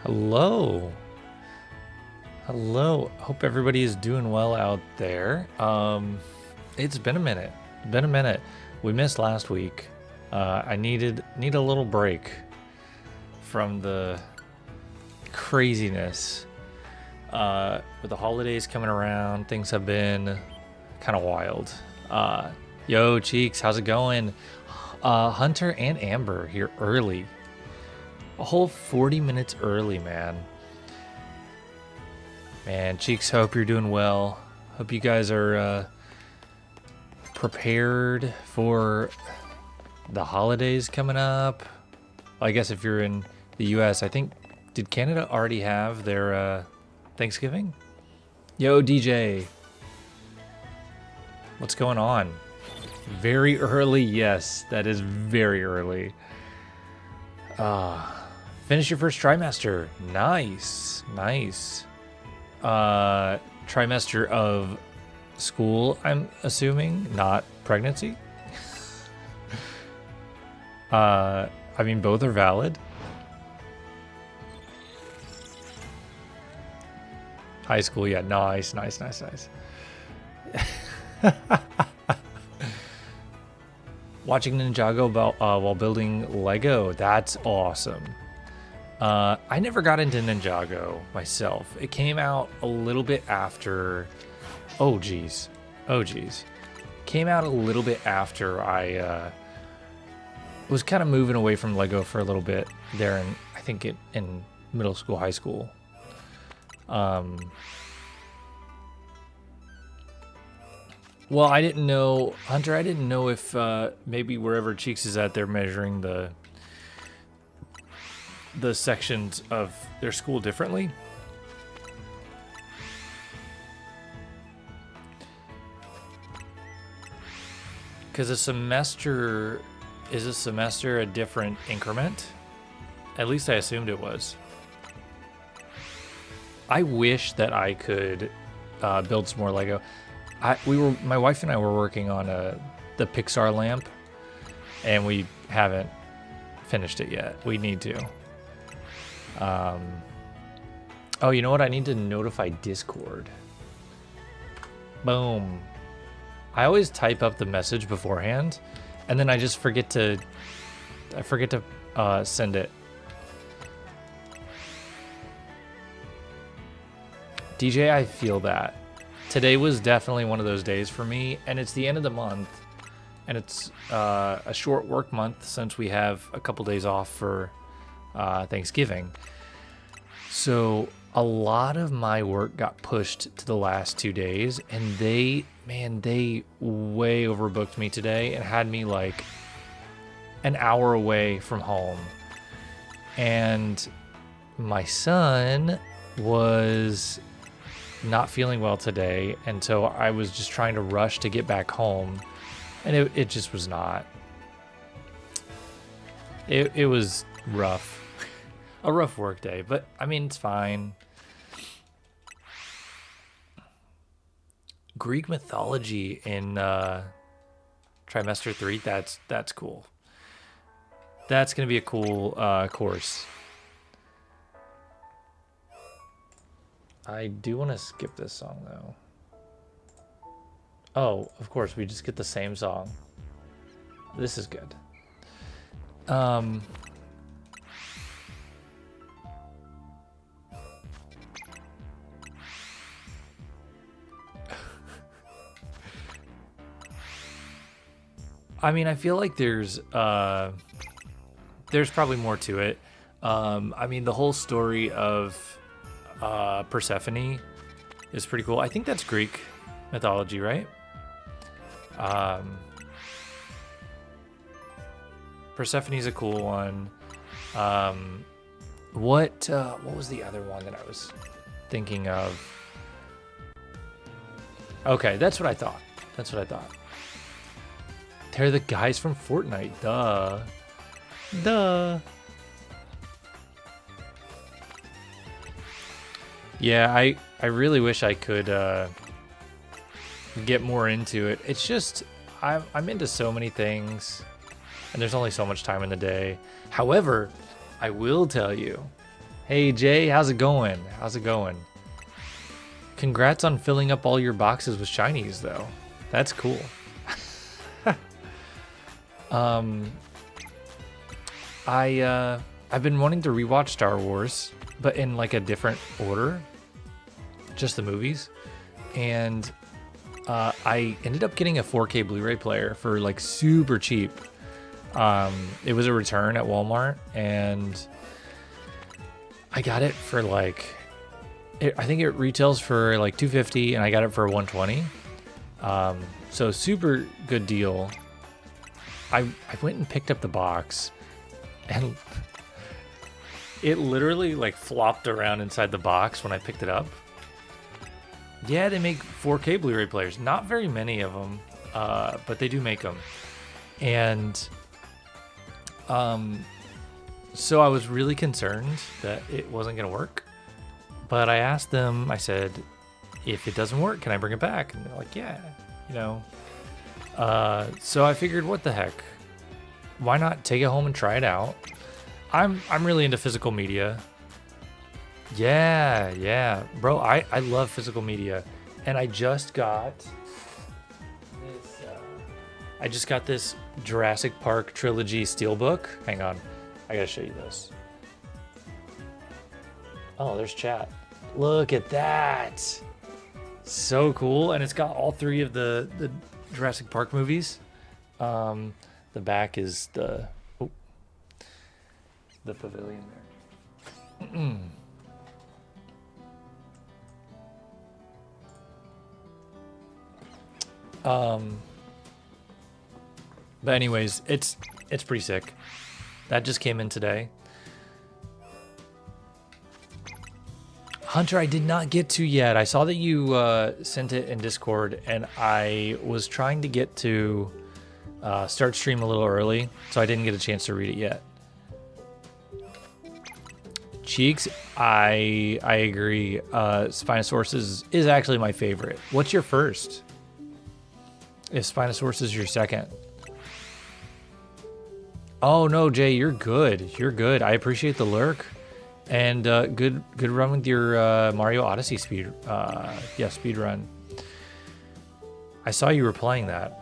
Hello. Hello. Hope everybody is doing well out there. It's been a minute. We missed last week. I need a little break from the craziness. With the holidays coming around, things have been kind of wild. Yo, Cheeks, how's it going? Hunter and Amber here early. A whole 40 minutes early, man. Man, Cheeks, hope you're doing well. Hope you guys are prepared for the holidays coming up. Well, I guess if you're in the US, I think, did Canada already have their Thanksgiving? Yo, DJ. What's going on? Very early, yes, that is very early. Finish your first trimester. Nice. Trimester of school, I'm assuming, not pregnancy. I mean, both are valid. High school, yeah, nice. Watching Ninjago while building Lego, that's awesome. I never got into Ninjago myself. It came out a little bit after. Oh geez. Came out a little bit after I was kind of moving away from Lego for a little bit there, I think in middle school, high school. Well, I didn't know, Hunter. I didn't know if maybe wherever Cheeks is at, they're measuring the sections of their school differently. Because a semester is a different increment. At least I assumed it was. I wish that I could build some more Lego. My wife and I were working on the Pixar lamp, and we haven't finished it yet. We need to. Oh, you know what? I need to notify Discord. Boom. I always type up the message beforehand, and then I just forget to send it. DJ, I feel that. Today was definitely one of those days for me, and it's the end of the month, and it's a short work month since we have a couple days off for Thanksgiving. So a lot of my work got pushed to the last 2 days, and they way overbooked me today and had me like an hour away from home. And my son was not feeling well today, and so I was just trying to rush to get back home, and it just was not. It was rough. A rough work day, but I mean, it's fine. Greek mythology in trimester 3, that's cool. That's gonna be a cool course. I do want to skip this song though. Oh, of course, we just get the same song. This is good. I mean, I feel like there's probably more to it. I mean, the whole story of Persephone is pretty cool. I think that's Greek mythology, right? Persephone's a cool one. What was the other one that I was thinking of? Okay, that's what I thought. They're the guys from Fortnite. Duh. Yeah, I really wish I could get more into it. It's just I'm into so many things, and there's only so much time in the day. However, I will tell you, Hey Jay, how's it going? How's it going? Congrats on filling up all your boxes with shinies, though. That's cool. I've been wanting to rewatch Star Wars, but in like a different order, just the movies, and I ended up getting a 4K Blu-ray player for like super cheap. It was a return at Walmart, and I got it for like, I think it retails for like $250, and I got it for $120. So super good deal. I went and picked up the box, and it literally like flopped around inside the box when I picked it up. Yeah, they make 4K Blu-ray players. Not very many of them, but they do make them. And so I was really concerned that it wasn't going to work. But I asked them, I said, if it doesn't work, can I bring it back? And they're like, yeah, you know. So I figured, what the heck? Why not take it home and try it out? I'm really into physical media. Yeah. Bro, I love physical media. And I just got this Jurassic Park trilogy steelbook. Hang on. I gotta show you this. Oh, there's chat. Look at that. So cool. And it's got all three of the Jurassic Park movies. The back is the pavilion there. But anyways, it's pretty sick. That just came in today. Hunter, I did not get to yet. I saw that you sent it in Discord, and I was trying to get to start stream a little early, so I didn't get a chance to read it yet. Cheeks, I agree. Spinosaurus is actually my favorite. What's your first? If Spinosaurus is your second. Oh no, Jay, you're good. You're good. I appreciate the lurk. And good run with your Mario Odyssey speed run. I saw you were playing that.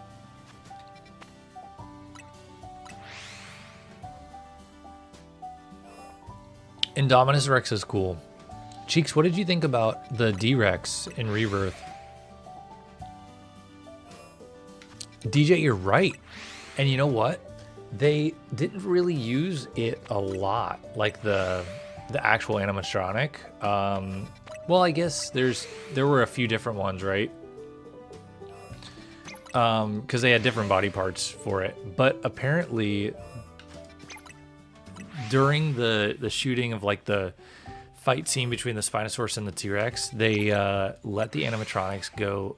Indominus Rex is cool. Cheeks, what did you think about the D-Rex in Rebirth? DJ, you're right. And you know what? They didn't really use it a lot, like the actual animatronic. Well, I guess there were a few different ones, right? Because they had different body parts for it. But apparently, during the shooting of like the fight scene between the Spinosaurus and the T-Rex, they let the animatronics go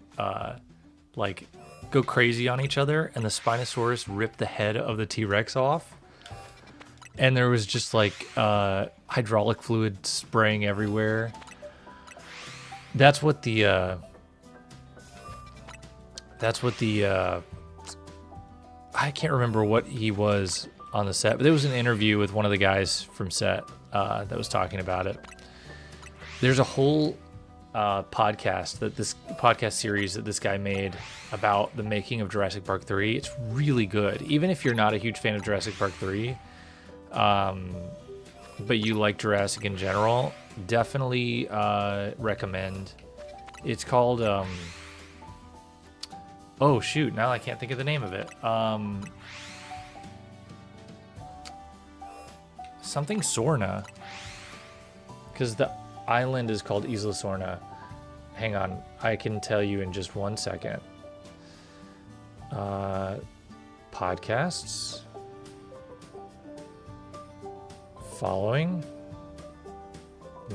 go crazy on each other, and the Spinosaurus ripped the head of the T-Rex off. And there was just like hydraulic fluid spraying everywhere. That's what the I can't remember what he was on the set, but there was an interview with one of the guys from set that was talking about it. There's a whole podcast series that this guy made about the making of Jurassic Park 3. It's really good. Even if you're not a huge fan of Jurassic Park 3, but you like Jurassic in general, definitely recommend. It's called oh shoot, now I can't think of the name of it. Something Sorna, because the island is called Isla Sorna. Hang on, I can tell you in just 1 second. Podcasts. Following.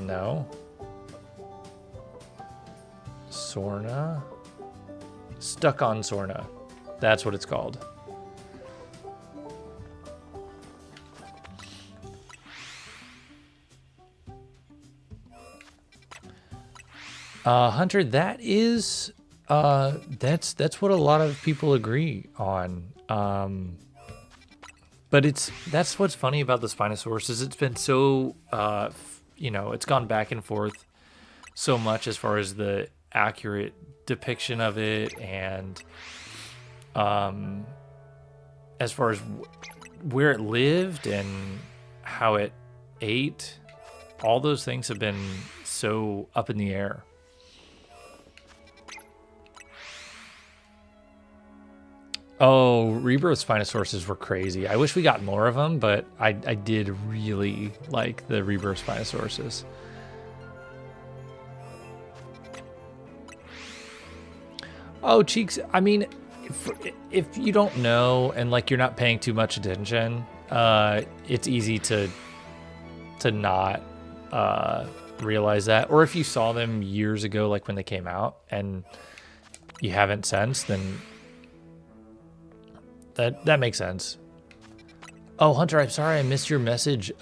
No. Sorna. Stuck on Sorna. That's what it's called. Hunter, that is that's what a lot of people agree on. But that's what's funny about the Spinosaurus is it's been so you know, it's gone back and forth so much as far as the accurate depiction of it, and as far as where it lived and how it ate, all those things have been so up in the air. Oh, Rebirth Spinosaurus were crazy. I wish we got more of them, but I did really like the Rebirth Spinosaurus. Oh, Cheeks, I mean, if you don't know and like you're not paying too much attention, it's easy to not realize that. Or if you saw them years ago, like when they came out, and you haven't since, then that makes sense. Oh, Hunter, I'm sorry I missed your message.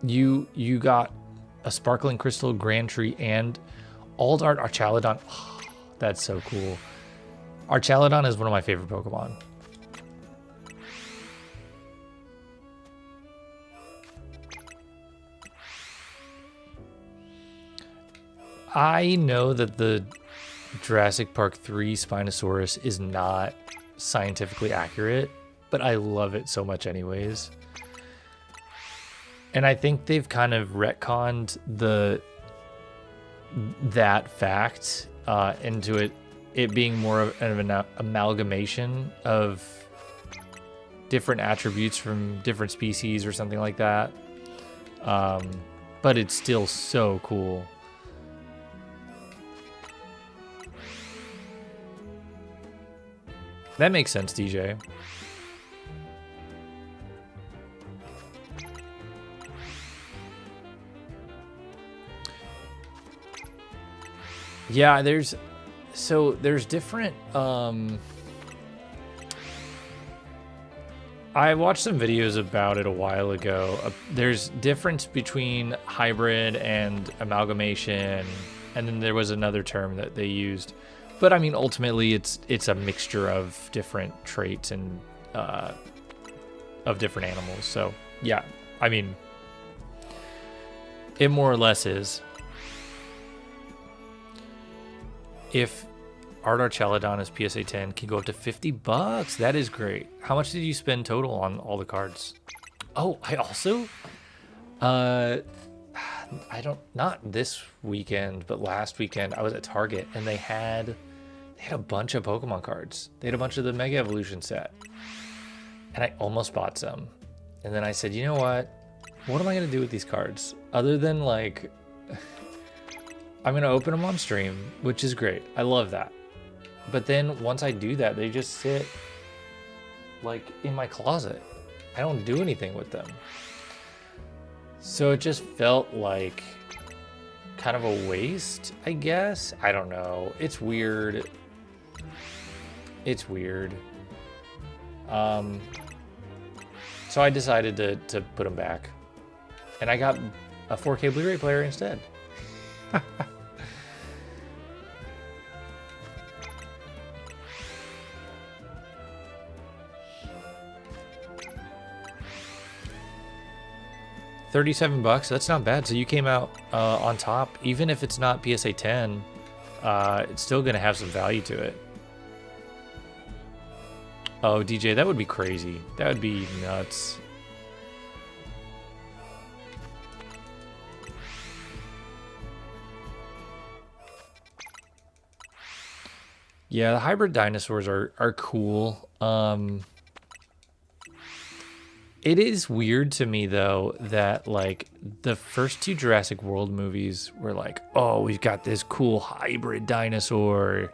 You got a Sparkling Crystal, Grand Tree, and Aldart Archaludon. Oh, that's so cool. Archaludon is one of my favorite Pokemon. I know that the Jurassic Park 3 Spinosaurus is not scientifically accurate, but I love it so much anyways. And I think they've kind of retconned that fact into it being more of an amalgamation of different attributes from different species or something like that. But it's still so cool. That makes sense, DJ. Yeah, there's different I watched some videos about it a while ago. There's difference between hybrid and amalgamation, and then there was another term that they used. But I mean, ultimately, it's a mixture of different traits and of different animals. So yeah, I mean, it more or less is. If Art Archaludon is PSA 10, can go up to $50. That is great. How much did you spend total on all the cards? Oh, I also, not this weekend, but last weekend I was at Target and they had a bunch of Pokemon cards. They had a bunch of the Mega Evolution set, and I almost bought some. And then I said, you know what am I gonna do with these cards other than like I'm gonna open them on stream, which is great. I love that. But then once I do that, they just sit like in my closet. I don't do anything with them. So it just felt like kind of a waste, I guess. I don't know. It's weird. It's weird. So I decided to put them back. And I got a 4K Blu-ray player instead. $37, that's not bad. So you came out on top. Even if it's not PSA 10, it's still gonna have some value to it. Oh, DJ, that would be crazy. That would be nuts. Yeah, the hybrid dinosaurs are cool. It is weird to me though that like the first two Jurassic World movies were like, oh, we've got this cool hybrid dinosaur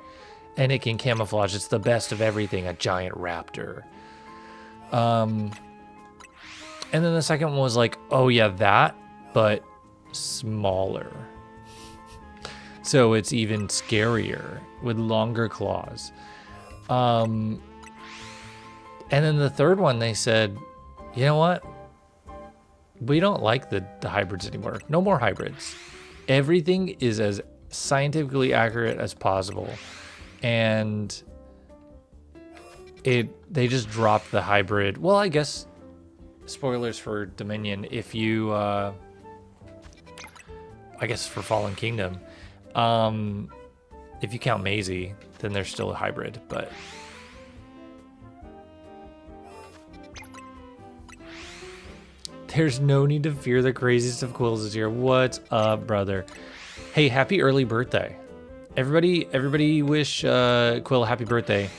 and it can camouflage. It's the best of everything, a giant raptor. And then the second one was like, oh yeah, that, but smaller. So it's even scarier with longer claws. And then the third one, they said, you know what? We don't like the hybrids anymore. No more hybrids. Everything is as scientifically accurate as possible. And they just dropped the hybrid. Well, I guess spoilers for Dominion. If you I guess for Fallen Kingdom. If you count Maisie, then there's still a hybrid, but there's no need to fear the craziest of quills this year. What's up, brother? Hey, happy early birthday. Everybody wish Quill a happy birthday.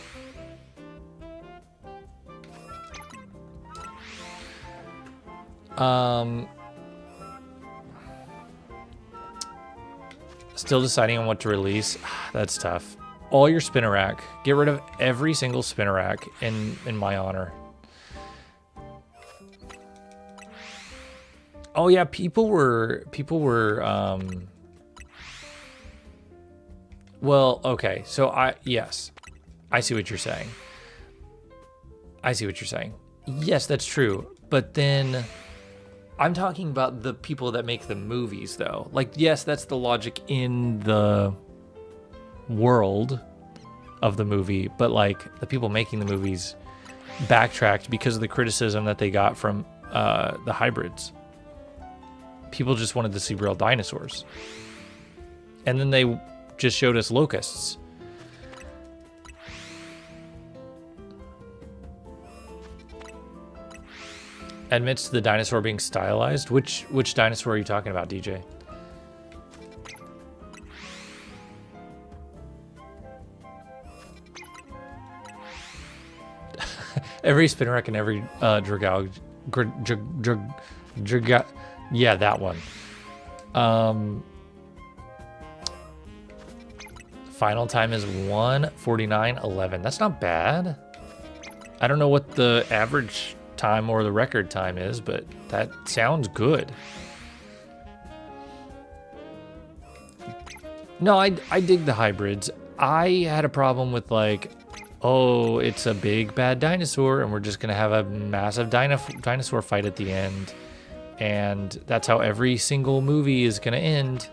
Still deciding on what to release. That's tough. All your spinnerack. Get rid of every single spinnerack in my honor. Oh yeah, people were well, okay. So yes. I see what you're saying. Yes, that's true. But then I'm talking about the people that make the movies, though. Like, yes, that's the logic in the world of the movie, but like the people making the movies backtracked because of the criticism that they got from the hybrids. People just wanted to see real dinosaurs. And then they just showed us locusts. Admits to the dinosaur being stylized. Which dinosaur are you talking about, DJ? Every spinnerack and every yeah, that one. Final time is 1:49:11. That's not bad. I don't know what the average time or the record time is, but that sounds good. No, I dig the hybrids. I had a problem with like, oh, it's a big bad dinosaur and we're just gonna have a massive dinosaur fight at the end, and that's how every single movie is gonna end,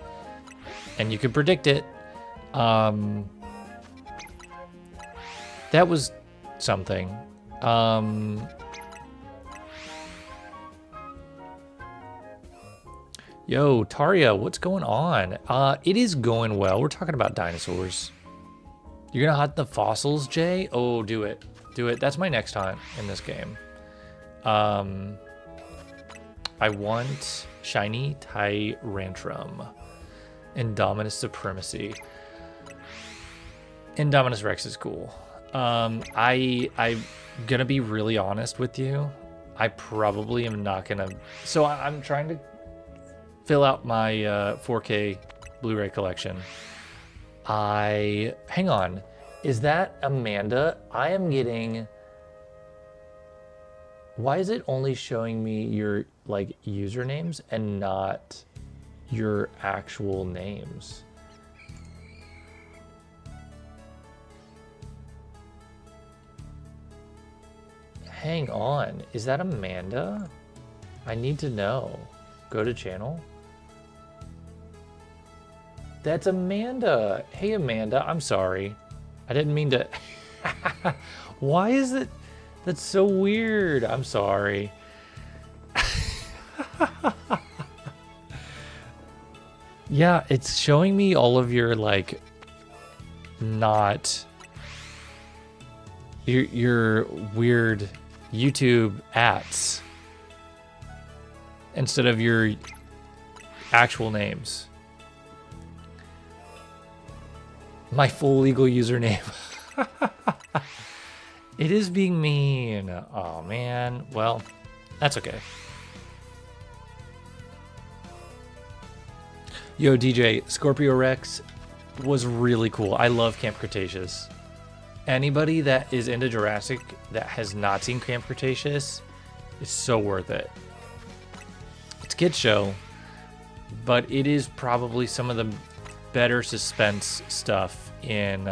and you could predict it. That was something. Yo, Taria, what's going on? It is going well. We're talking about dinosaurs. You're gonna hunt the fossils, Jay? Oh, do it. Do it. That's my next hunt in this game. I want Shiny Tyrantrum. Indominus Supremacy. Indominus Rex is cool. I'm gonna be really honest with you. I probably am not gonna... So I'm trying to fill out my 4K Blu-ray collection. Hang on. Is that Amanda? I am getting... Why is it only showing me your like usernames and not your actual names? Hang on. Is that Amanda? I need to know. Go to channel. That's Amanda. Hey, Amanda. I'm sorry. I didn't mean to... Why is it... That's so weird. I'm sorry. Yeah, it's showing me all of your, like, not... Your weird YouTube ats instead of your actual names. My full legal username. It is being mean. Oh, man. Well, that's okay. Yo, DJ, Scorpio Rex was really cool. I love Camp Cretaceous. Anybody that is into Jurassic that has not seen Camp Cretaceous is so worth it. It's a kid's show, but it is probably some of the better suspense stuff in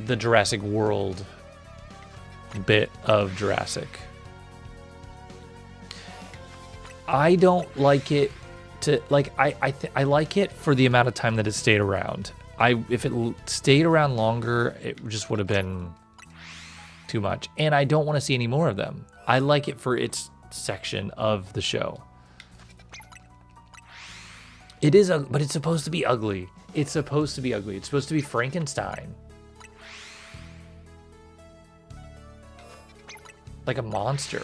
the Jurassic World bit of Jurassic. I don't like it to like I like it for the amount of time that it stayed around. If it stayed around longer, it just would have been too much. And I don't want to see any more of them. I like it for its section of the show. It is, but it's supposed to be ugly. It's supposed to be ugly. It's supposed to be Frankenstein. Like a monster.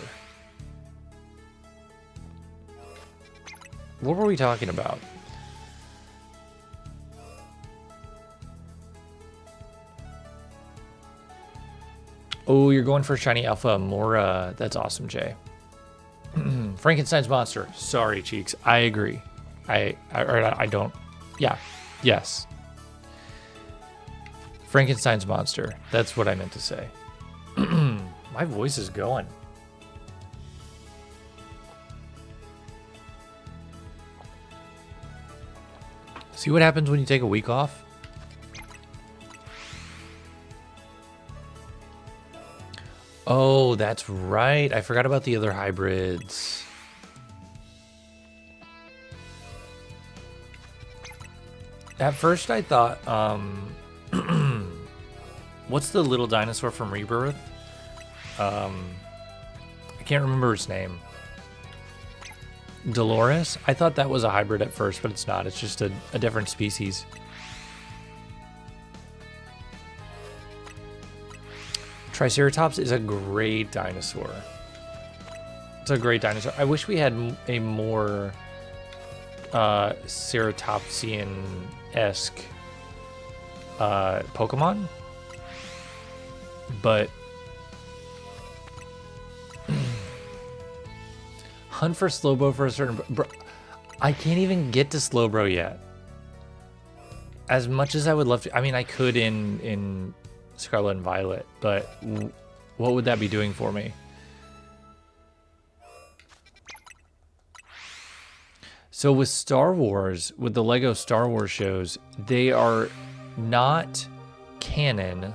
What were we talking about? Oh, you're going for Shiny Alpha Mora. That's awesome, Jay. Frankenstein's monster. Sorry, Cheeks. I agree. I don't. Yeah. Yes. Frankenstein's monster. That's what I meant to say. My voice is going. See what happens when you take a week off? Oh, that's right. I forgot about the other hybrids. At first I thought, what's the little dinosaur from Rebirth? I can't remember its name. Dolores? I thought that was a hybrid at first, but it's not. It's just a different species. Triceratops is a great dinosaur. It's a great dinosaur. I wish we had a more Ceratopsian-esque Pokemon, but hunt for Slowbro for a certain... Bro, I can't even get to Slowbro yet. As much as I would love to... I mean, I could in Scarlet and Violet, but what would that be doing for me? So with Star Wars, with the Lego Star Wars shows, they are not canon.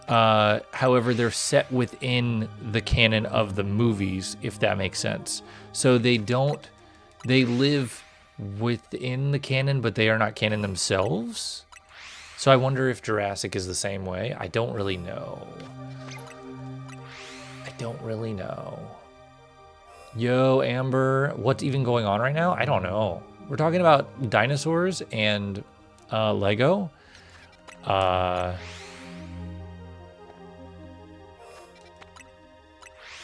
However, they're set within the canon of the movies, if that makes sense. So they live within the canon, but they are not canon themselves. So I wonder if Jurassic is the same way. I don't really know. Yo, Amber, what's even going on right now? I don't know. We're talking about dinosaurs and Lego.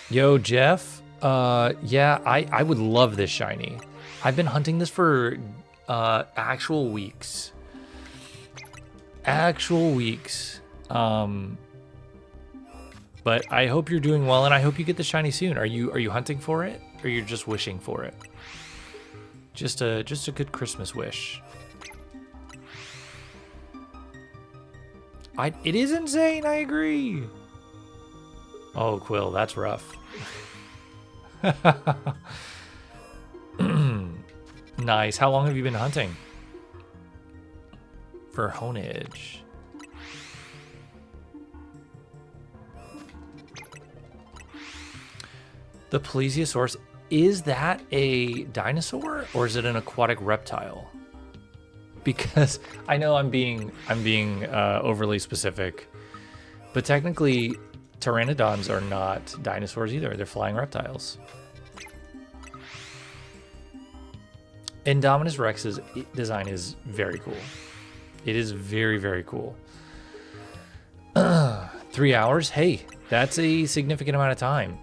Yo, Jeff. Yeah, I would love this shiny. I've been hunting this for actual weeks. But I hope you're doing well, and I hope you get the shiny soon. Are you hunting for it, or you're just wishing for it? Just a good Christmas wish. It is insane. I agree. Oh, Quill, that's rough. Nice. How long have you been hunting? For Honedge. The Plesiosaurus, is that a dinosaur or is it an aquatic reptile? Because I know I'm being overly specific, but technically pteranodons are not dinosaurs either. They're flying reptiles. Indominus Rex's design is very cool. It is very, very cool. 3 hours? Hey, that's a significant amount of time.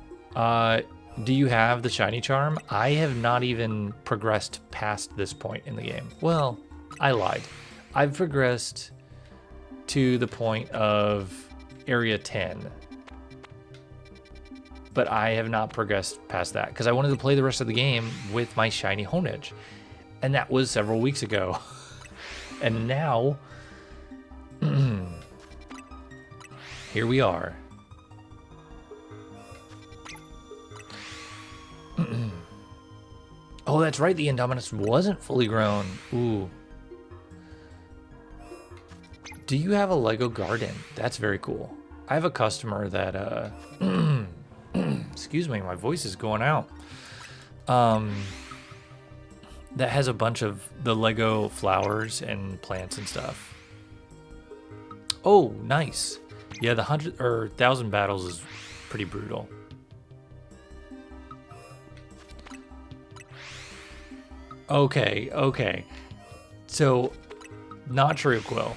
Do you have the shiny charm? I have not even progressed past this point in the game. Well, I lied. I've progressed to the point of area 10. But I have not progressed past that because I wanted to play the rest of the game with my shiny Honedge. And that was several weeks ago. And now, here we are. Oh, that's right. The Indominus wasn't fully grown. Ooh. Do you have a Lego garden? That's very cool. I have a customer that, excuse me, my voice is going out. That has a bunch of the Lego flowers and plants and stuff. Oh, nice. Yeah, the 1,000 battles is pretty brutal. Okay, okay. So, not true, Quill.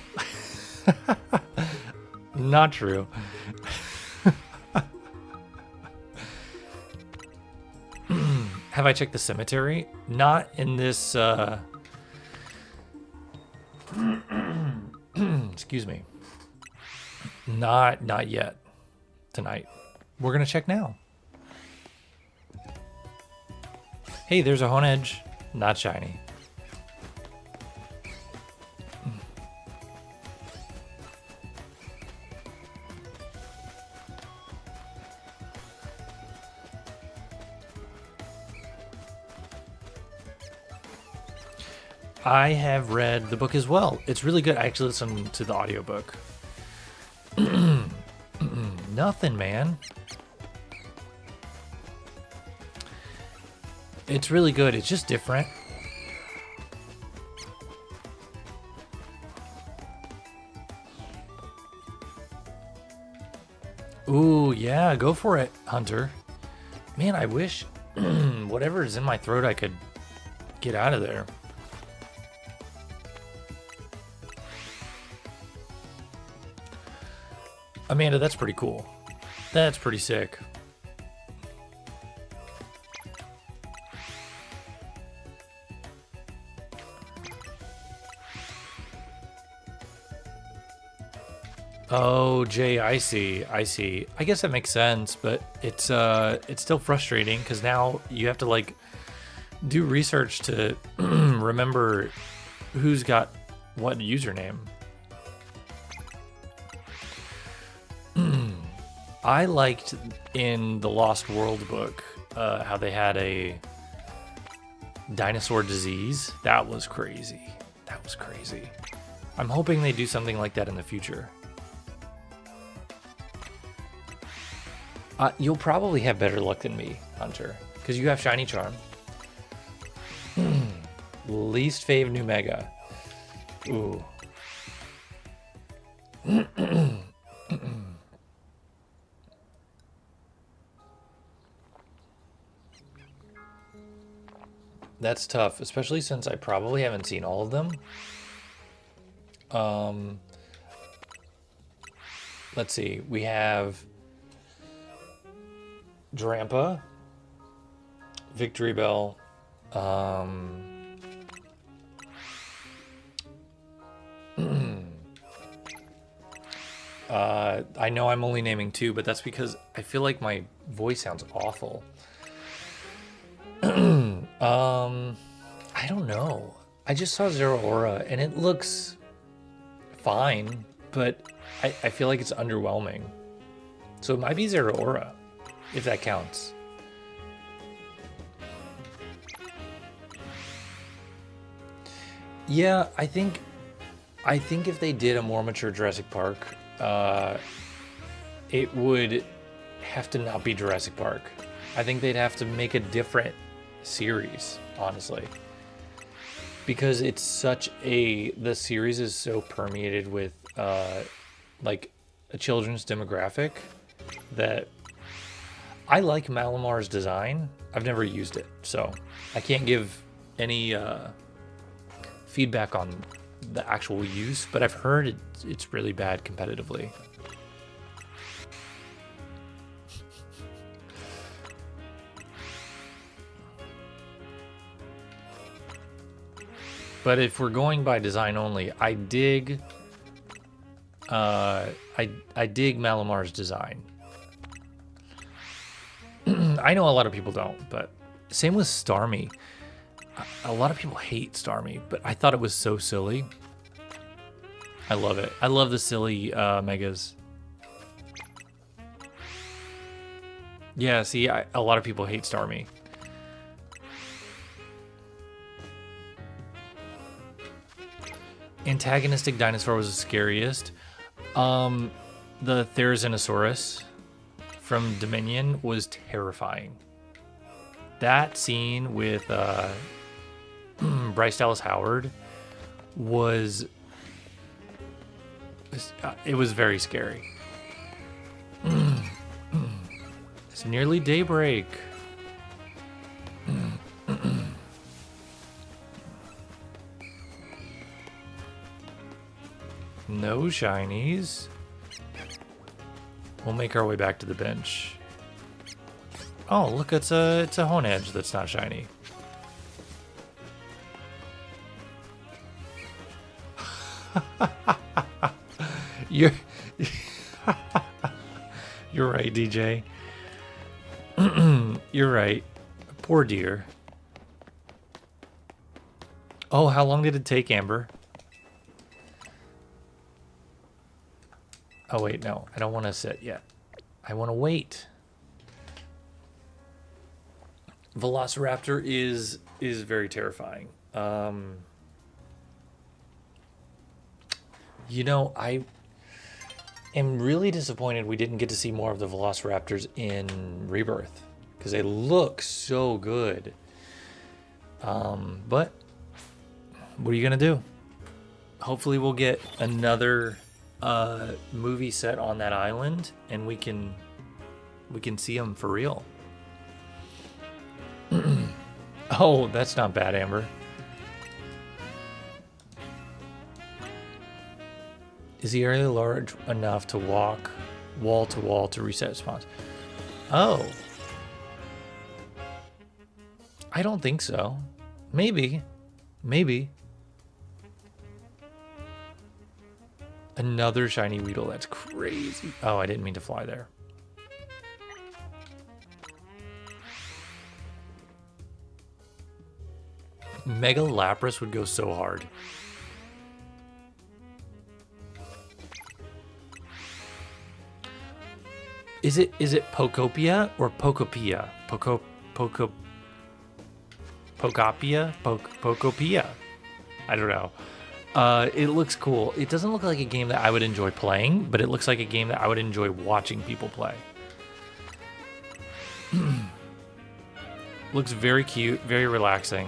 Not true. Have I checked the cemetery? Not in this, excuse me. Not yet. Tonight. We're gonna check now. Hey, there's a Honedge. Not shiny. I have read the book as well. It's really good. I actually listened to the audiobook. Nothing, man. It's really good. It's just different. Ooh, yeah, go for it, Hunter. Man, I wish whatever is in my throat I could get out of there. Amanda, that's pretty cool. That's pretty sick. Oh, Jay, I see. I see. I guess that makes sense, but it's still frustrating because now you have to like do research to remember who's got what username. I liked in the Lost World book how they had a dinosaur disease. That was crazy. That was crazy. I'm hoping they do something like that in the future. You'll probably have better luck than me, Hunter, because you have Shiny Charm. Least fave new Mega. Ooh. That's tough, especially since I probably haven't seen all of them. Let's see. We have Drampa, Victory Bell, I know I'm only naming two, but that's because I feel like my voice sounds awful. I don't know. I just saw Zero Aura and it looks fine, but I feel like it's underwhelming. So it might be Zero Aura, if that counts. Yeah, I think if they did a more mature Jurassic Park, it would have to not be Jurassic Park. I think they'd have to make a different series, honestly. Because it's such the series is so permeated with like a children's demographic that I like Malamar's design. I've never used it, so I can't give any feedback on the actual use, but I've heard it's really bad competitively. But if we're going by design only, I dig Malamar's design. I know a lot of people don't, but same with Starmie. A lot of people hate Starmie, but I thought it was so silly. I love it. I love the silly megas. Yeah, see, a lot of people hate Starmie. Antagonistic dinosaur was the scariest. The Therizinosaurus from Dominion was terrifying. That scene with Bryce Dallas Howard was it was very scary. It's nearly daybreak. No shinies. We'll make our way back to the bench. Oh, look, it's a Honedge that's not shiny. You're You're right, DJ. You're right. Poor dear. Oh, how long did it take, Amber? Oh, wait, no. I don't want to sit yet. I want to wait. Velociraptor is very terrifying. You know, I am really disappointed we didn't get to see more of the Velociraptors in Rebirth, because they look so good. But what are you gonna do? Hopefully we'll get another movie set on that island, and we can see them for real. Oh, that's not bad, Amber. Is the area large enough to walk wall to wall to reset spawns? Oh. I don't think so. Maybe. Maybe. Another shiny Weedle. That's crazy. Oh, I didn't mean to fly there. Mega Lapras would go so hard. Is it Pokopia or Pokopia? Pokopia? I don't know. It looks cool. It doesn't look like a game that I would enjoy playing, but it looks like a game that I would enjoy watching people play. Looks very cute, very relaxing.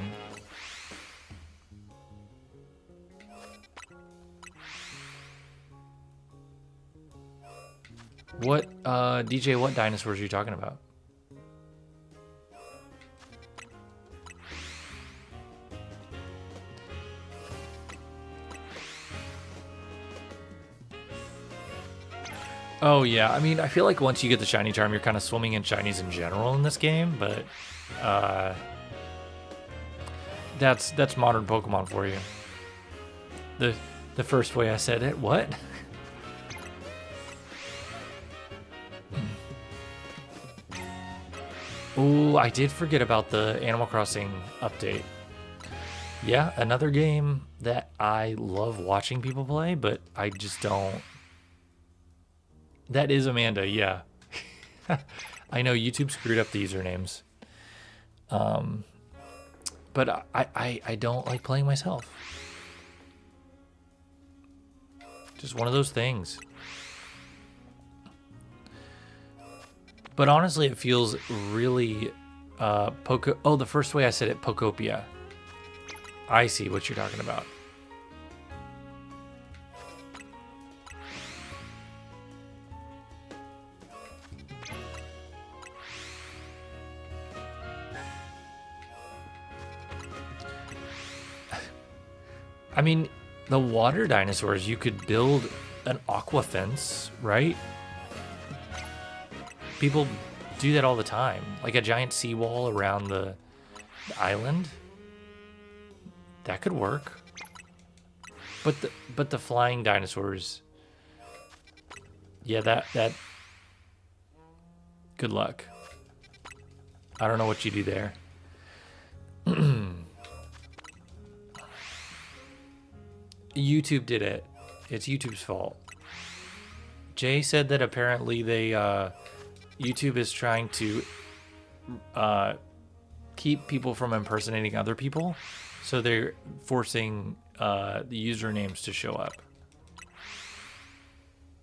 What, DJ, what dinosaurs are you talking about? Oh, yeah. I mean, I feel like once you get the shiny charm, you're kind of swimming in shinies in general in this game, but that's modern Pokemon for you. The first way I said it, what? Oh, I did forget about the Animal Crossing update. Yeah, another game that I love watching people play, but I just don't. That is Amanda, yeah. I know YouTube screwed up the usernames. But I don't like playing myself. Just one of those things. But honestly, it feels really oh, the first way I said it, Pokopia. I see what you're talking about. I mean, the water dinosaurs, you could build an aqua fence, right? People do that all the time. Like a giant seawall around the island. That could work. But the flying dinosaurs. Yeah, that good luck. I don't know what you do there. YouTube did it. It's YouTube's fault. Jay said that apparently they YouTube is trying to keep people from impersonating other people, so they're forcing the usernames to show up,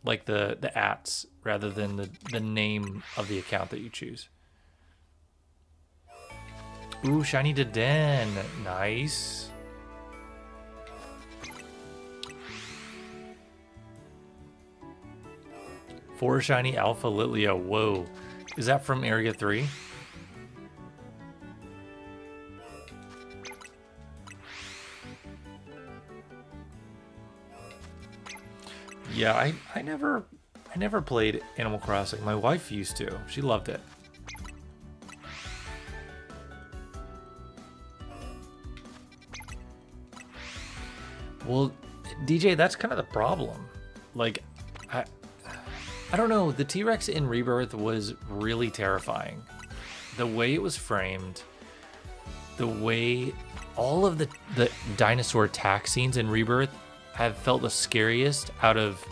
like the ats rather than the name of the account that you choose. Ooh, shiny to Den, nice. Four shiny Alpha Litleo. Whoa. Is that from Area 3? Yeah, I never played Animal Crossing. My wife used to. She loved it. Well, DJ, that's kind of the problem. Like, I don't know. The T-Rex in Rebirth was really terrifying. The way it was framed, the way all of the dinosaur attack scenes in Rebirth have felt the scariest out of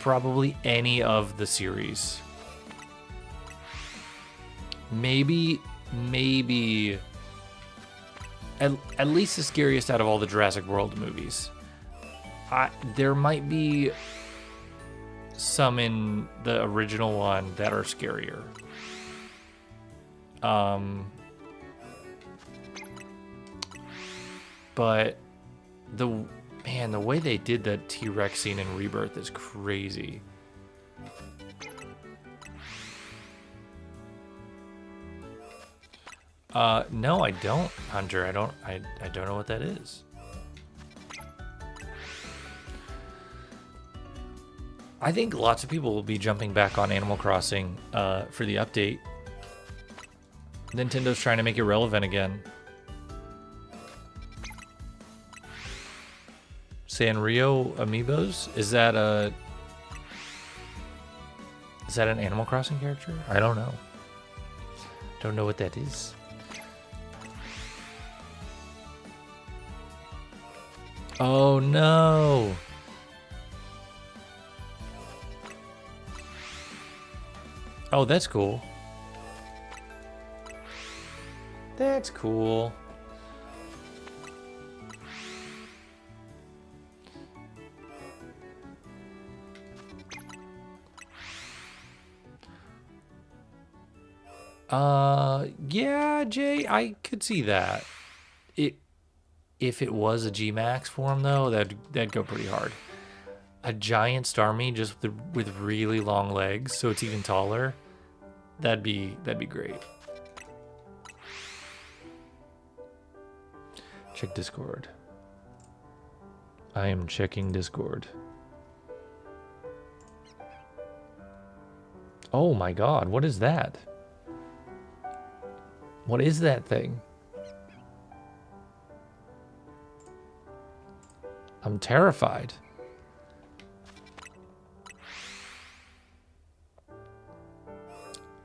probably any of the series. Maybe at least the scariest out of all the Jurassic World movies. There might be some in the original one that are scarier. But the way they did that T-Rex scene in Rebirth is crazy. No, I don't, Hunter. I don't know what that is. I think lots of people will be jumping back on Animal Crossing for the update. Nintendo's trying to make it relevant again. Sanrio Amiibos? Is that an Animal Crossing character? I don't know. Don't know what that is. Oh no. Oh, that's cool. That's cool. Yeah, Jay, I could see that. If it was a G-Max form, though, that'd go pretty hard. A giant Starmie just with really long legs, so it's even taller. That'd be great. Check Discord. I am checking Discord. Oh my God, what is that? What is that thing? I'm terrified.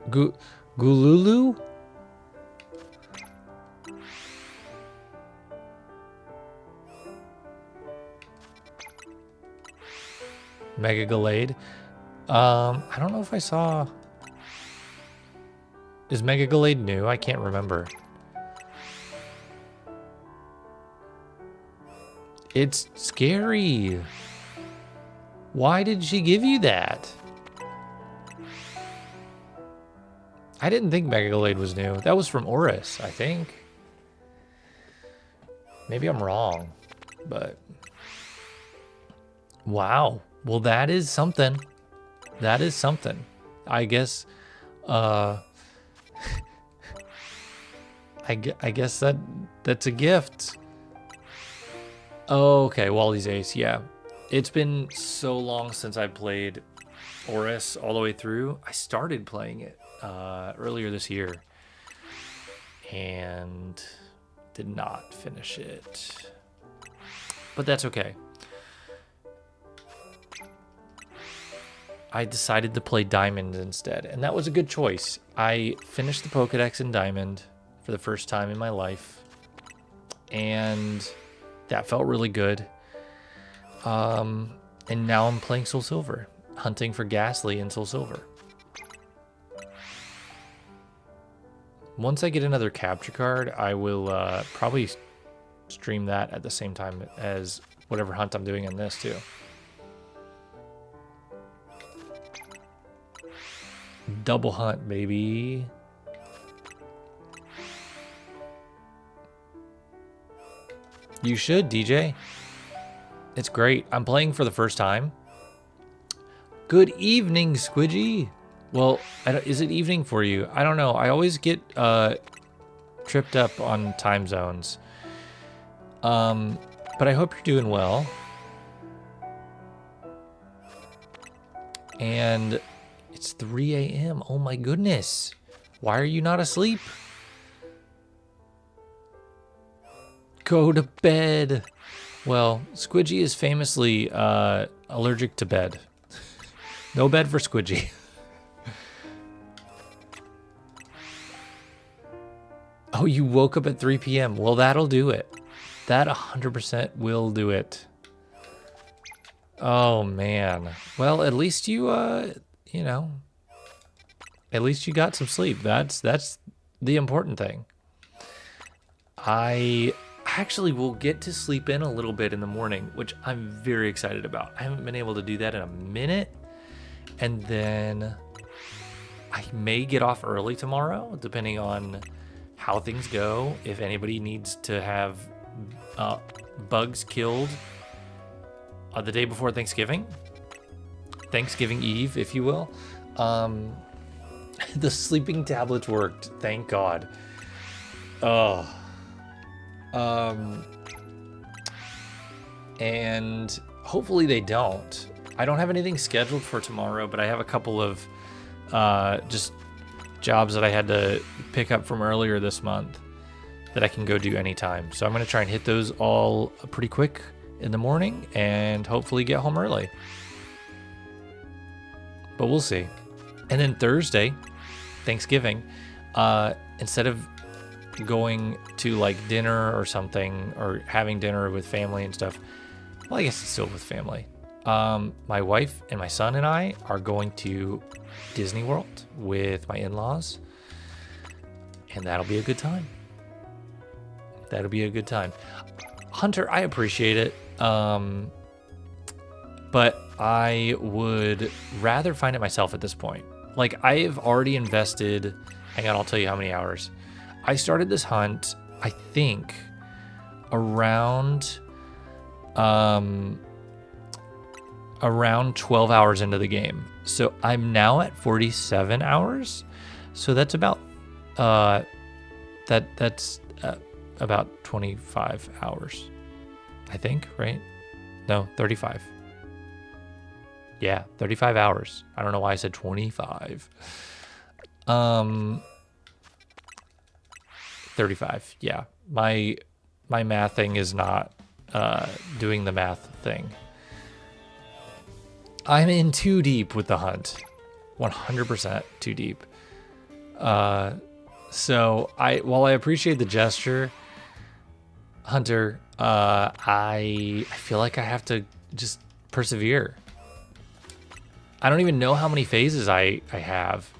Gululu? Mega Gallade? I don't know if I saw... Is Mega Gallade new? I can't remember. It's scary. Why did she give you that? I didn't think Mega Gallade was new. That was from Oris, I think. Maybe I'm wrong, but... Wow. Well, that is something. That is something. I guess, I guess that's a gift. Oh, okay, Wally's Ace, yeah. It's been so long since I played Oris all the way through. I started playing it earlier this year and did not finish it. But that's okay. I decided to play Diamond instead, and that was a good choice. I finished the Pokédex in Diamond for the first time in my life, and that felt really good. And now I'm playing Soul Silver, hunting for Ghastly in Soul Silver. Once I get another capture card, I will probably stream that at the same time as whatever hunt I'm doing in this too. Double hunt, baby. You should, DJ. It's great. I'm playing for the first time. Good evening, Squidgy. Well, is it evening for you? I don't know. I always get tripped up on time zones. But I hope you're doing well. And it's 3 a.m. Oh my goodness. Why are you not asleep? Go to bed. Well, Squidgy is famously allergic to bed. No bed for Squidgy. Oh, you woke up at 3 p.m. Well, that'll do it. That 100% will do it. Oh, man. Well, at least you, you know, at least you got some sleep. That's the important thing. I actually will get to sleep in a little bit in the morning, which I'm very excited about. I haven't been able to do that in a minute. And then I may get off early tomorrow, depending on how things go. If anybody needs to have bugs killed the day before Thanksgiving Eve, if you will. The sleeping tablets worked, thank God. Oh. And hopefully they don't. I don't have anything scheduled for tomorrow, but I have a couple of just jobs that I had to pick up from earlier this month that I can go do anytime. So I'm going to try and hit those all pretty quick in the morning and hopefully get home early. But we'll see. And then Thursday, Thanksgiving, instead of going to like dinner or something or having dinner with family and stuff, well, I guess it's still with family. My wife and my son and I are going to Disney World with my in-laws, and that'll be a good time. That'll be a good time. Hunter, I appreciate it, but I would rather find it myself at this point. Like, I've already invested, hang on, I'll tell you how many hours. I started this hunt, I think, around 12 hours into the game. So I'm now at 47 hours. So that's about that's about 25 hours, I think, right? No, 35. Yeah, 35 hours. I don't know why I said 25. 35. Yeah. My mathing is not doing the math thing. I'm in too deep with the hunt. 100% too deep. So while I appreciate the gesture, Hunter, I feel like I have to just persevere. I don't even know how many phases I have.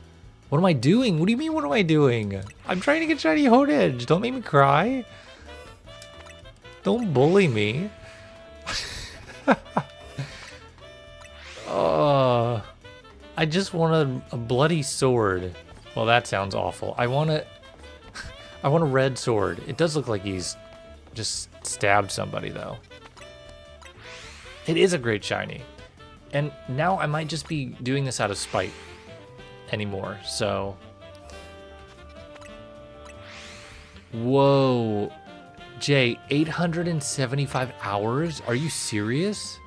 What am I doing? What do you mean, what am I doing? I'm trying to get shiny Honedge. Don't make me cry. Don't bully me. I just want a bloody sword. Well, that sounds awful. I want a red sword. It does look like he's just stabbed somebody, though. It is a great shiny. And now I might just be doing this out of spite anymore, so. Whoa. Jay, 875 hours? Are you serious?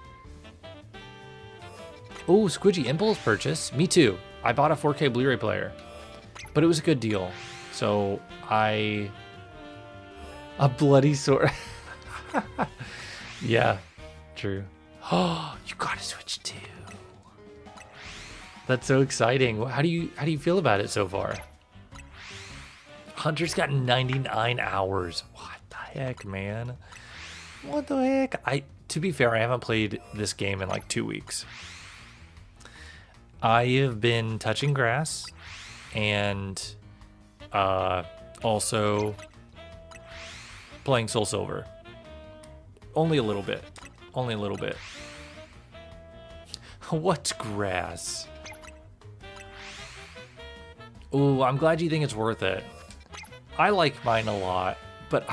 Oh, Squidgy Impulse purchase. Me too. I bought a 4K Blu-ray player, but it was a good deal. So a bloody sword. Yeah, true. Oh, you got a Switch too. That's so exciting. How do you feel about it so far? Hunter's got 99 hours. What the heck, man? What the heck? To be fair, I haven't played this game in like 2 weeks. I have been touching grass and also playing Soul Silver. Only a little bit. Only a little bit. What's grass? Ooh, I'm glad you think it's worth it. I like mine a lot, but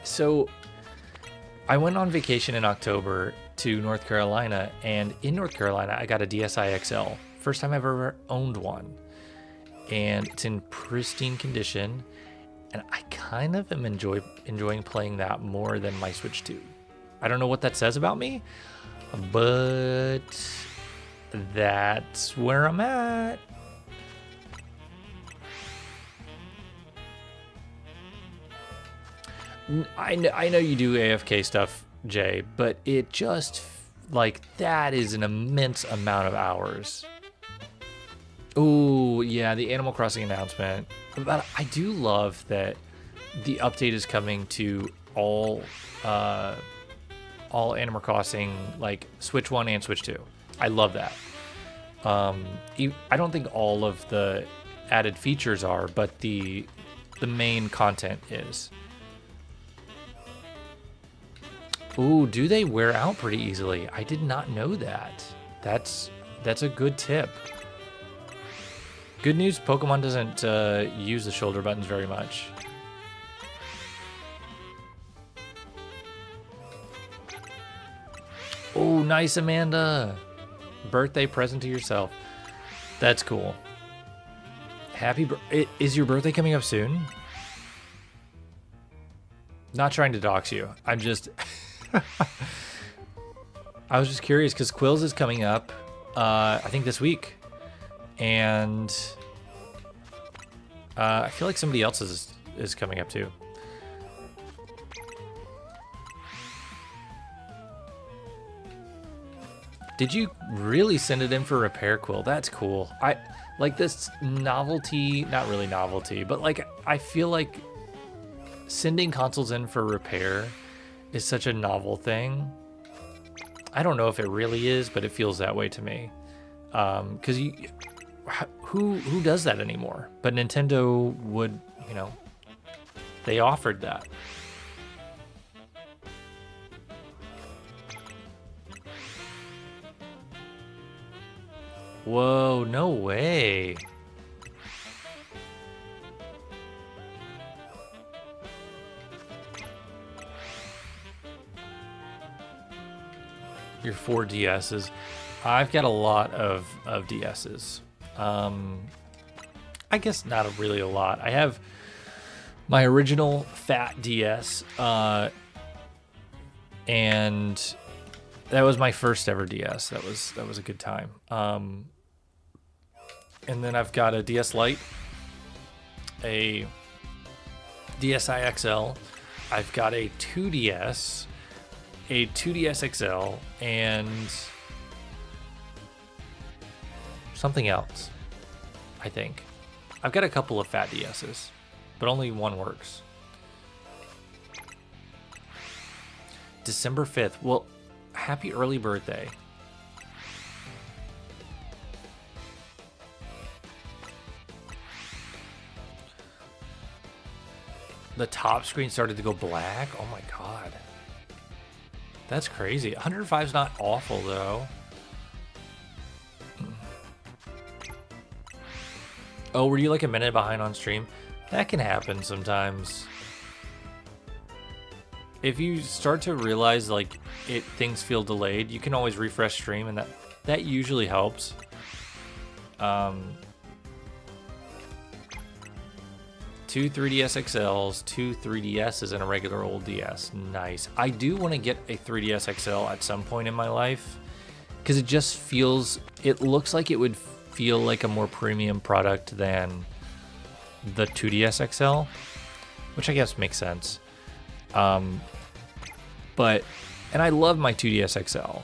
so I went on vacation in October to North Carolina, and in North Carolina, I got a DSi XL. First time I've ever owned one. And it's in pristine condition, and I kind of am enjoying playing that more than my Switch 2. I don't know what that says about me, but That's where I'm at. I know you do AFK stuff, Jay, but it just, like, that is an immense amount of hours. Oh, yeah, the Animal Crossing announcement. But I do love that the update is coming to all Animal Crossing, like Switch 1 and Switch 2. I love that. I don't think all of the added features are, but the main content is. Ooh, do they wear out pretty easily? I did not know that. That's a good tip. Good news, Pokemon doesn't use the shoulder buttons very much. Oh, nice, Amanda. Birthday present to yourself. That's cool. Is your birthday coming up soon? Not trying to dox you. I'm just... I was just curious because Quills is coming up, I think this week. And I feel like somebody else is coming up too. Did you really send it in for repair, Quill? That's cool. I like this novelty, not really novelty, but like I feel like sending consoles in for repair is such a novel thing. I don't know if it really is, but it feels that way to me. Because who does that anymore? But Nintendo would, you know, they offered that. Whoa, no way. Your 4 DSs. I've got a lot of DSs. I guess not really a lot. I have my original fat DS, and that was my first ever DS. That was a good time. And then I've got a DS Lite, a DSi XL. I've got a 2DS, a 2DS XL, and something else, I think. I've got a couple of fat DSs, but only one works. December 5th. Well, happy early birthday. The top screen started to go black. Oh my god. That's crazy. 105 is not awful though. Oh, were you like a minute behind on stream? That can happen sometimes. If you start to realize like things feel delayed, you can always refresh stream, and that usually helps. Two 3DS XLs, two 3DSs, and a regular old DS. Nice. I do want to get a 3DS XL at some point in my life because it just feels, it looks like it would feel like a more premium product than the 2DS XL, which I guess makes sense. But, and I love my 2DS XL.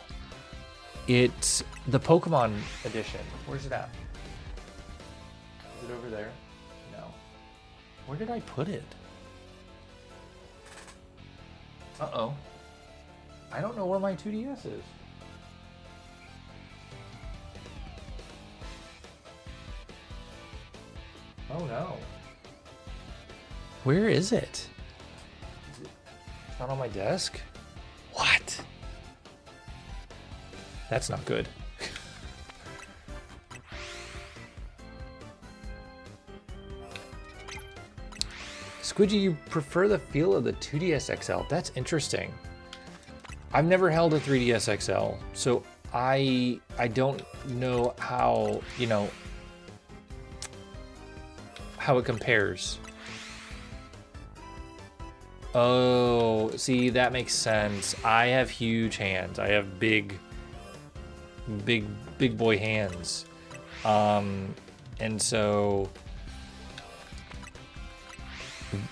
It's the Pokemon edition. Where's it at? Is it over there? No. Where did I put it? Uh-oh. I don't know where my 2DS is. Oh no. Where is it? It's not on my desk? What? That's not good. Squidgy, you prefer the feel of the 2DS XL. That's interesting. I've never held a 3DS XL, so I don't know how, you know, how it compares. Oh, see, that makes sense. I have huge hands. I have big big boy hands. And so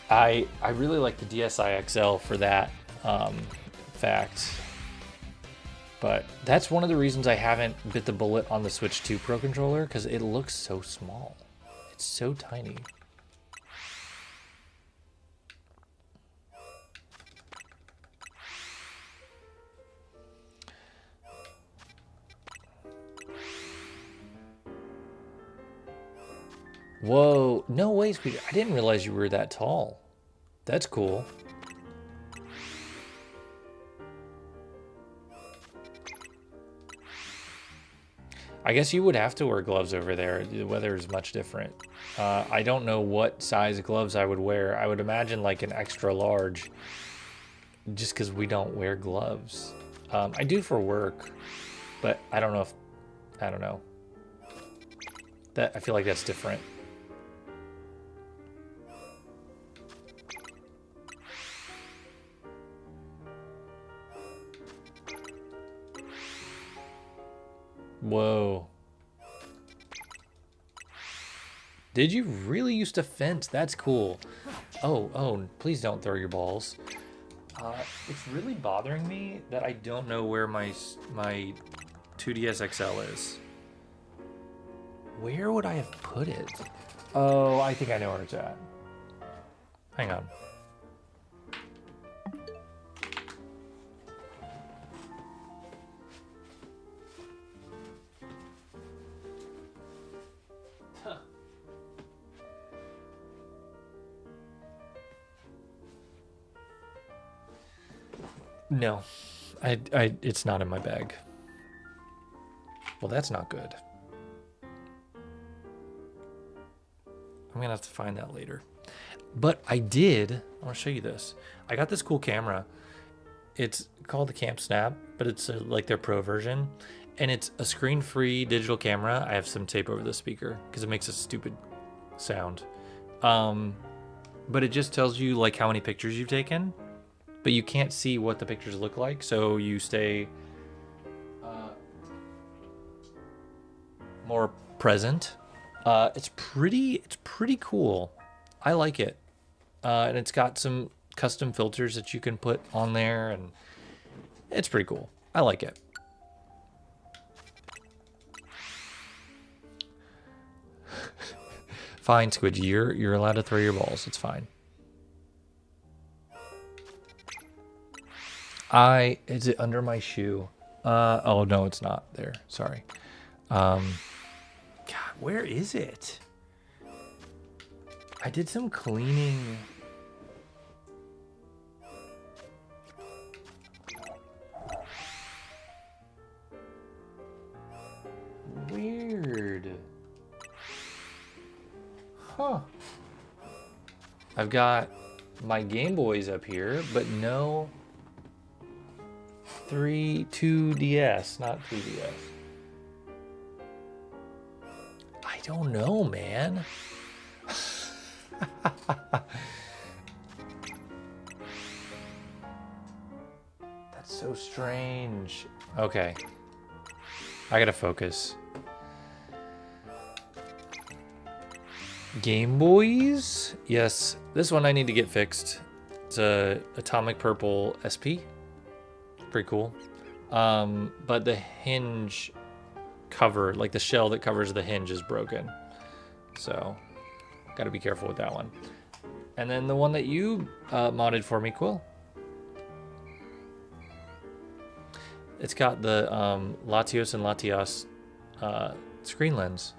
I really like the DSi XL for that fact. But that's one of the reasons I haven't bit the bullet on the Switch 2 Pro controller, because it looks so small. It's so tiny. Whoa, no way, sweetie. I didn't realize you were that tall. That's cool. I guess you would have to wear gloves over there. The weather is much different. I don't know what size gloves I would wear. I would imagine like an extra large, just because we don't wear gloves. I do for work, but I don't know if, I don't know. I feel like that's different. Whoa. Did you really used to fence? That's cool. Oh, please don't throw your balls. It's really bothering me that I don't know where my 2DS XL is. Where would I have put it? Oh, I think I know where it's at. Hang on. No, it's not in my bag. Well, that's not good. I'm gonna have to find that later. But I want to show you this. I got this cool camera. It's called the Camp Snap, but it's like their pro version. And it's a screen-free digital camera. I have some tape over the speaker because it makes a stupid sound. But it just tells you like how many pictures you've taken. But you can't see what the pictures look like, so you stay more present. It's pretty cool. I like it, and it's got some custom filters that you can put on there, and it's pretty cool. I like it. Fine, Squidgy. You're allowed to throw your balls. It's fine. Is it under my shoe? Oh no, it's not there. Sorry. God, where is it? I did some cleaning. Weird. Huh. I've got my Game Boys up here, but no 2DS, not 3DS. I don't know, man. That's so strange. Okay. I gotta focus. Game Boys? Yes, this one I need to get fixed. It's a Atomic Purple SP. Pretty cool. But the hinge cover, like the shell that covers the hinge, is broken. So, gotta be careful with that one. And then the one that you modded for me, Quill. It's got the Latios and Latios screen lens.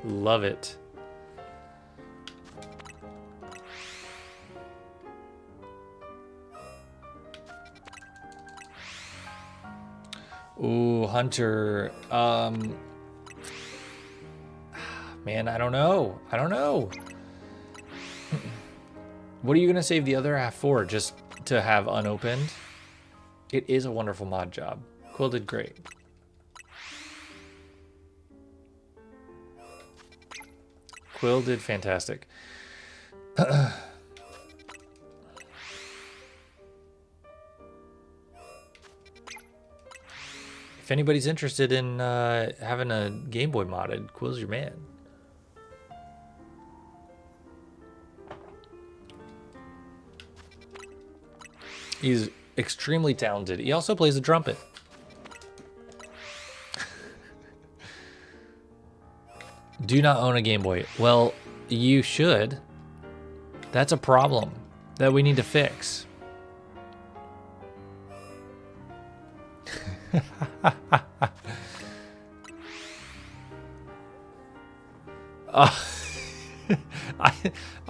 Love it. Ooh, Hunter. Man, I don't know. What are you gonna save the other half for? Just to have unopened? It is a wonderful mod job. Quill did great. Quill did fantastic. If If anybody's interested in having a Game Boy modded, Quill's your man. He's extremely talented. He also plays the trumpet. Do not own a Game Boy. Well, you should. That's a problem that we need to fix.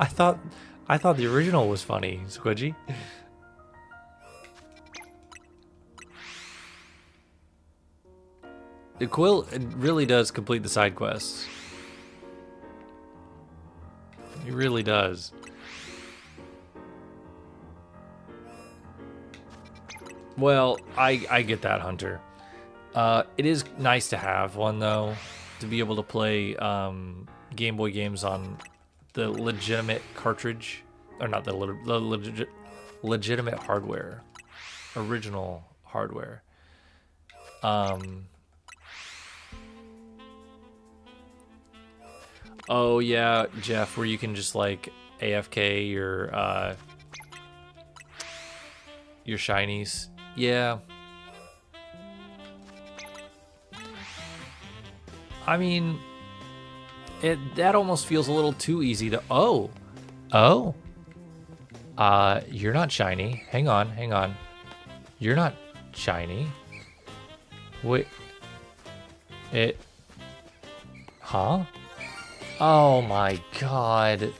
I thought the original was funny, Squidgy. The Quill really does complete the side quests. He really does. Well, I get that, Hunter. It is nice to have one, though, to be able to play Game Boy games on the legitimate cartridge, or not the legitimate hardware, original hardware. Oh yeah, Jeff, where you can just like AFK your shinies. Yeah. I mean, that almost feels a little too easy to. Oh. You're not shiny. Hang on. You're not shiny. Wait. Huh? Oh my god.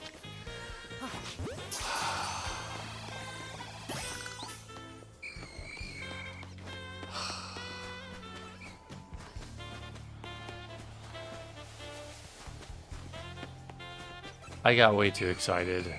I got way too excited.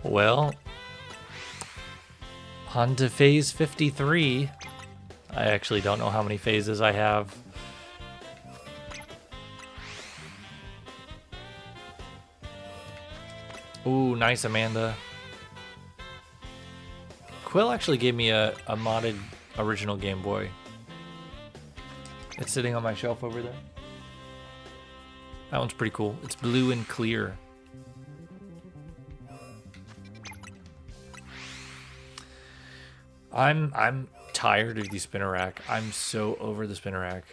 Well, on to phase 53. I actually don't know how many phases I have. Ooh, nice, Amanda. Quill actually gave me a modded original Game Boy. It's sitting on my shelf over there. That one's pretty cool. It's blue and clear. I'm tired of the spinner rack. I'm so over the spinner rack.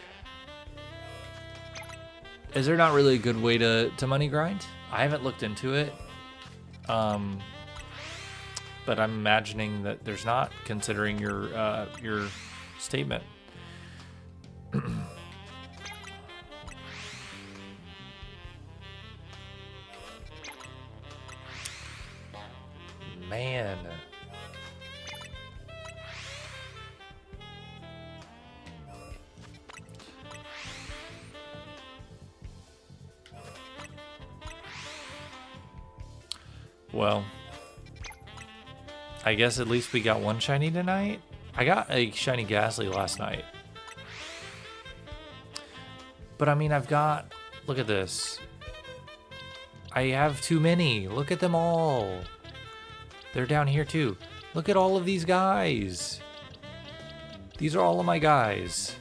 Is there not really a good way to money grind? I haven't looked into it. But I'm imagining that there's not, considering your statement. Man. Well, I guess at least we got one shiny tonight. I got a shiny Ghastly last night. But I mean, I've got, look at this. I have too many. Look at them all. They're down here too. Look at all of these guys. These are all of my guys.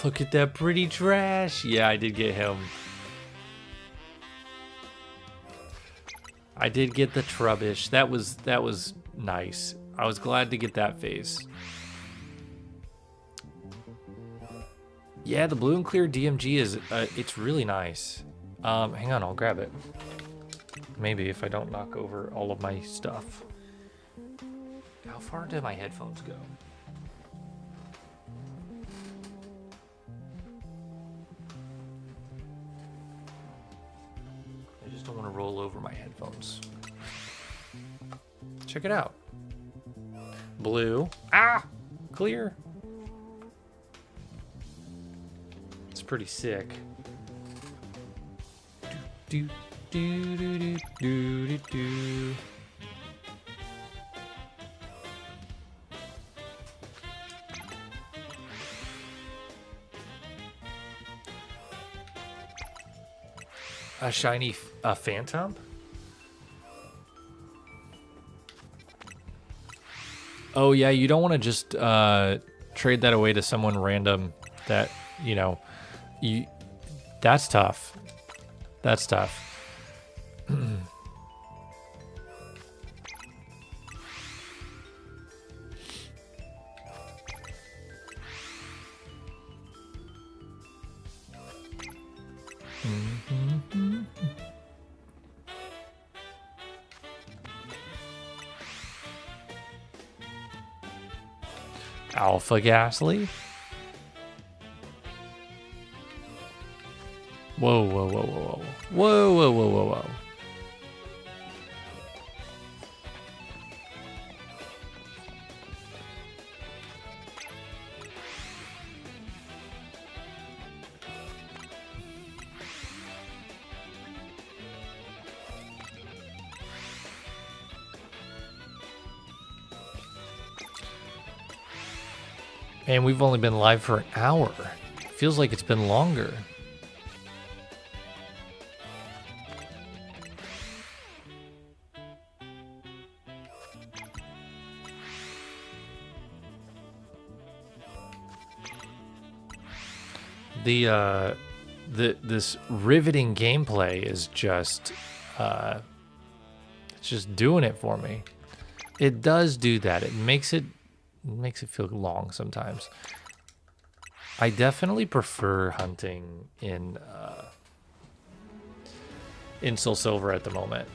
Look at that pretty trash. Yeah, I did get him. I did get the Trubbish. That was nice. I was glad to get that phase. Yeah, the blue and clear DMG is it's really nice. Hang on, I'll grab it. Maybe if I don't knock over all of my stuff. How far do my headphones go? I just don't want to roll over my headphones. Check it out. Blue. Ah! clear. It's pretty sick. Do do do do do do do. A shiny phantom? Oh yeah, you don't want to just trade that away to someone random that, you know, that's tough. That's tough. Alpha Ghastly? Whoa, whoa, whoa, whoa, whoa. Whoa, whoa, whoa, whoa, whoa. And we've only been live for an hour. Feels like it's been longer. This riveting gameplay is just it's just doing it for me. It does do that. It makes it feel long sometimes. I definitely prefer hunting in Soul Silver at the moment.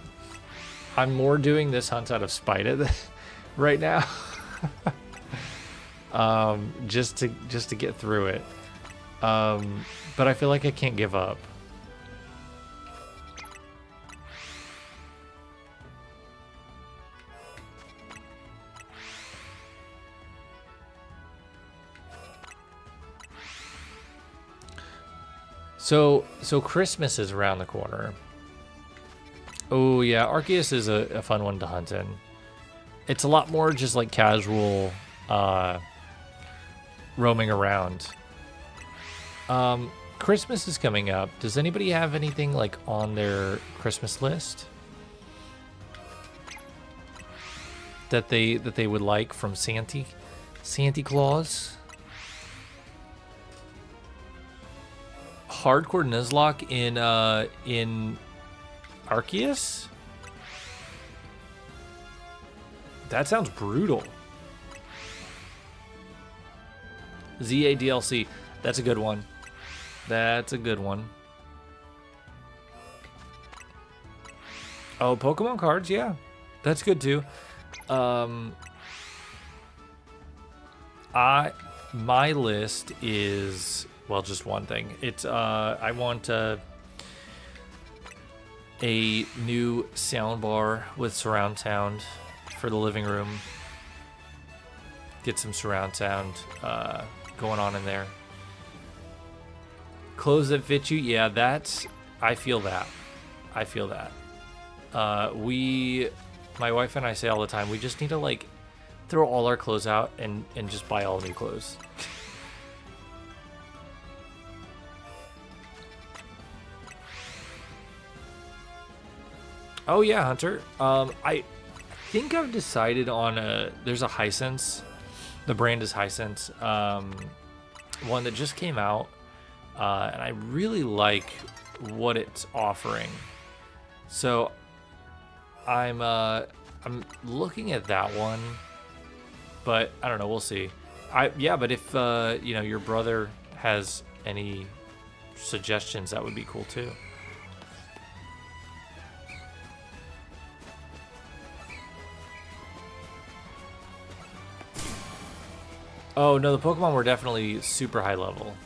I'm more doing this hunt out of spite right now. Just to get through it. But I feel like I can't give up. So Christmas is around the corner. Oh yeah, Arceus is a fun one to hunt in. It's a lot more just like casual roaming around. Christmas is coming up. Does anybody have anything like on their Christmas list that they would like from Santa Claus? Hardcore Nuzlocke in Arceus? That sounds brutal. ZA DLC. That's a good one. That's a good one. Oh, Pokemon cards, yeah. That's good too. My list is, well, just one thing. It's I want a new sound bar with surround sound for the living room. Get some surround sound going on in there. Clothes that fit you, yeah, that's, I feel that. I feel that. My wife and I say all the time, we just need to like throw all our clothes out and just buy all new clothes. Oh yeah, Hunter. I think I've decided on there's a Hisense. The brand is Hisense. One that just came out. And I really like what it's offering. So I'm looking at that one, but I don't know, we'll see. But if you know, your brother has any suggestions, that would be cool too. Oh no, the Pokemon were definitely super high level.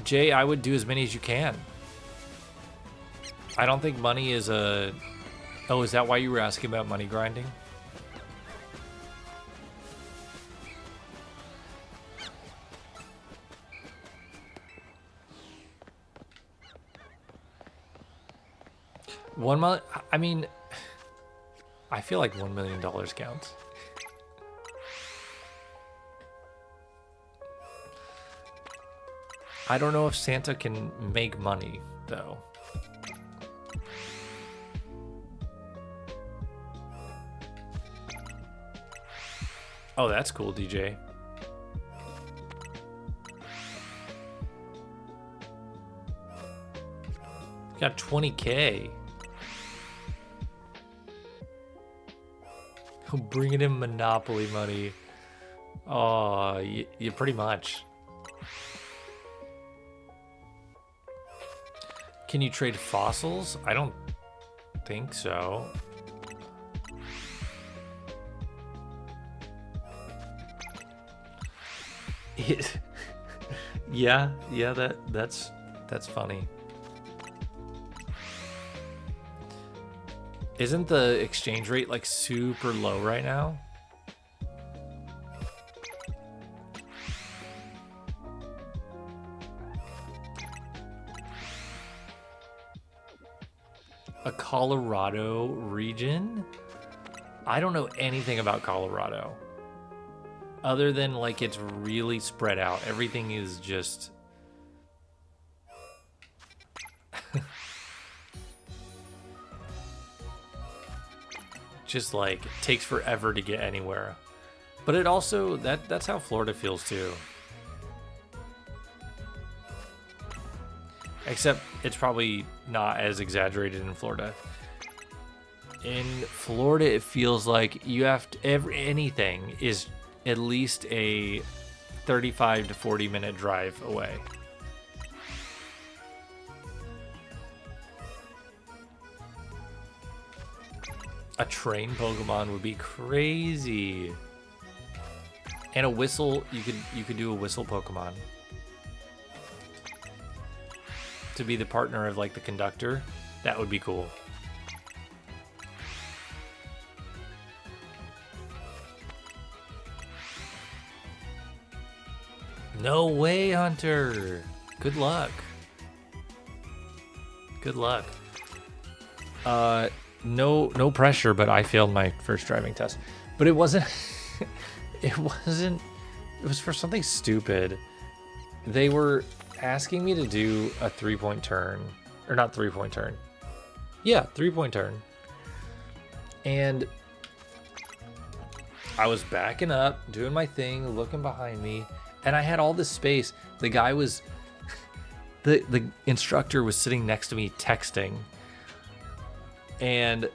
Jay, I would do as many as you can. I don't think money is a Oh, is that why you were asking about money grinding? $1 million. I mean, I feel like $1 million counts. I don't know if Santa can make money, though. Oh, that's cool, DJ. Got 20K. Bringing in Monopoly money. Oh, you pretty much. Can you trade fossils? I don't think so. Yeah, that's funny. Isn't the exchange rate like super low right now? A Colorado region? I don't know anything about Colorado. Other than like it's really spread out. Everything is just just like it takes forever to get anywhere. But it also that's how Florida feels too. Except it's probably not as exaggerated in Florida. In Florida, it feels like you have to, anything is at least a 35 to 40 minute drive away. A train Pokemon would be crazy. And a whistle, you could do a whistle Pokemon. To be the partner of like the conductor, that would be cool. No way, Hunter. Good luck. Good luck. No pressure, but I failed my first driving test. But it wasn't it was for something stupid. They were asking me to do a 3-point turn, or not 3-point turn. Yeah, 3-point turn. And I was backing up, doing my thing, looking behind me, and I had all this space. The guy was the instructor was sitting next to me texting. And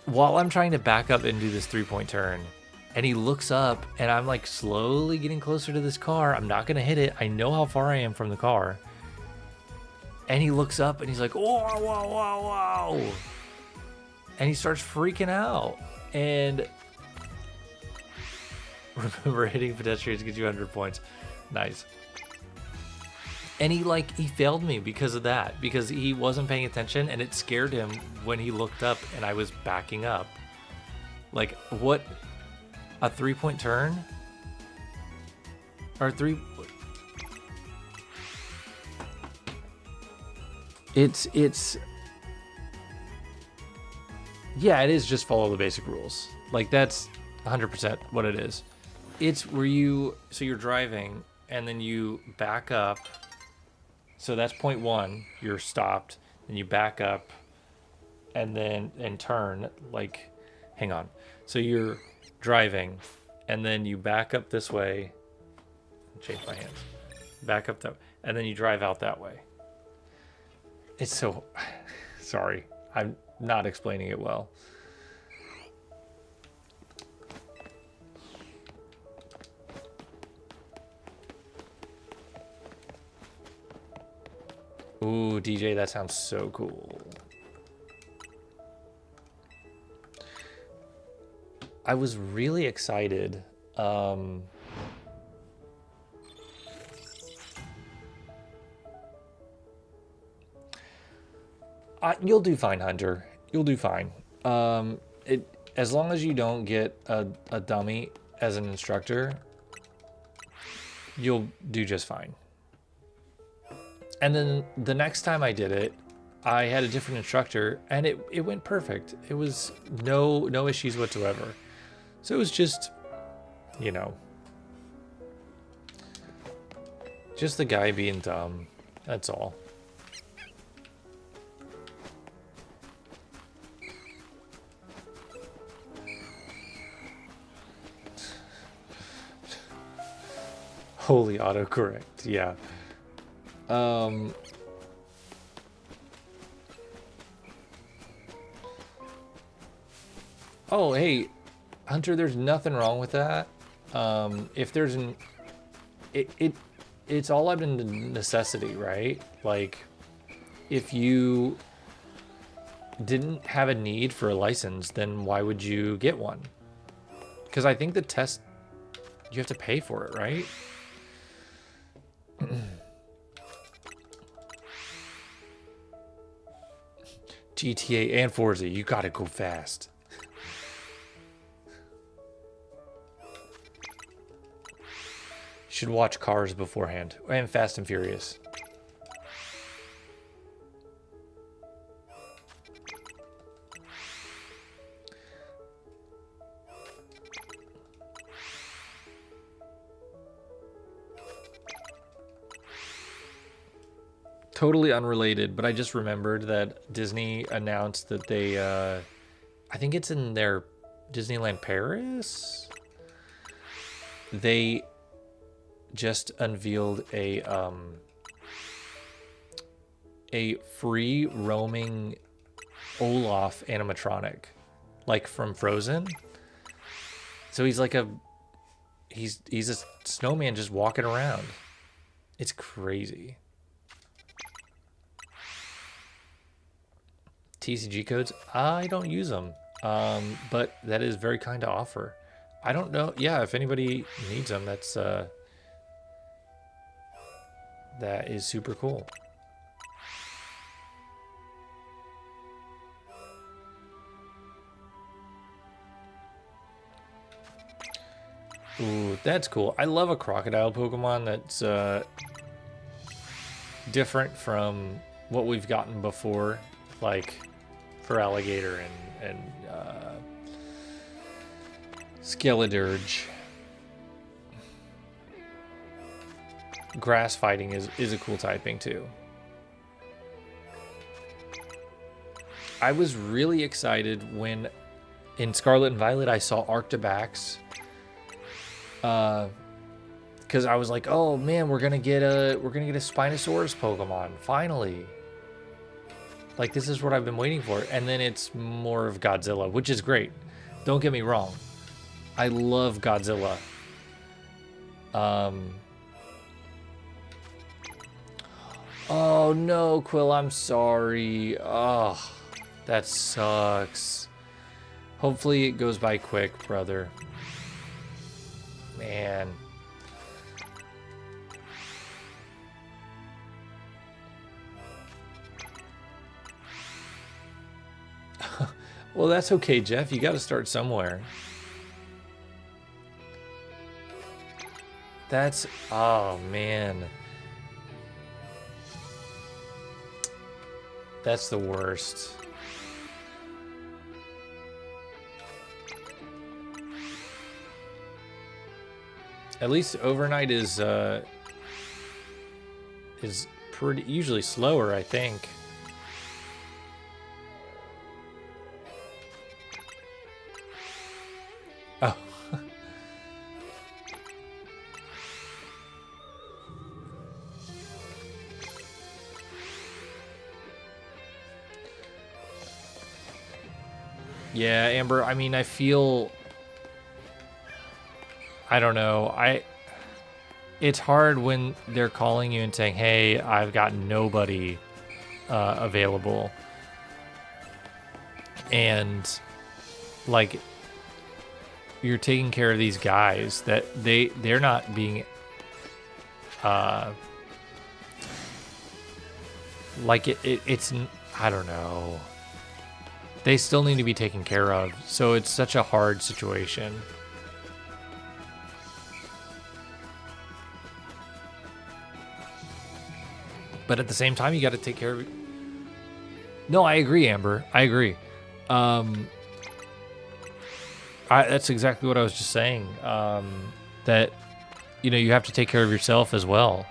while I'm trying to back up and do this 3-point turn, and he looks up, and I'm like slowly getting closer to this car. I'm not going to hit it. I know how far I am from the car. And he looks up, and he's like, whoa, whoa, whoa, whoa. And he starts freaking out. And remember, hitting pedestrians gets you 100 points. Nice. And he failed me because of that. Because he wasn't paying attention, and it scared him when he looked up, and I was backing up. Like, what? A 3-point turn? Or It's yeah, it is just follow the basic rules. Like, that's 100% what it is. It's where you're driving, and then you back up. So that's point 1, you're stopped, then you back up, and turn, like, hang on. So you're driving, and then you back up this way. Change my hands. Back up that, and then you drive out that way. It's so sorry. I'm not explaining it well. Ooh, DJ, that sounds so cool. I was really excited. You'll do fine, Hunter. You'll do fine. As long as you don't get a dummy as an instructor, you'll do just fine. And then the next time I did it, I had a different instructor, and it went perfect. It was no issues whatsoever. So it was just, you know, just the guy being dumb. That's all. Holy autocorrect, yeah. Oh, hey, Hunter, there's nothing wrong with that. If there's an... It's all out of necessity, right? Like, if you didn't have a need for a license, then why would you get one? Because I think the test, you have to pay for it, right? GTA and Forza, you gotta go fast. Should watch Cars beforehand, and Fast and Furious. Totally unrelated, but I just remembered that Disney announced that they, I think it's in their Disneyland Paris. They just unveiled a free roaming Olaf animatronic, like from Frozen. So he's like he's a snowman just walking around. It's crazy. TCG codes, I don't use them, but that is very kind to offer. I don't know. Yeah, if anybody needs them, that's that is super cool. Ooh, that's cool. I love a crocodile Pokemon that's different from what we've gotten before, like for alligator and Skeledirge. Grass fighting is a cool typing too. I was really excited when in Scarlet and Violet I saw Arctibax. Because I was like, oh man, we're gonna get a Spinosaurus Pokemon finally. Like, this is what I've been waiting for. And then it's more of Godzilla, which is great. Don't get me wrong. I love Godzilla. Oh no, Quill, I'm sorry. Oh, that sucks. Hopefully it goes by quick, brother. Man. Well, that's okay, Jeff. You got to start somewhere. That's... Oh, man. That's the worst. At least overnight is pretty usually slower, I think. Oh. Yeah, Amber, I mean, I feel... I don't know. It's hard when they're calling you and saying, hey, I've got nobody available. And, like, you're taking care of these guys that they're not being... like, it's... I don't know. They still need to be taken care of. So it's such a hard situation. But at the same time, you got to take care of it. No, I agree, Amber. I agree. That's exactly what I was just saying. That, you know, you have to take care of yourself as well.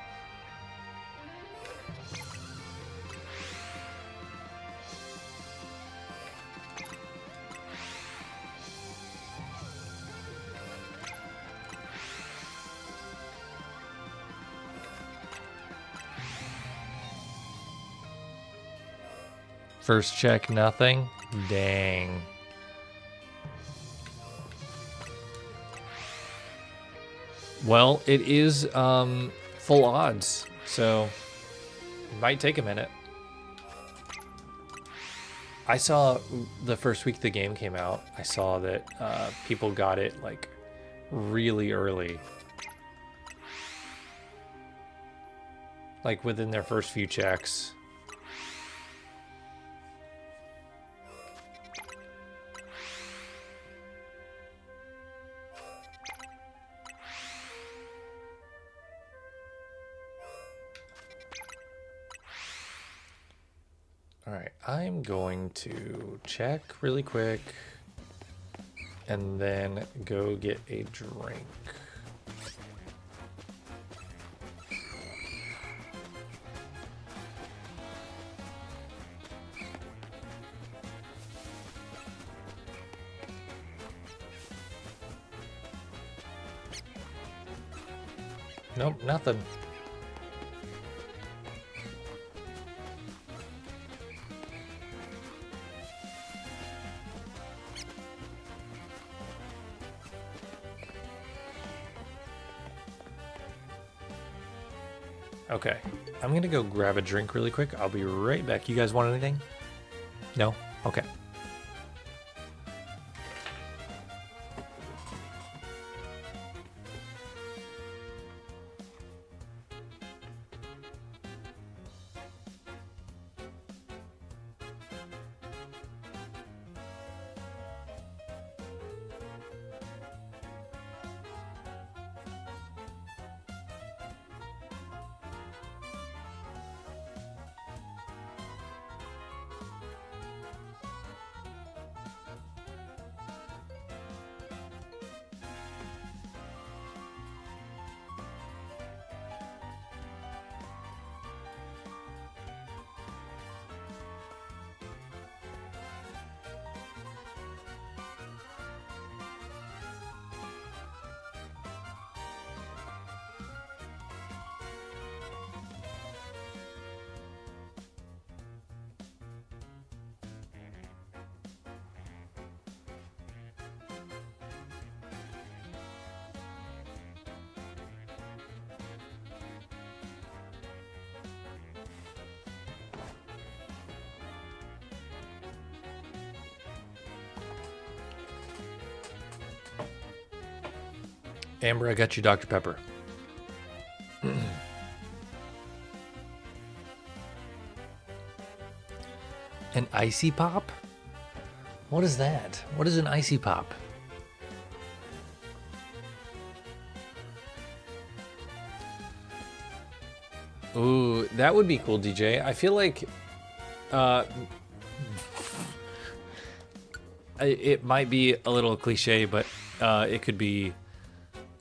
First check, nothing. Dang. Well, it is full odds, so it might take a minute. I saw the first week the game came out, I saw that people got it like really early. Like within their first few checks. All right, I'm going to check really quick and then go get a drink. Nope, nothing. Okay, I'm gonna go grab a drink really quick. I'll be right back. You guys want anything? No? Okay. Amber, I got you Dr. Pepper. An icy pop? What is that? What is an icy pop? Ooh, that would be cool, DJ. I feel like it might be a little cliche, but it could be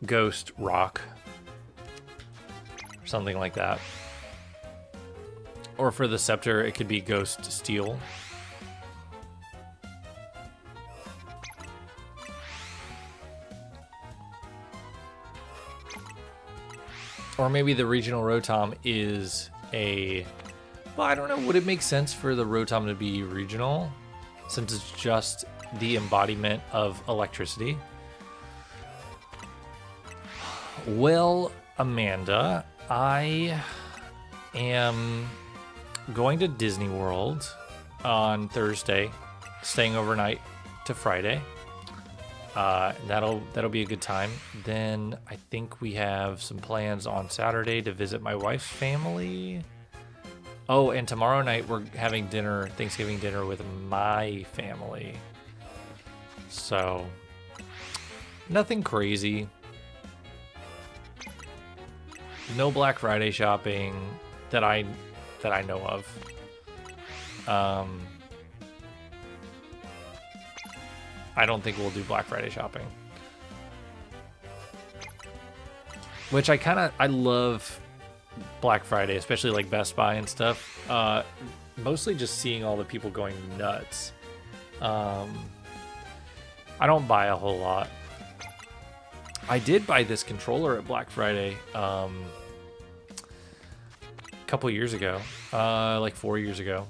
Ghost Rock or something like that. Or for the Scepter, it could be Ghost Steel. Or maybe the regional Rotom is a... Well, I don't know. Would it make sense for the Rotom to be regional? Since it's just the embodiment of electricity? Well, Amanda, I am going to Disney World on Thursday, staying overnight to Friday. That'll be a good time. Then I think we have some plans on Saturday to visit my wife's family, Oh, and tomorrow night we're having dinner, Thanksgiving dinner with my family. So, nothing crazy. No Black Friday shopping that I know of. I don't think we'll do Black Friday shopping. Which I love Black Friday, especially like Best Buy and stuff. Mostly just seeing all the people going nuts. I don't buy a whole lot. I did buy this controller at Black Friday a couple years ago, like 4 years ago.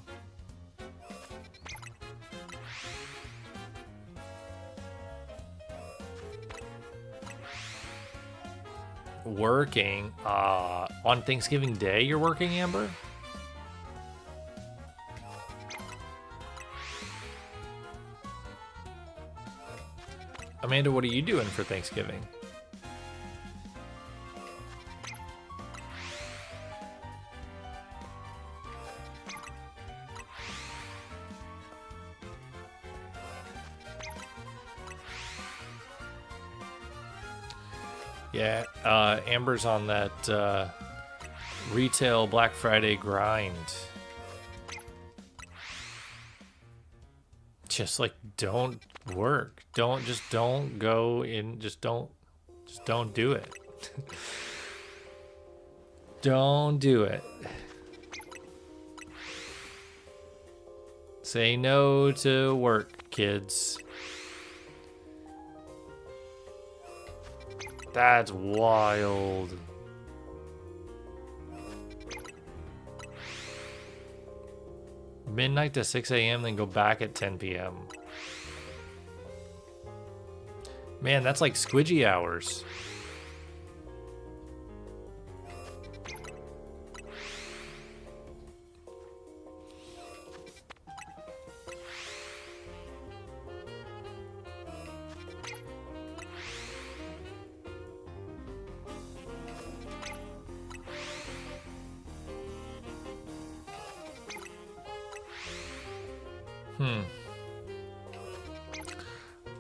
Working on Thanksgiving Day. You're working, Amber? Amanda, what are you doing for Thanksgiving? Yeah, Amber's on that retail Black Friday grind. Just like, don't work. Don't go in. Just don't do it. Don't do it. Say no to work, kids. That's wild. Midnight to 6 a.m., then go back at 10 p.m. Man, that's like squidgy hours.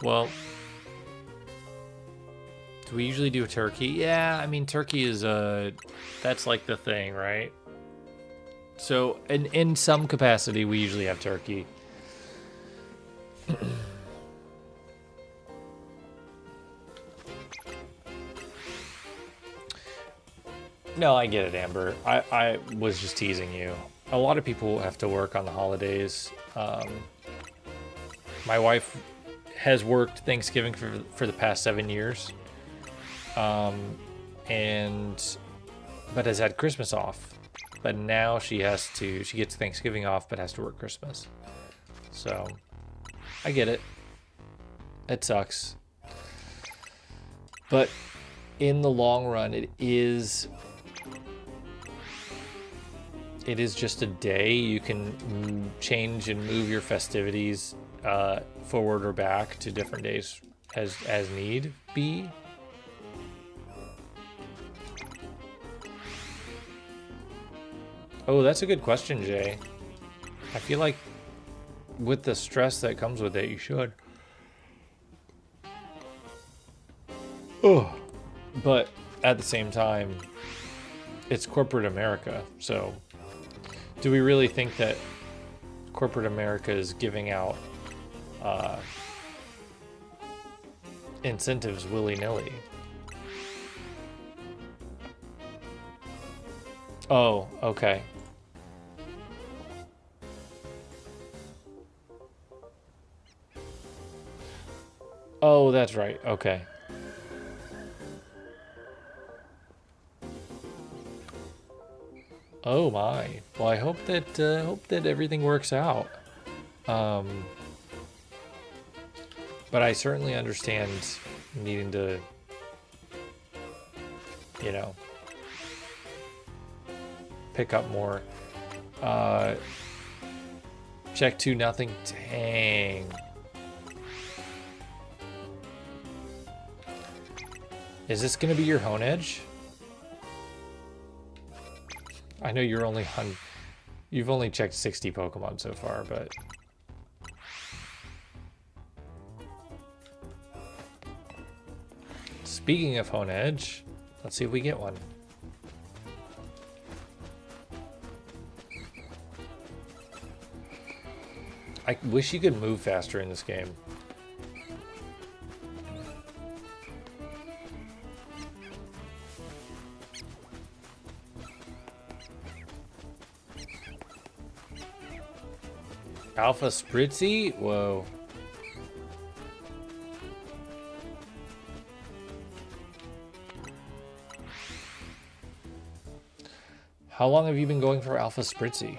Well, do we usually do a turkey? Yeah, I mean, turkey is that's like the thing, right? So, in some capacity, we usually have turkey. No, I get it, Amber. I was just teasing you. A lot of people have to work on the holidays. My wife has worked Thanksgiving for the past 7 years, but has had Christmas off. But now she gets Thanksgiving off, but has to work Christmas. So, I get it. It sucks. But in the long run, it is just a day. You can change and move your festivities forward or back to different days as need be. Oh, that's a good question, Jay. I feel like with the stress that comes with it, you should. Oh, but at the same time, it's corporate America. So, do we really think that corporate America is giving out incentives willy-nilly? Oh, okay. Oh, that's right. Okay. Oh my. Well, I hope that everything works out. But I certainly understand needing to, pick up more. Check 2-0. Dang. Is this gonna be your Honedge? I know you're only on You've only checked 60 Pokemon so far, but... Speaking of Honedge, let's see if we get one. I wish you could move faster in this game. Alpha Spritzy? Whoa. How long have you been going for Alpha Spritzy?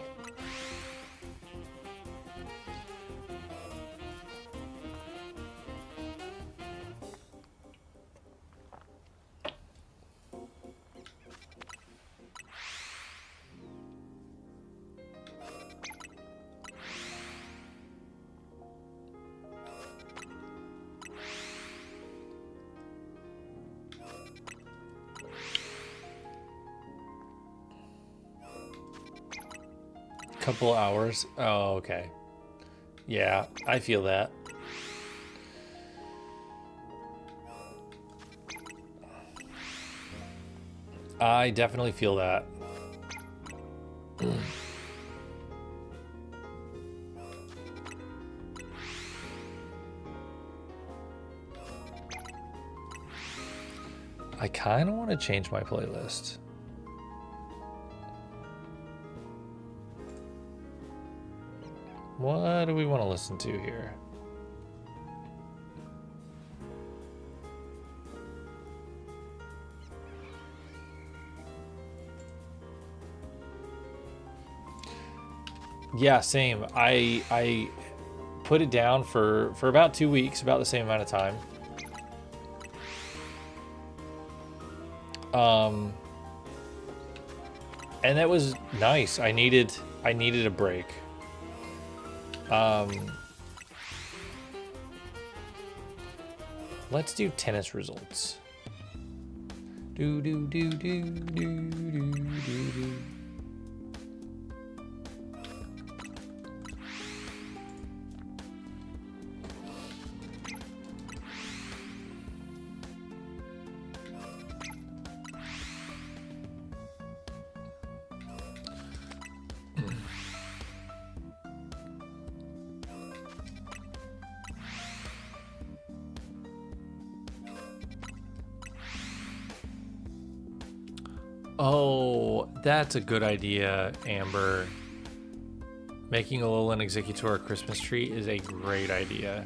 Couple hours. Oh, okay. Yeah, I feel that. I definitely feel that. I kind of want to change my playlist. What do we want to listen to here? Yeah, same. I put it down for about 2 weeks, about the same amount of time. And that was nice. I needed a break. Let's do tennis results. Do do do do do do do do. Oh, that's a good idea, Amber. Making Alolan Executor a Christmas tree is a great idea.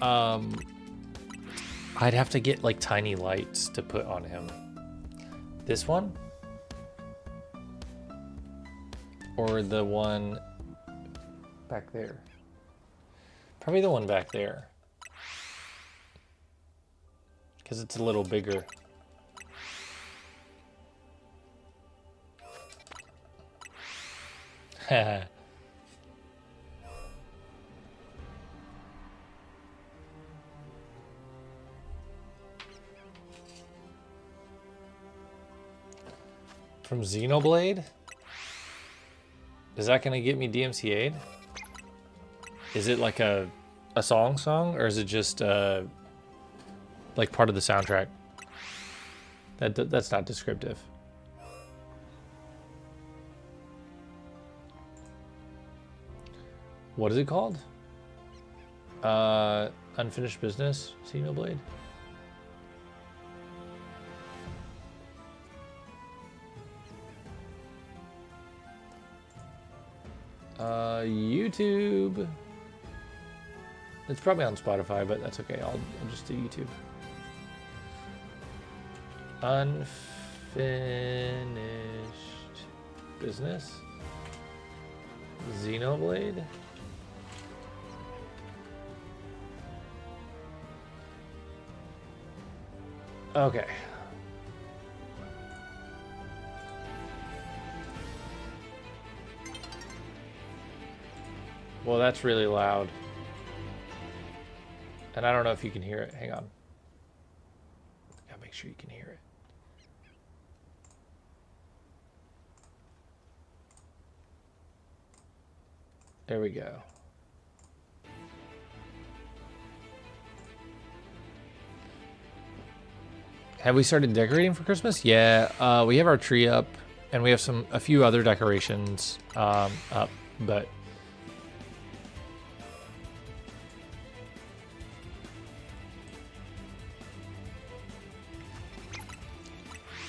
I'd have to get like tiny lights to put on him. This one? Or the one back there? Probably the one back there. Because it's a little bigger. From Xenoblade? Is that gonna get me DMCA'd? Is it like a song, or is it just like part of the soundtrack? That's not descriptive. What is it called? Unfinished Business, Xenoblade? YouTube. It's probably on Spotify, but that's okay. I'll just do YouTube. Unfinished Business? Xenoblade? Okay. Well, that's really loud. And I don't know if you can hear it. Hang on. Gotta make sure you can hear it. There we go. Have we started decorating for Christmas? Yeah, we have our tree up, and we have a few other decorations up, but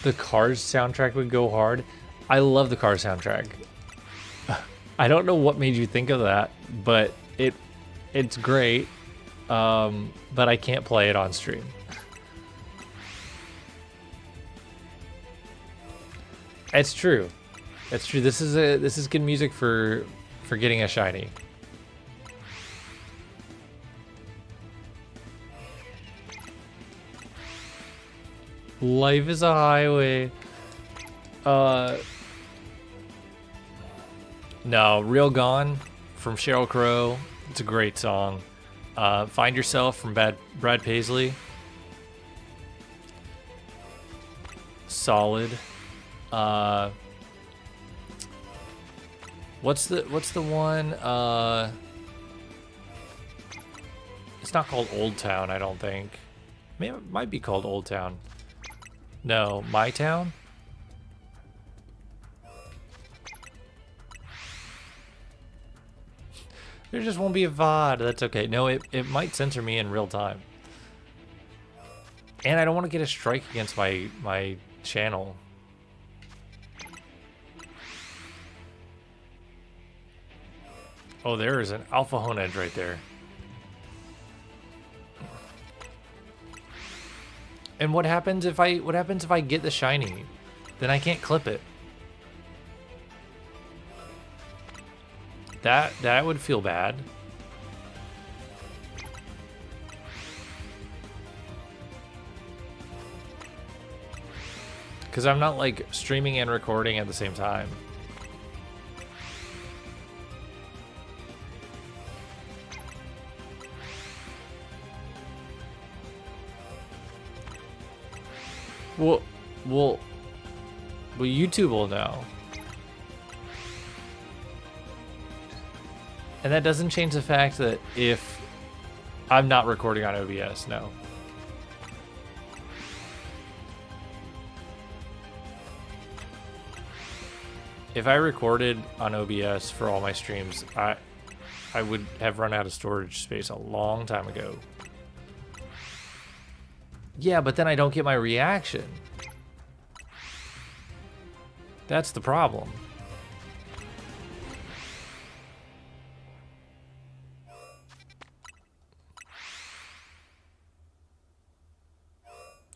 the Cars soundtrack would go hard. I love the Cars soundtrack. I don't know what made you think of that, but it's great. But I can't play it on stream. It's true. It's true. This is good music for getting a shiny. Life is a highway. No, Real Gone from Sheryl Crow. It's a great song. Find Yourself from Brad Paisley. Solid. What's the one? It's not called Old Town, I don't think. Maybe it might be called Old Town. No, My Town? There just won't be a VOD. That's okay. No, it might censor me in real time. And I don't want to get a strike against my channel. Oh, there is an alpha Honedge right there. And what happens if I get the shiny? Then I can't clip it. That would feel bad. Because I'm not like streaming and recording at the same time. Well, YouTube will know. And that doesn't change the fact that if I'm not recording on OBS, no. If I recorded on OBS for all my streams, I would have run out of storage space a long time ago. Yeah, but then I don't get my reaction. That's the problem.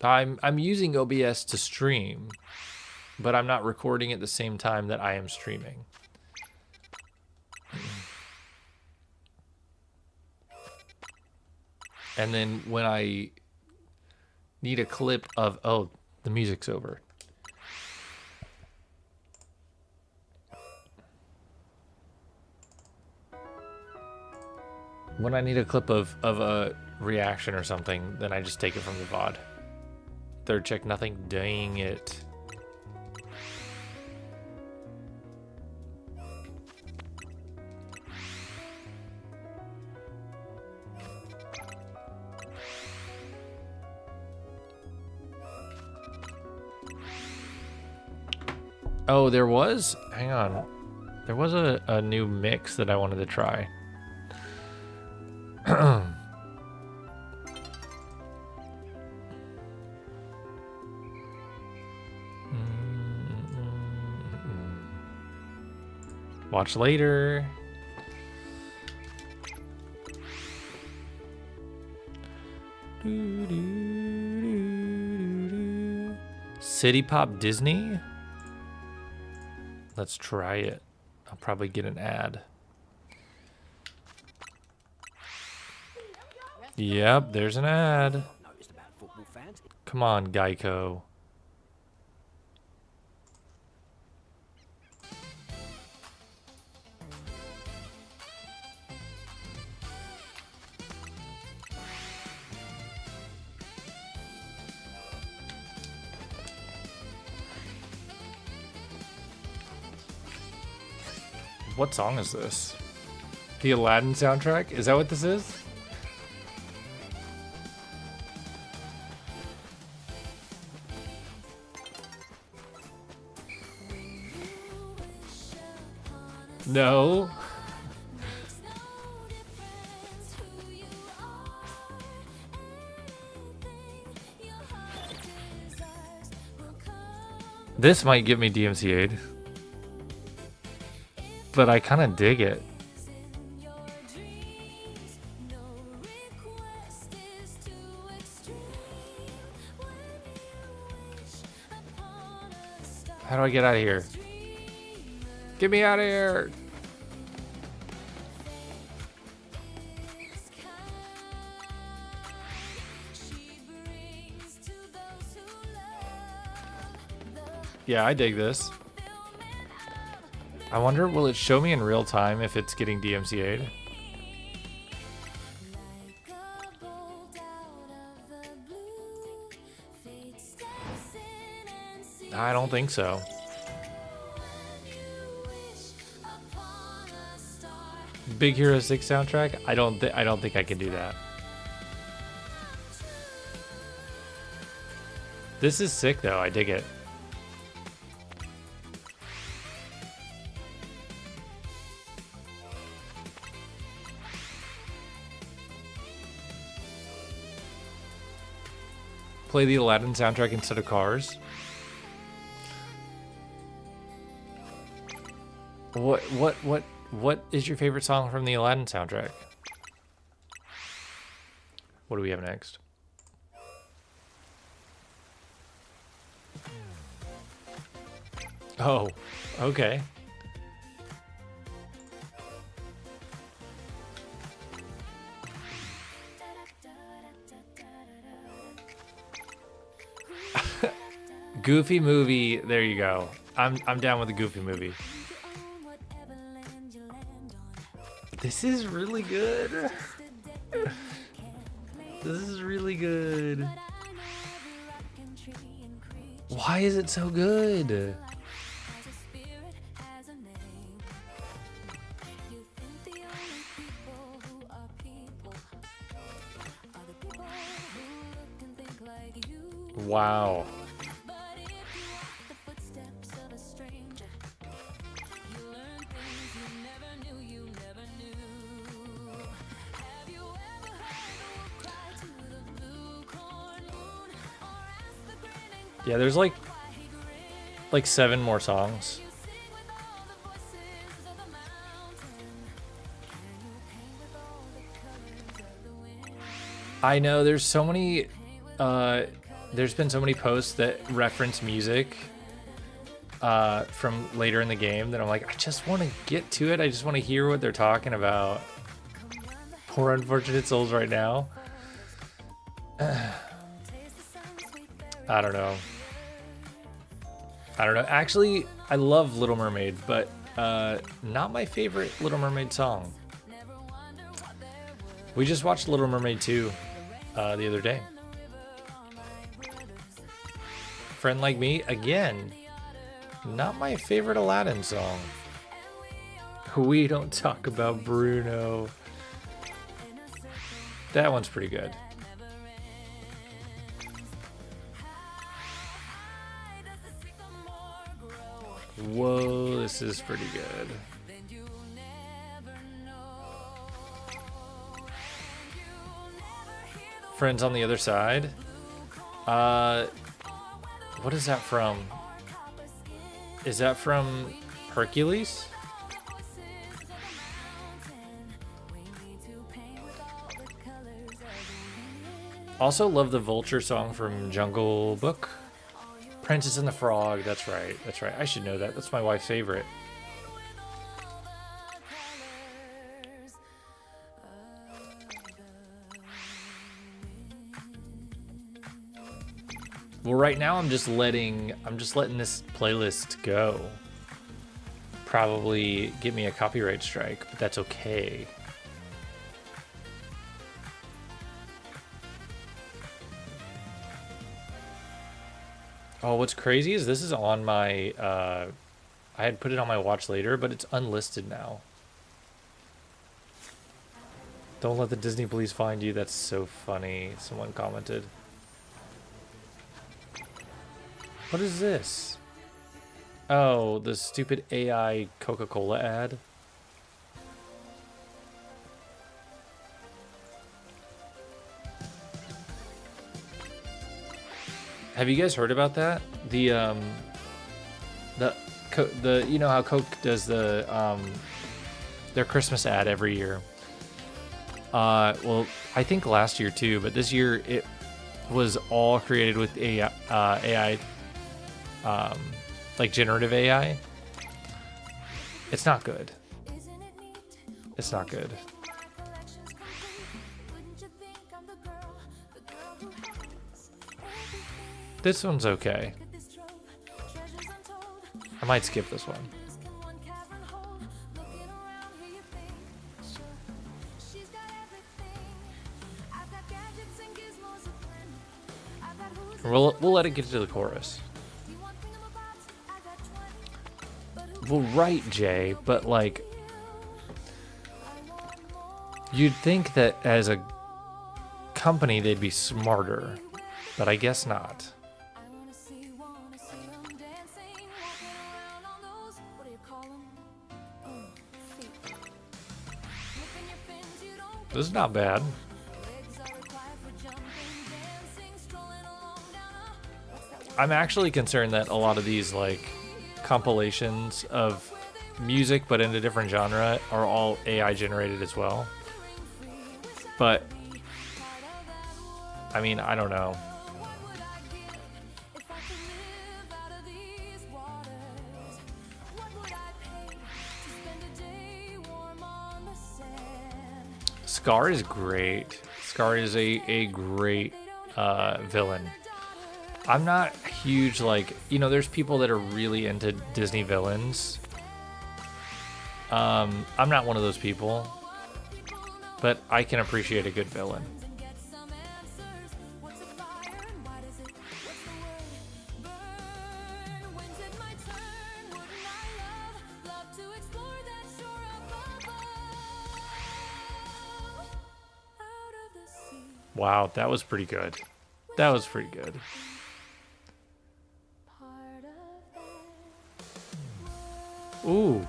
I'm using OBS to stream, but I'm not recording at the same time that I am streaming. And then when I need a clip of, oh, the music's over. When I need a clip of a reaction or something, then I just take it from the VOD. Third check, nothing. Dang it. Oh, there was? Hang on. There was a new mix that I wanted to try. Watch later. City Pop Disney? Let's try it. I'll probably get an ad. Yep, there's an ad. Come on, Geico. What song is this? The Aladdin soundtrack? Is that what this is? No. This might get me DMCA'd. But I kind of dig it. How do I get out of here? Get me out of here! Yeah, I dig this. I wonder, will it show me in real time if it's getting DMCA'd? I don't think so. Big Hero 6 soundtrack? I don't think I can do that. This is sick though, I dig it. Play the Aladdin soundtrack instead of Cars. What is your favorite song from the Aladdin soundtrack? What do we have next? Oh, okay. Goofy movie, there you go. I'm down with the Goofy movie. This is really good. This is really good. Why is it so good? Wow. Yeah, there's like 7 more songs. I know there's so many there's been so many posts that reference music from later in the game that I'm like, I just want to get to it. I just want to hear what they're talking about. Poor unfortunate souls right now. I don't know. Actually, I love Little Mermaid, but not my favorite Little Mermaid song. We just watched Little Mermaid 2 the other day. Friend Like Me, again, not my favorite Aladdin song. We Don't Talk About Bruno. That one's pretty good. Whoa, this is pretty good. Friends on the Other Side. What is that from? Is that from Hercules? Also love the Vulture song from Jungle Book. Princess and the Frog, that's right. That's right. I should know that. That's my wife's favorite. Well, right now I'm just letting this playlist go. Probably get me a copyright strike, but that's okay. Oh, what's crazy is this is on my, I had put it on my watch later, but it's unlisted now. Don't let the Disney police find you. That's so funny. Someone commented. What is this? Oh, the stupid AI Coca-Cola ad. Have you guys heard about that? The you know how Coke does the their Christmas ad every year. Well, I think last year too, but this year it was all created with AI, like generative AI. It's not good. It's not good. This one's okay. I might skip this one. We'll let it get to the chorus. Well, right, Jay, but like, you'd think that as a company they'd be smarter, but I guess not. This is not bad. I'm actually concerned that a lot of these like compilations of music but in a different genre are all AI generated as well. But I mean, I don't know. Scar is great. Scar is a great villain. I'm not huge, like, you know, there's people that are really into Disney villains. I'm not one of those people, but I can appreciate a good villain. Wow, that was pretty good. That was pretty good. Ooh.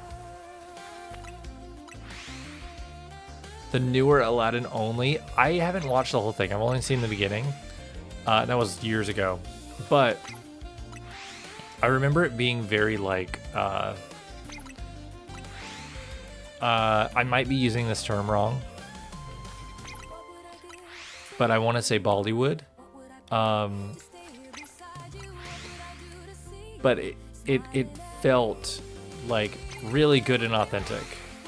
The newer Aladdin only. I haven't watched the whole thing. I've only seen the beginning. That was years ago. But I remember it being very like... I might be using this term wrong, but I want to say Bollywood. But it felt like really good and authentic.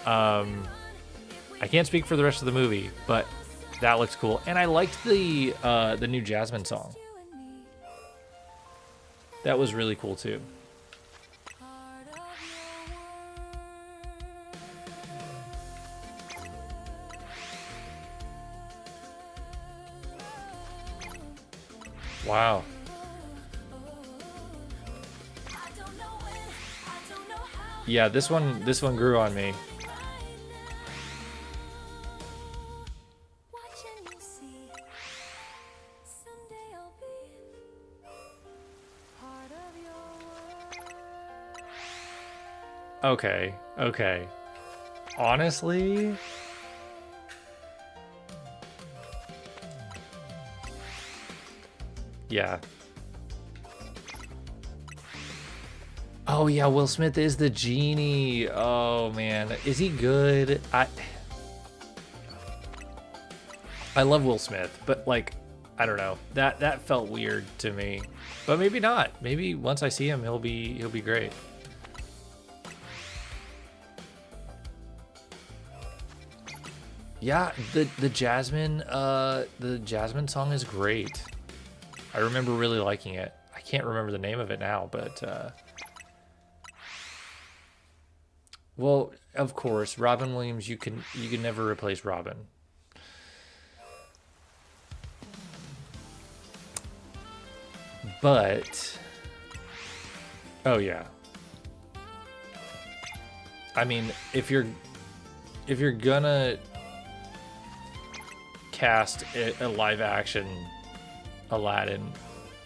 I can't speak for the rest of the movie, but that looks cool. And I liked the new Jasmine song. That was really cool too. Wow. Yeah, this one grew on me. Okay. Honestly, yeah. Oh yeah, Will Smith is the genie. Oh man, is he good? I love Will Smith, but like, I don't know. That felt weird to me. But maybe not. Maybe once I see him, he'll be great. Yeah, the Jasmine song is great. I remember really liking it. I can't remember the name of it now, but well, of course, Robin Williams, you can never replace Robin. But oh yeah. I mean, if you're gonna cast a live action Aladdin.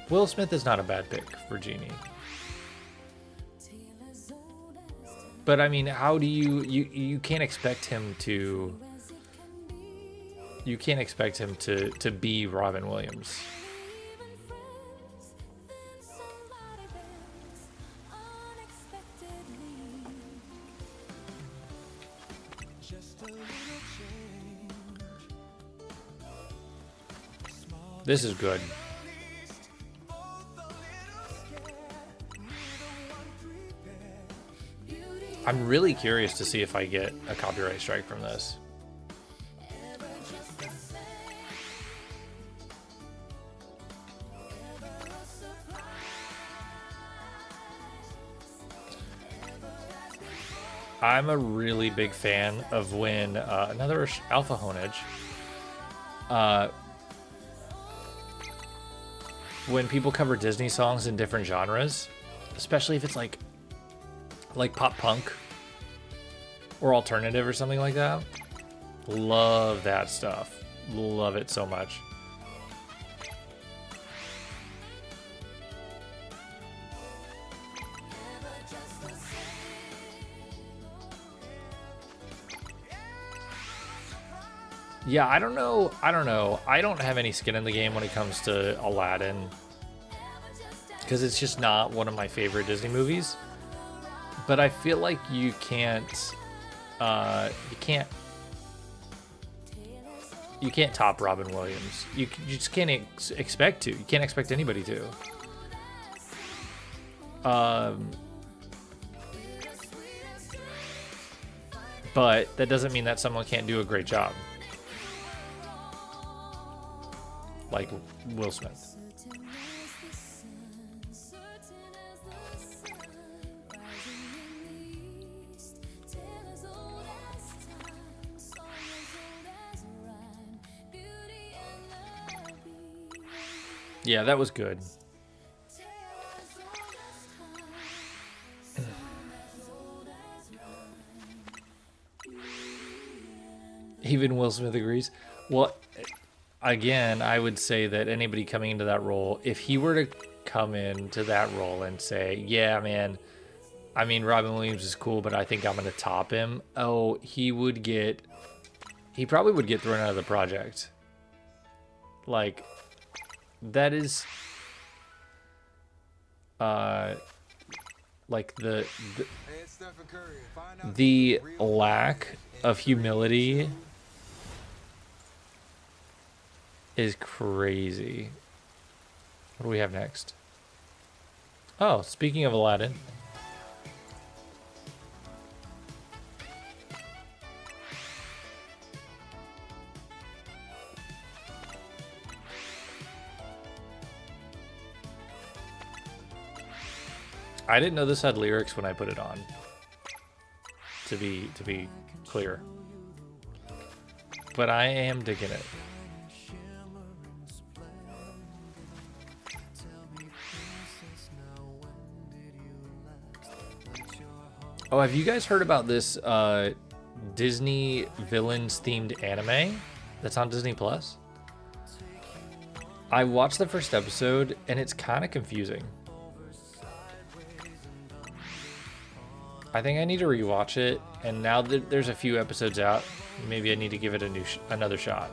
Will Smith is not a bad pick for Genie. But I mean, how do you can't expect him to to be Robin Williams. This is good. I'm really curious to see if I get a copyright strike from this. I'm a really big fan of when another Alpha Honedge, when people cover Disney songs in different genres, especially if it's like pop punk or alternative or something like that. Love that stuff. Love it so much. Yeah, I don't know. I don't have any skin in the game when it comes to Aladdin, because it's just not one of my favorite Disney movies. But I feel like you can't top Robin Williams. You just can't expect to. You can't expect anybody to. But that doesn't mean that someone can't do a great job. Like Will Smith. Yeah, that was good. Even Will Smith agrees. Well, again, I would say that anybody coming into that role, if he were to come into that role and say, yeah, man, I mean, Robin Williams is cool, but I think I'm going to top him. Oh, he probably would get thrown out of the project. Like, that is, like the lack of humility is crazy. What do we have next? Oh, speaking of Aladdin. I didn't know this had lyrics when I put it on. To be clear. But I am digging it. Oh, have you guys heard about this Disney villains themed anime that's on Disney Plus? I watched the first episode and it's kind of confusing. I think I need to rewatch it, and now that there's a few episodes out, maybe I need to give it another shot.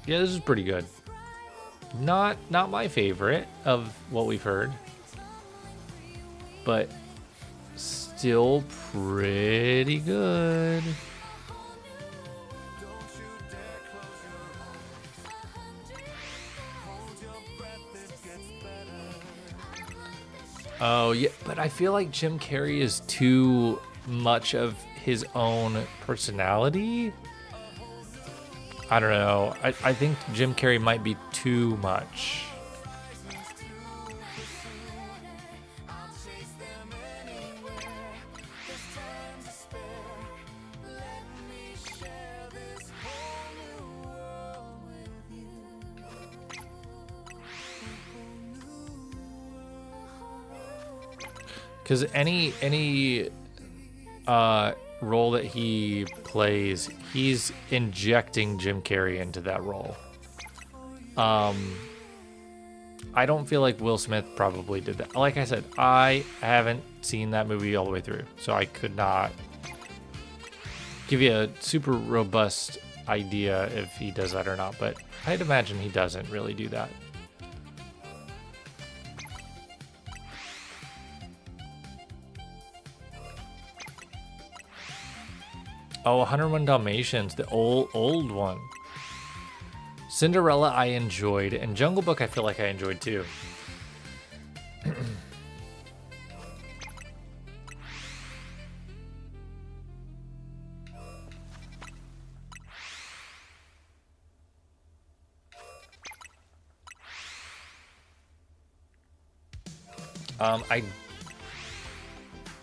Yeah, this is pretty good. Not my favorite of what we've heard, but still pretty good. Oh, yeah, but I feel like Jim Carrey is too much of his own personality. I don't know. I think Jim Carrey might be too much. Because any role that he plays, he's injecting Jim Carrey into that role. I don't feel like Will Smith probably did that. Like I said, I haven't seen that movie all the way through, so I could not give you a super robust idea if he does that or not, but I'd imagine he doesn't really do that. Oh, 101 Dalmatians, the old one. Cinderella I enjoyed, and Jungle Book I feel like I enjoyed too.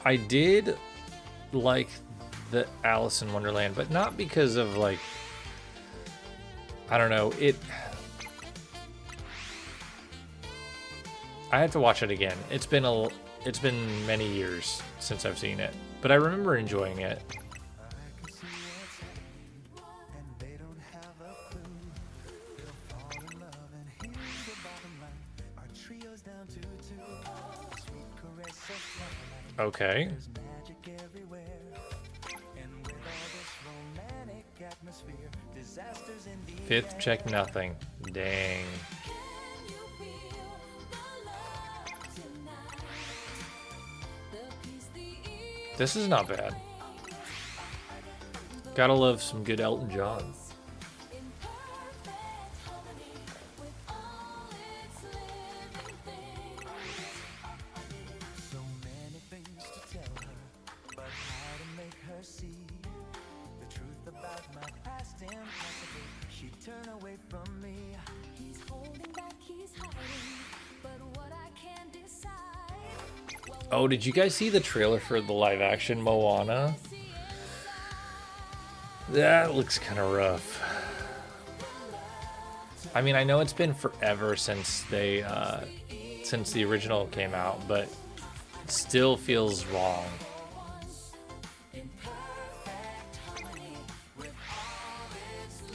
I did like the Alice in Wonderland, but not because of like, I don't know, I have to watch it again. It's been many years since I've seen it, but I remember enjoying it. Okay. Fifth, check nothing. Dang. This is not bad. Gotta love some good Elton John. Oh, did you guys see the trailer for the live action Moana? That looks kind of rough. I mean, I know it's been forever since since the original came out, but it still feels wrong.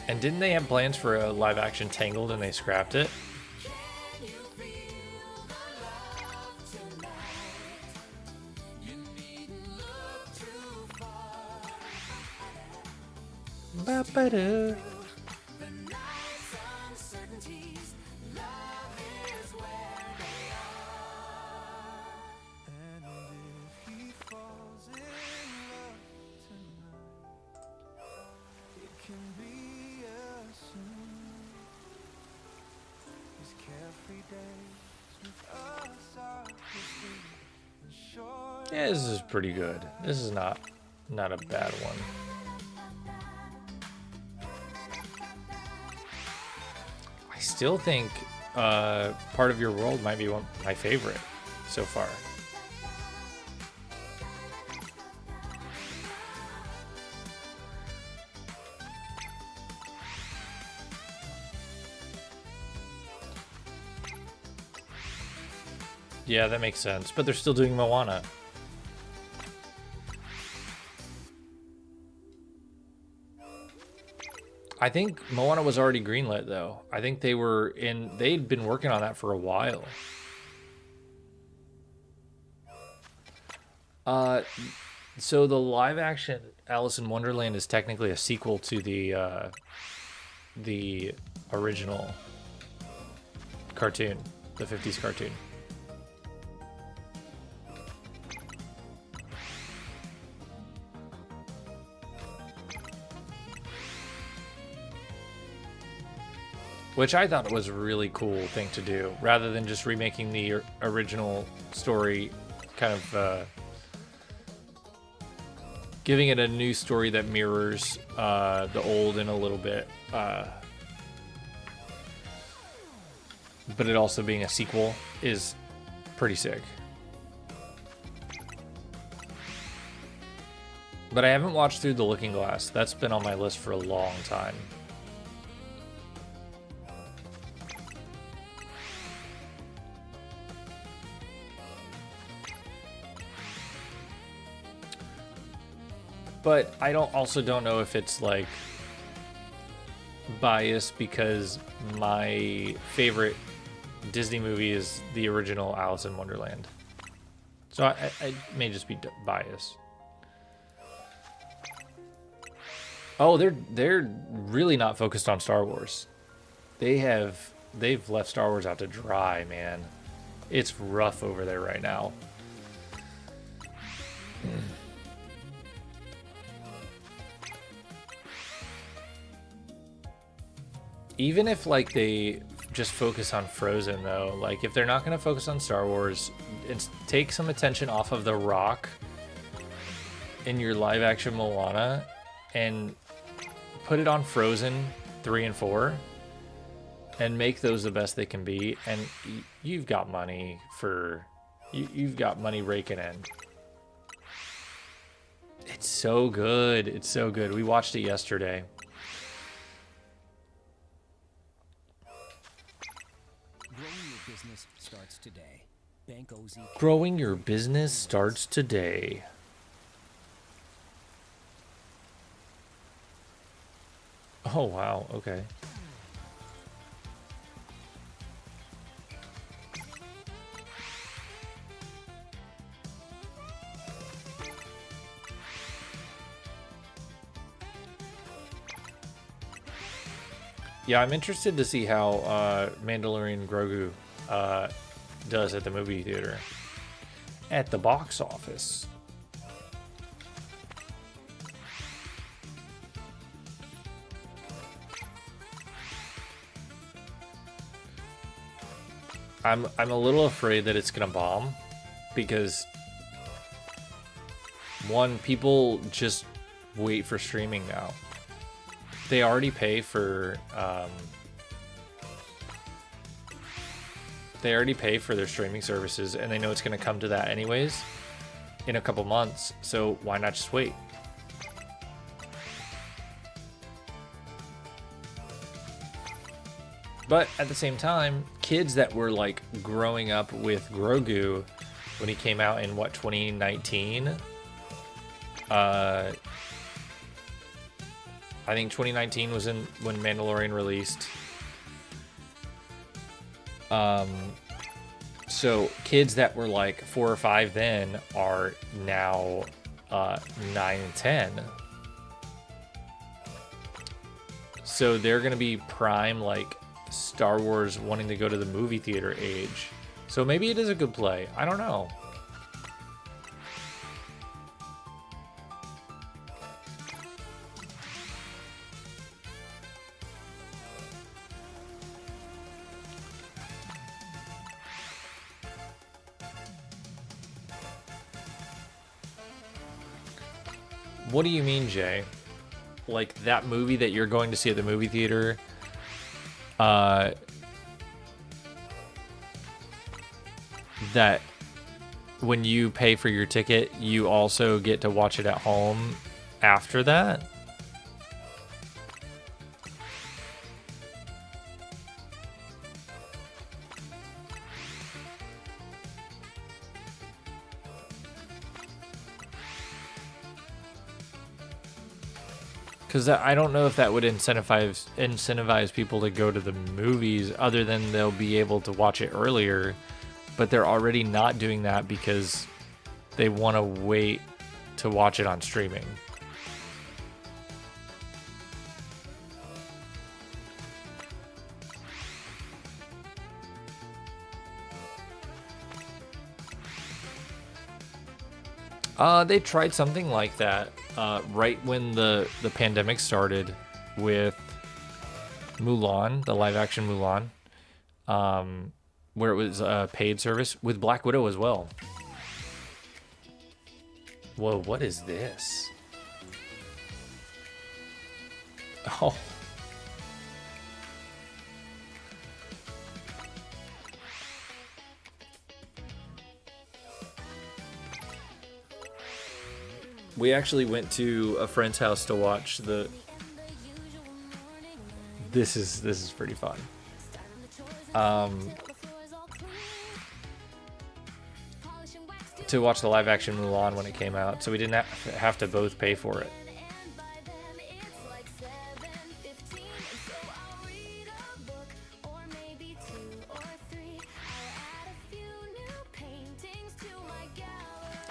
And didn't they have plans for a live action Tangled and they scrapped it? Ba-ba-da. Yeah, this is pretty good. This is not a bad one. I still think Part of Your World might be my favorite so far. Yeah, that makes sense. But they're still doing Moana. I think Moana was already greenlit, though. I think they'd been working on that for a while. So the live action Alice in Wonderland is technically a sequel to the original cartoon, the 50s cartoon. which I thought was a really cool thing to do, rather than just remaking the original story, kind of giving it a new story that mirrors the old in a little bit, but it also being a sequel is pretty sick. But I haven't watched through The Looking Glass. That's been on my list for a long time. But I also don't know if it's like biased because my favorite Disney movie is the original Alice in Wonderland. So I may just be biased. Oh, they're really not focused on Star Wars. They've left Star Wars out to dry, man. It's rough over there right now. Even if like they just focus on Frozen though, like if they're not going to focus on Star Wars, take some attention off of The Rock in your live action Moana and put it on Frozen 3 and 4 and make those the best they can be, and you've got money for you've got money raking in. It's so good. It's so good. We watched it yesterday. Growing your business starts today. Oh, wow. Okay. Yeah, I'm interested to see how Mandalorian Grogu does at the movie theater. At the box office. I'm a little afraid that it's gonna bomb because one, people just wait for streaming now. They already pay for their streaming services, and they know it's going to come to that anyways in a couple months, so why not just wait? But at the same time, kids that were like growing up with Grogu when he came out in 2019, I think 2019 was when Mandalorian released. So kids that were like 4 or 5 then are now 9 and 10. So they're gonna be prime like Star Wars wanting to go to the movie theater age. So maybe it is a good play. I don't know. What do you mean, Jay? Like that movie that you're going to see at the movie theater, that when you pay for your ticket, you also get to watch it at home after that? Because I don't know if that would incentivize people to go to the movies, other than they'll be able to watch it earlier. But they're already not doing that because they want to wait to watch it on streaming. They tried something like that right when the pandemic started with Mulan, the live action Mulan, where it was a paid service with Black Widow as well. Whoa, what is this? Oh. We actually went to a friend's house to watch the... This is pretty fun. To watch the live action Mulan when it came out, so we didn't have to both pay for it.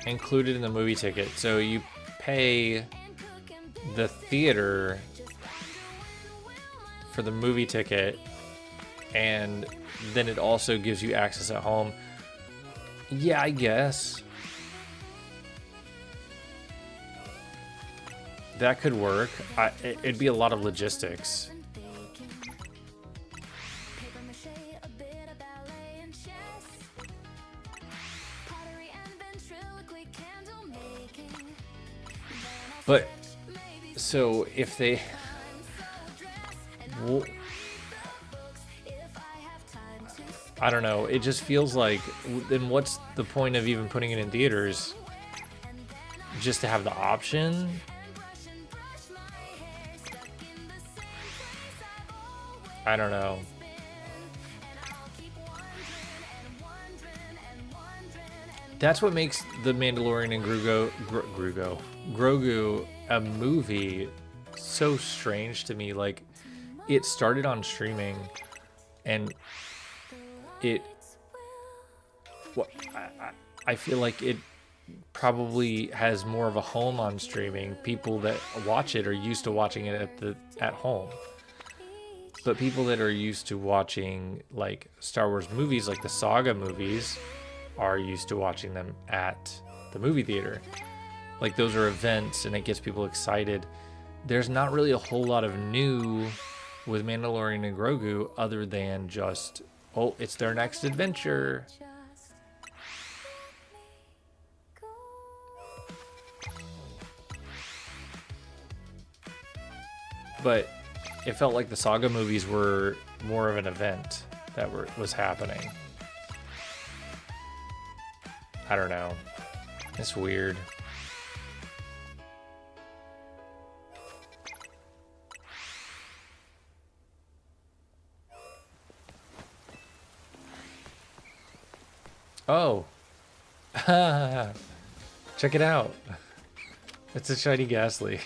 Included in the movie ticket, so you pay the theater for the movie ticket, and then it also gives you access at home. Yeah, I guess that could work. It'd be a lot of logistics. But so if they, well, I don't know, it just feels like, then what's the point of even putting it in theaters? Just to have the option? I don't know. That's what makes The Mandalorian and Grogu a movie so strange to me. Like, it started on streaming, and I feel like it probably has more of a home on streaming. People that watch it are used to watching it at home. But people that are used to watching like Star Wars movies, like the saga movies, are used to watching them at the movie theater. Like, those are events and it gets people excited. There's not really a whole lot of new with Mandalorian and Grogu other than just, oh, it's their next adventure. But it felt like the saga movies were more of an event that was happening. I don't know. It's weird. Oh. Check it out. It's a shiny Ghastly.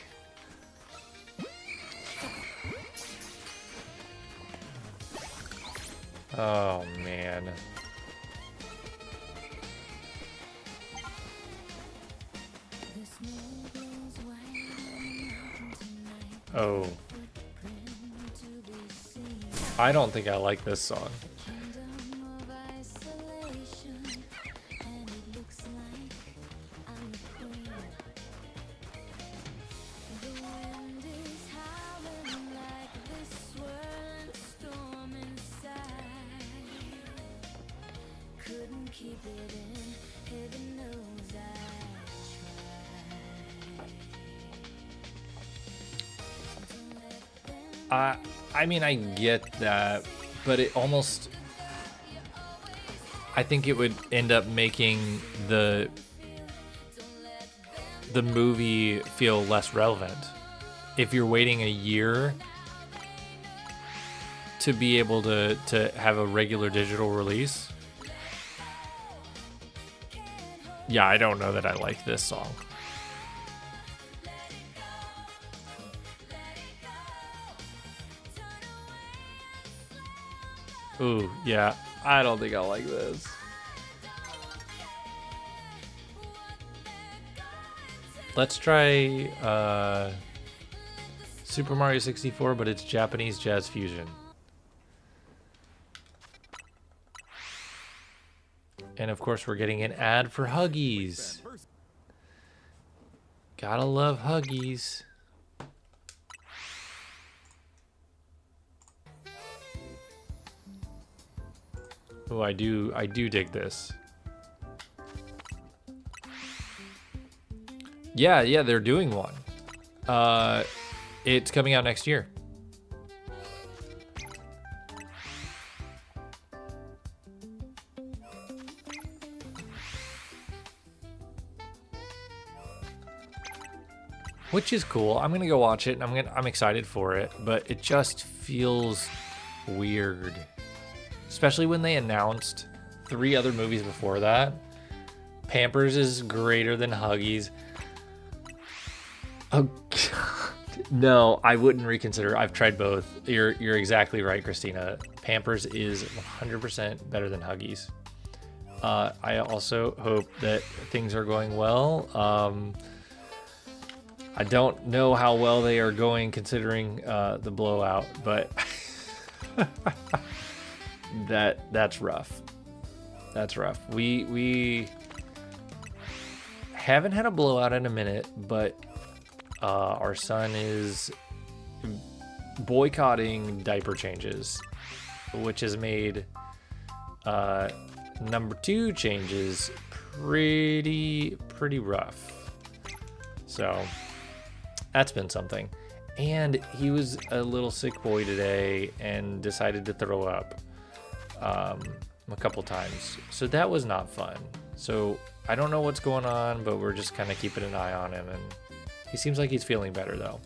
Oh, man. Oh. I don't think I like this song. I mean, I get that, but it almost, I think it would end up making the movie feel less relevant. If you're waiting a year to be able to have a regular digital release. Yeah, I don't know that I like this song. Ooh, yeah, I don't think I like this. Let's try Super Mario 64, but it's Japanese jazz fusion. And of course, we're getting an ad for Huggies. Gotta love Huggies. Oh, I do dig this. Yeah, they're doing one. It's coming out next year. Which is cool. I'm gonna go watch it, and I'm excited for it, but it just feels weird. Especially when they announced 3 other movies before that. Pampers is greater than Huggies. Oh God. No, I wouldn't reconsider. I've tried both. You're exactly right, Christina. Pampers is 100% better than Huggies. I also hope that things are going well. I don't know how well they are going considering the blowout, but that's rough. That's rough. We haven't had a blowout in a minute, but our son is boycotting diaper changes, which has made number 2 changes pretty rough. So that's been something. And he was a little sick boy today and decided to throw up a couple times. So that was not fun. So I don't know what's going on, but we're just kind of keeping an eye on him. And he seems like he's feeling better, though.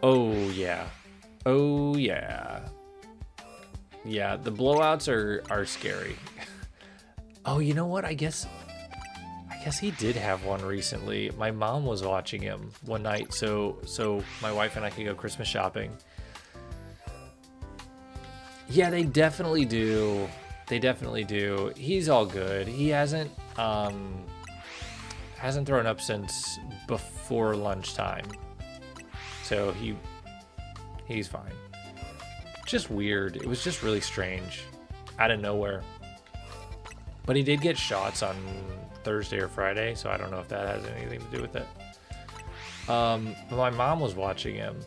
Oh, yeah. Oh, yeah. Yeah, the blowouts are scary. Oh, you know what? I guess he did have one recently. My mom was watching him one night, so my wife and I could go Christmas shopping. Yeah, they definitely do. They definitely do. He's all good. He hasn't thrown up since before lunchtime. So he's fine. Just weird. It was just really strange. Out of nowhere. But he did get shots on Thursday or Friday, so I don't know if that has anything to do with it. My mom was watching him,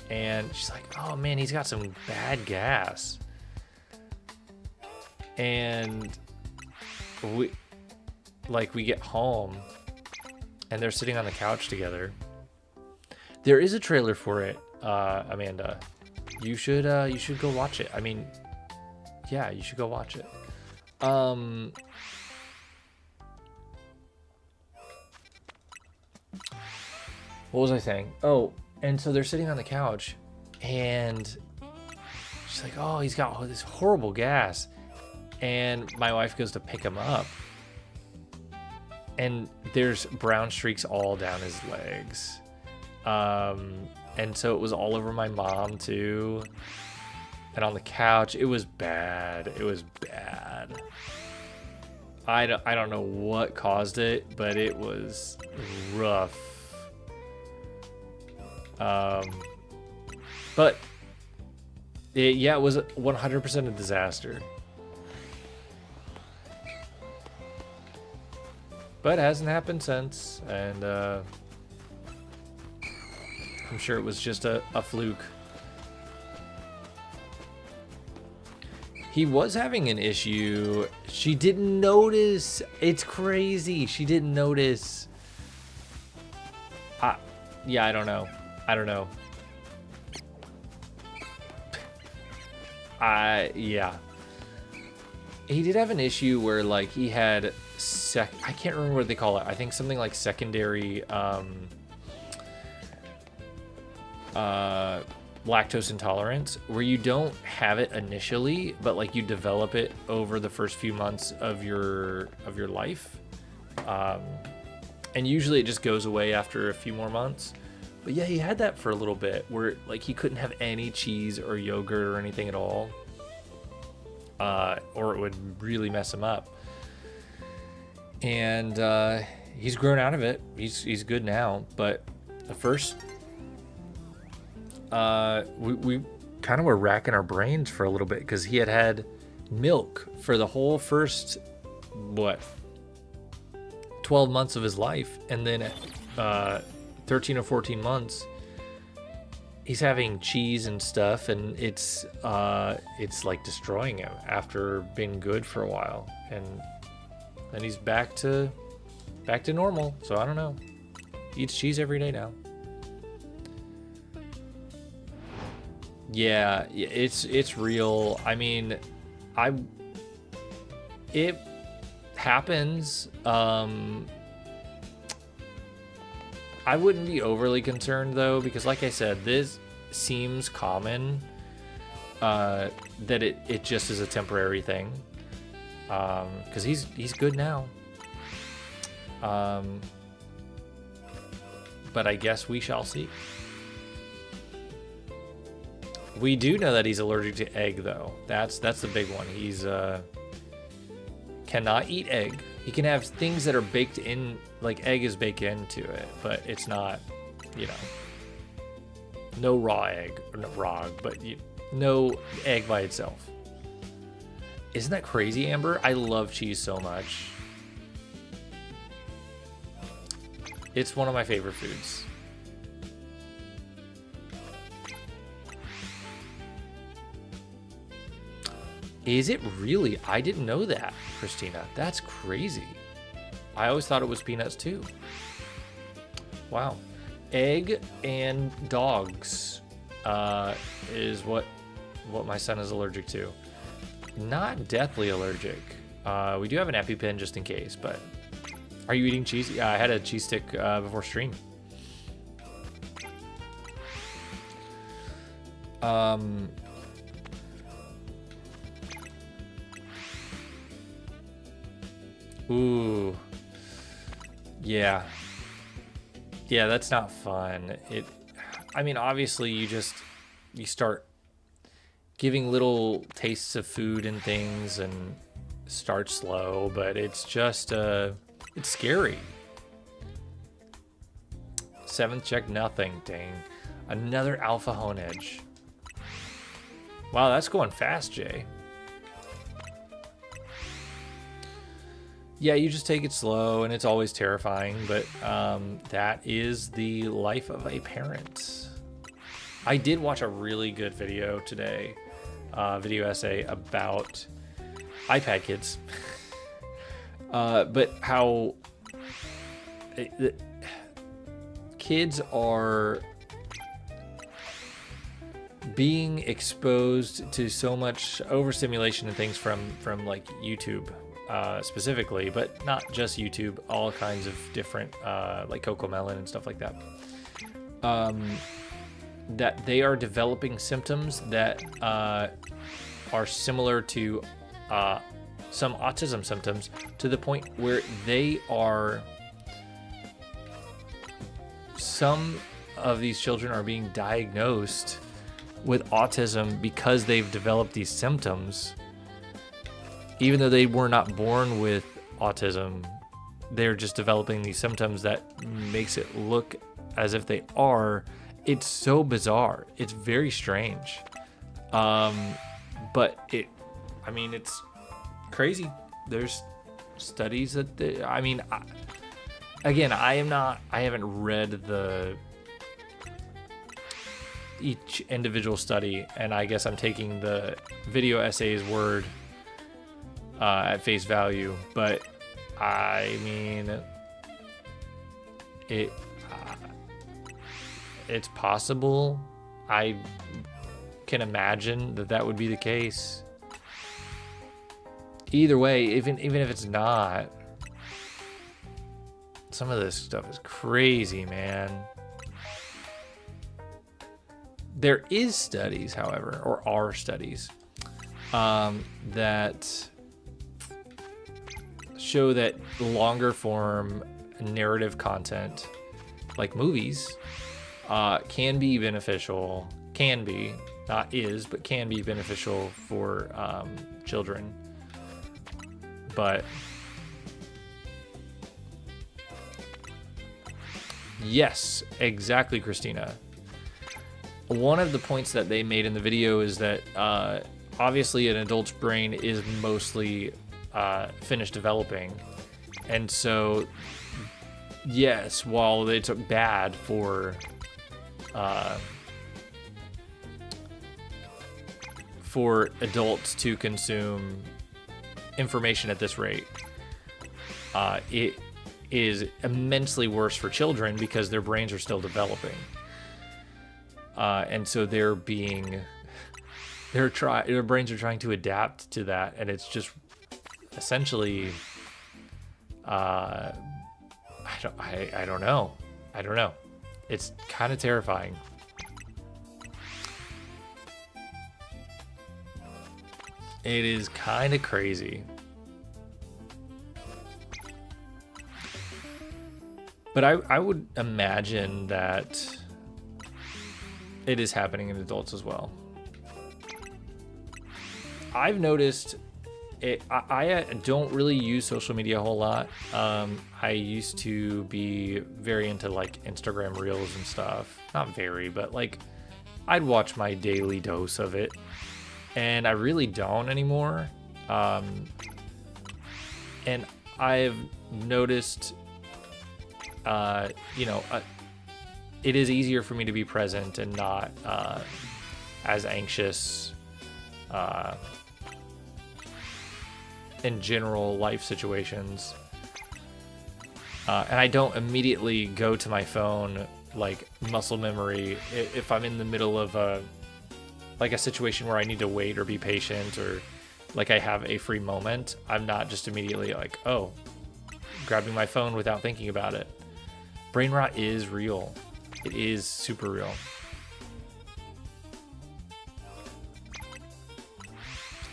and she's like, oh man, he's got some bad gas. And we get home, and they're sitting on the couch together. There is a trailer for it, Amanda. You should go watch it. I mean, yeah, you should go watch it. What was I saying? Oh, and so they're sitting on the couch, and she's like, oh, he's got this horrible gas. And my wife goes to pick him up, and there's brown streaks all down his legs. And so it was all over my mom too, and on the couch. It was bad. It was bad. I don't know what caused it, but it was rough. But it was 100% a disaster. But it hasn't happened since, and I'm sure it was just a fluke. He was having an issue. She didn't notice. It's crazy. She didn't notice. Yeah, I don't know. Yeah. He did have an issue where, like, he had I can't remember what they call it. I think something like secondary lactose intolerance, where you don't have it initially, but like you develop it over the first few months of your life. And usually it just goes away after a few more months. But yeah, he had that for a little bit where like he couldn't have any cheese or yogurt or anything at all. Or it would really mess him up. And he's grown out of it. He's good now. But the first, we kind of were racking our brains for a little bit because he had milk for the whole first 12 months of his life, and then at 13 or 14 months, he's having cheese and stuff, and it's like destroying him after being good for a while, and then he's back to normal. So I don't know. He eats cheese every day now. Yeah, it's real. I mean, it happens. I wouldn't be overly concerned though, because like I said, this seems common, that it just is a temporary thing. Because he's good now. But I guess we shall see. We do know that he's allergic to egg though. That's the big one. He's cannot eat egg. He can have things that are baked in, like egg is baked into it, but it's not, you know, no raw egg, or not raw, but no egg by itself. Isn't that crazy, Amber? I love cheese so much. It's one of my favorite foods. Is it really? I didn't know that, Christina. That's crazy. I always thought it was peanuts too. Wow. Egg and dogs is what my son is allergic to. Not deathly allergic. We do have an EpiPen just in case, but are you eating cheese? Yeah, I had a cheese stick before stream. Ooh. Yeah. Yeah, that's not fun. I mean, obviously you start giving little tastes of food and things and start slow, but it's just, it's scary. 7th check, nothing, dang. Another alpha Honedge. Wow, that's going fast, Jay. Yeah, you just take it slow, and it's always terrifying, but that is the life of a parent. I did watch a really good video today, video essay about iPad kids, but how kids are being exposed to so much overstimulation and things from like YouTube. Specifically, but not just YouTube, all kinds of different, like Cocomelon and stuff like that, that they are developing symptoms that are similar to some autism symptoms, to the point where some of these children are being diagnosed with autism because they've developed these symptoms. Even though they were not born with autism, they're just developing these symptoms that makes it look as if they are. It's so bizarre. It's very strange. But it's crazy. There's studies that I haven't read each individual study, and I guess I'm taking the video essay's word at face value, but I mean, it's possible. I can imagine that would be the case. Either way, even if it's not, some of this stuff is crazy, man. There is studies, however, or are studies, that show that longer form narrative content, like movies, can be beneficial. Can be, not is, but can be beneficial for children. But yes, exactly, Christina. One of the points that they made in the video is that obviously an adult's brain is mostly finished developing, and so yes, while it's bad for for adults to consume information at this rate. It is immensely worse for children because their brains are still developing. And so their brains are trying to adapt to that, and it's just essentially I don't know. It's kind of terrifying. It is kind of crazy. But I would imagine that it is happening in adults as well. I've noticed it. I don't really use social media a whole lot. I used to be very into like Instagram Reels and stuff. Not very, but like I'd watch my daily dose of it. And I really don't anymore. And I've noticed, it is easier for me to be present and not as anxious in general life situations. And I don't immediately go to my phone like muscle memory if I'm in the middle of a situation where I need to wait or be patient, or like I have a free moment. I'm not just immediately like, oh, grabbing my phone without thinking about it. Brain rot is real. It is super real.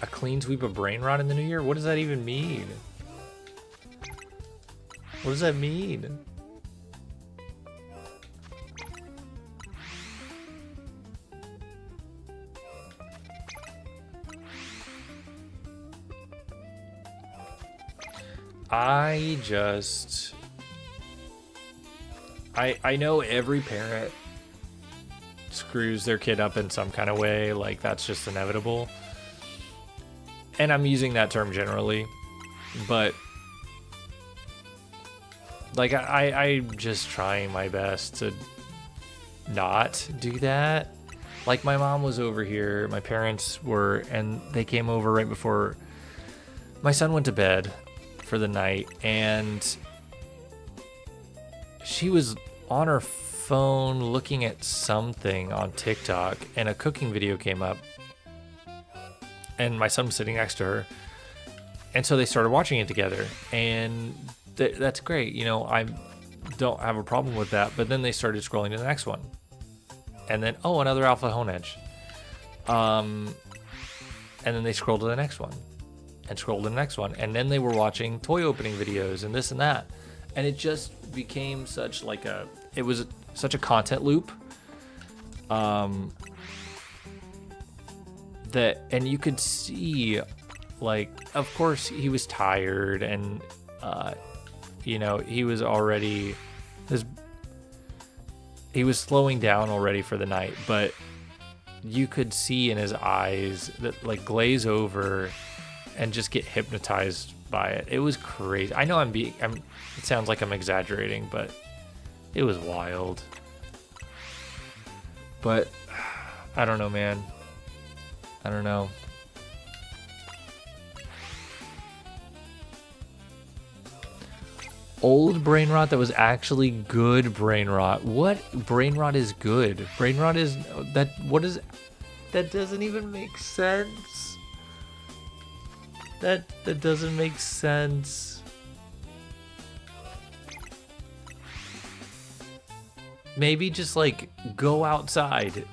A clean sweep of brain rot in the new year? What does that even mean? What does that mean? I know every parent screws their kid up in some kind of way, like that's just inevitable. And I'm using that term generally, but like I'm just trying my best to not do that. Like my mom was over here, my parents were, and they came over right before my son went to bed for the night, and she was on her phone looking at something on TikTok, and a cooking video came up, and my son was sitting next to her, and so they started watching it together, and that's great. You know, I don't have a problem with that. But then they started scrolling to the next one, and then another Alpha Honedge, and then they scrolled to the next one, and scrolled to the next one, and then they were watching toy opening videos and this and that, and it just became such it was such a content loop, that, and you could see, like, of course he was tired, and he was already he was slowing down already for the night, but you could see in his eyes that like glaze over and just get hypnotized by it. It was crazy. I know it sounds like I'm exaggerating, but it was wild. But I don't know, man. I don't know. Old brain rot that was actually good brain rot. What brain rot is good? Brain rot is that. What is that? Doesn't even make sense. That doesn't make sense. Maybe just like go outside.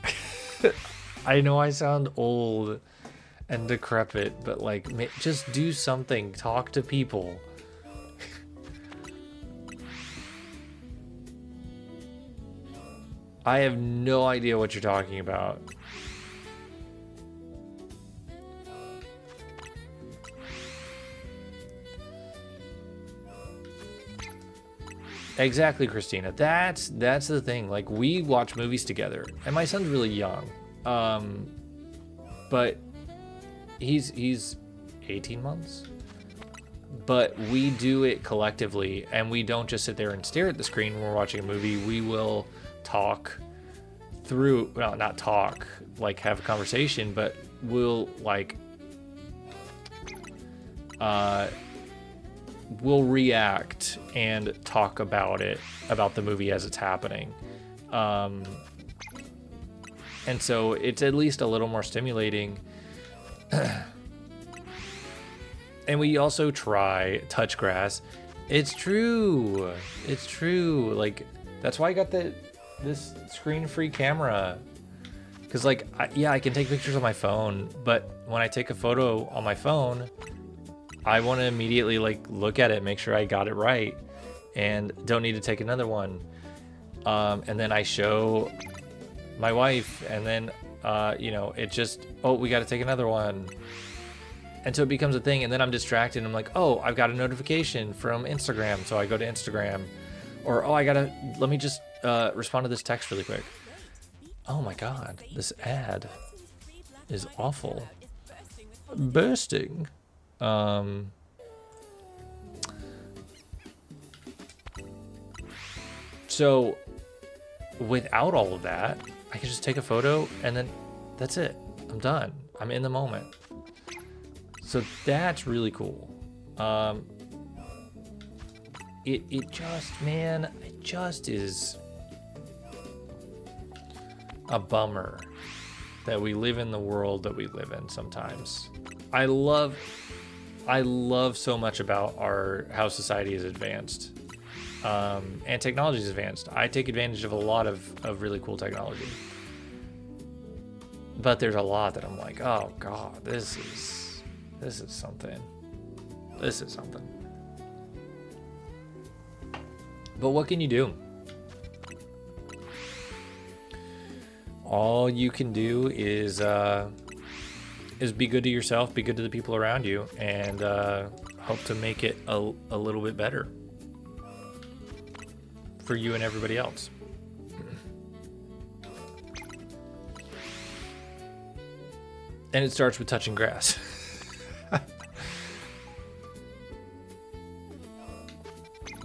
I know I sound old and decrepit, but like just do something. Talk to people. I have no idea what you're talking about. Exactly, Christina. That's the thing. Like, we watch movies together, and my son's really young, but he's 18 months. But we do it collectively, and we don't just sit there and stare at the screen when we're watching a movie. We will talk through, well, not talk, like have a conversation, but we'll like we'll react and talk about it, about the movie as it's happening. And so it's at least a little more stimulating. And we also try touch grass. It's true. It's true. Like, that's why I got this screen-free camera. Because, like, I can take pictures on my phone, but when I take a photo on my phone, I want to immediately, like, look at it, make sure I got it right, and don't need to take another one. And then I show my wife, and then, you know, it just, oh, we got to take another one. And so it becomes a thing, and then I'm distracted, and I'm like, oh, I've got a notification from Instagram, so I go to Instagram. Or, oh, let me just respond to this text really quick. Oh my God, this ad is awful. Bursting. So without all of that, I can just take a photo, and then that's it. I'm done. I'm in the moment. So that's really cool. It just is a bummer that we live in the world that we live in sometimes. I love so much about how society is advanced, and technology is advanced. I take advantage of a lot of really cool technology, but there's a lot that I'm like, oh God, this is something. This is something. But what can you do? All you can do is be good to yourself, be good to the people around you, and hope to make it a little bit better for you and everybody else. And it starts with touching grass.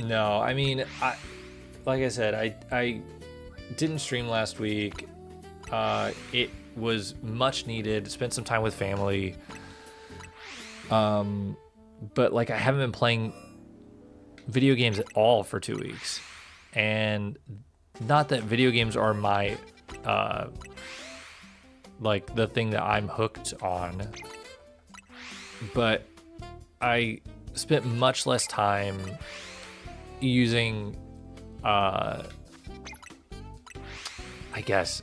No, I mean, like I said, I didn't stream last week. It was much needed. Spent some time with family. But like I haven't been playing video games at all for 2 weeks. And not that video games are my like the thing that I'm hooked on, but I spent much less time using I guess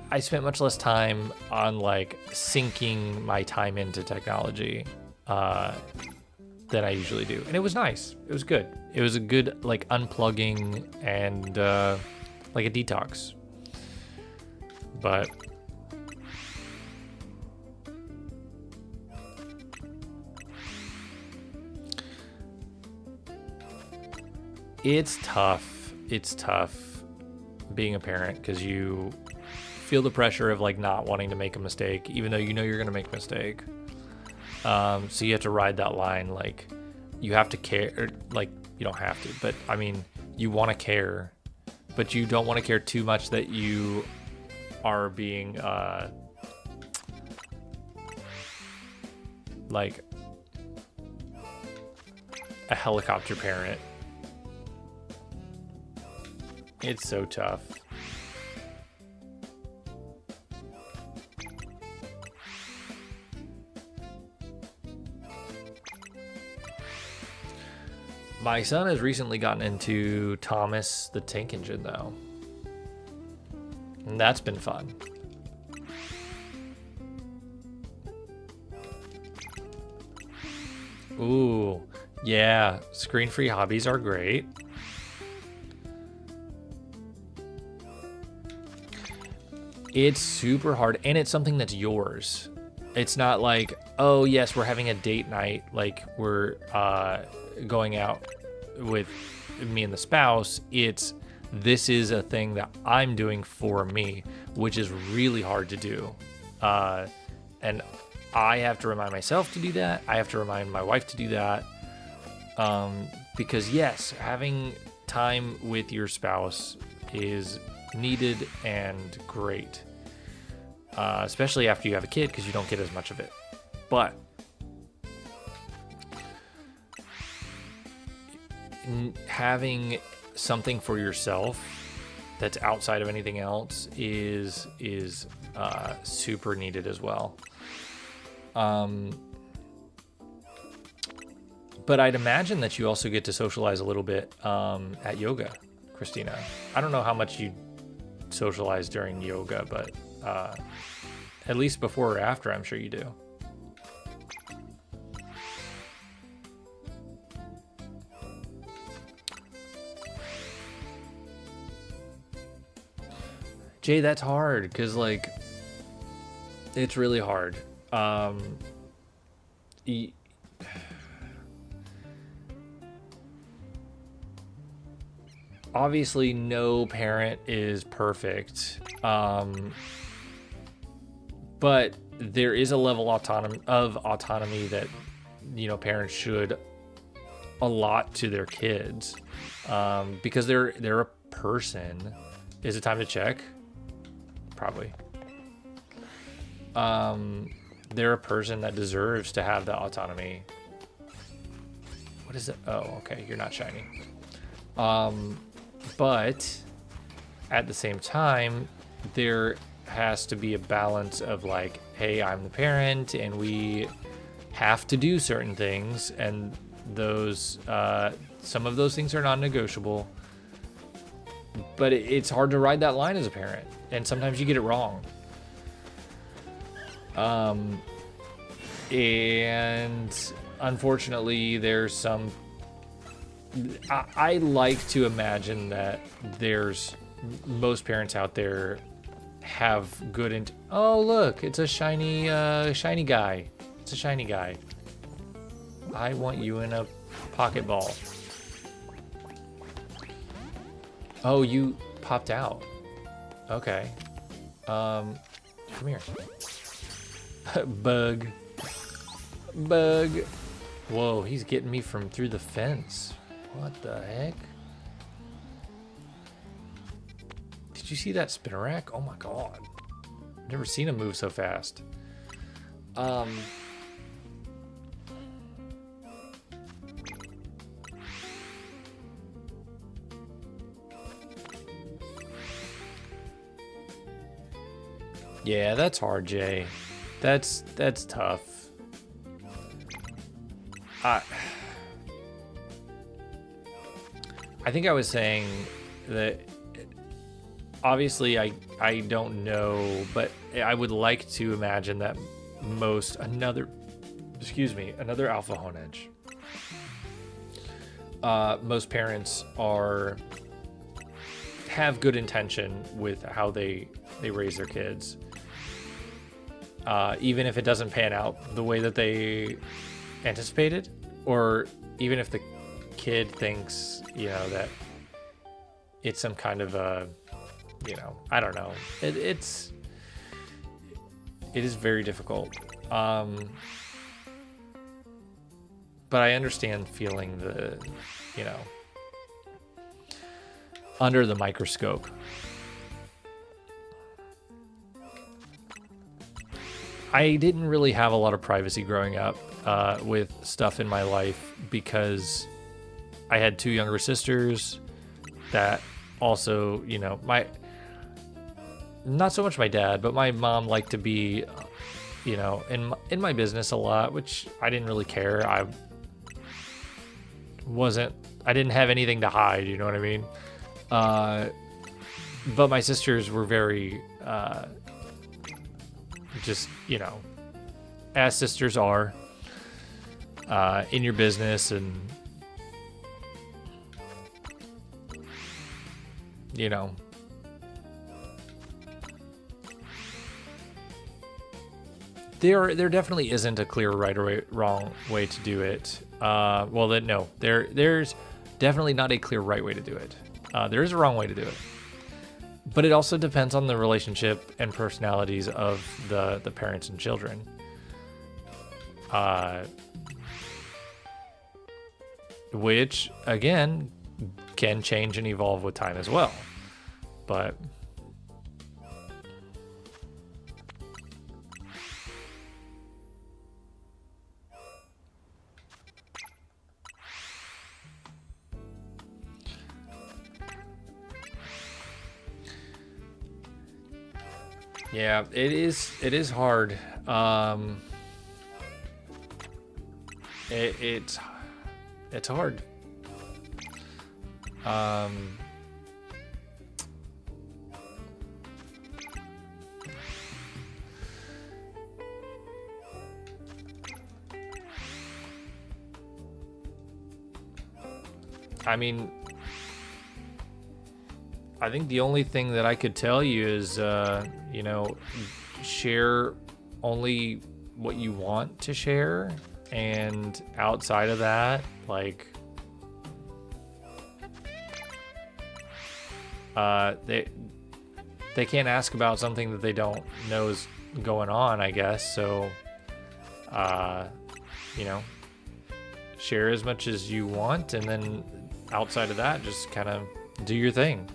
I spent much less time on like sinking my time into technology than I usually do, and it was nice. It was good. It was a good like unplugging and like a detox. But it's tough. It's tough being a parent because you feel the pressure of like not wanting to make a mistake, even though you know you're going to make a mistake. So you have to ride that line. Like you have to care, or, like you don't have to, but I mean, you want to care, but you don't want to care too much that you are being like a helicopter parent. It's so tough. My son has recently gotten into Thomas the Tank Engine, though. And that's been fun. Ooh, yeah. Screen-free hobbies are great. It's super hard, and it's something that's yours. It's not like, oh, yes, we're having a date night. Like, we're going out with me and the spouse. This is a thing that I'm doing for me, which is really hard to do. And I have to remind myself to do that. I have to remind my wife to do that. Because yes, having time with your spouse is needed and great, especially after you have a kid, because you don't get as much of it. But having something for yourself that's outside of anything else is super needed as well. But I'd imagine that you also get to socialize a little bit at yoga, Christina. I don't know how much you socialize during yoga, but at least before or after, I'm sure you do. Jay, that's hard because, like, it's really hard. Obviously, no parent is perfect, but there is a level of autonomy that, you know, parents should allot to their kids, because they're a person. Is it time to check? Probably. They're a person that deserves to have the autonomy. What is it? Oh, okay, you're not shiny. But at the same time, there has to be a balance of, like, hey, I'm the parent and we have to do certain things, and those some of those things are non-negotiable. But it's hard to ride that line as a parent, and sometimes you get it wrong. And unfortunately, there's some. I like to imagine that there's most parents out there have good oh, look, it's a shiny guy. It's a shiny guy. I want you in a pocket ball. Oh, you popped out. Okay. Come here. Bug. Whoa, he's getting me from through the fence. What the heck? Did you see that spinnerack? Oh my god. I've never seen him move so fast. Yeah, that's hard, Jay. That's tough. I think I was saying that obviously I don't know, but I would like to imagine that another alpha Honedge. Most parents have good intention with how they raise their kids. Even if it doesn't pan out the way that they anticipated, or even if the kid thinks, you know, that it's some kind of a, you know, I don't know. It is very difficult. But I understand feeling the, you know, under the microscope. I didn't really have a lot of privacy growing up with stuff in my life because I had two younger sisters that also, you know, not so much my dad, but my mom liked to be, you know, in my business a lot, which I didn't really care. I didn't have anything to hide, you know what I mean? But my sisters were very, just, you know, as sisters are, in your business, and, you know, there definitely isn't a clear right or wrong way to do it. There's definitely not a clear right way to do it. There is a wrong way to do it. But it also depends on the relationship and personalities of the parents and children. which again can change and evolve with time as well. But yeah, it is hard. It's hard. I mean, I think the only thing that I could tell you is, you know, share only what you want to share, and outside of that, like, they can't ask about something that they don't know is going on, I guess. So, you know, share as much as you want, and then outside of that, just kind of do your thing.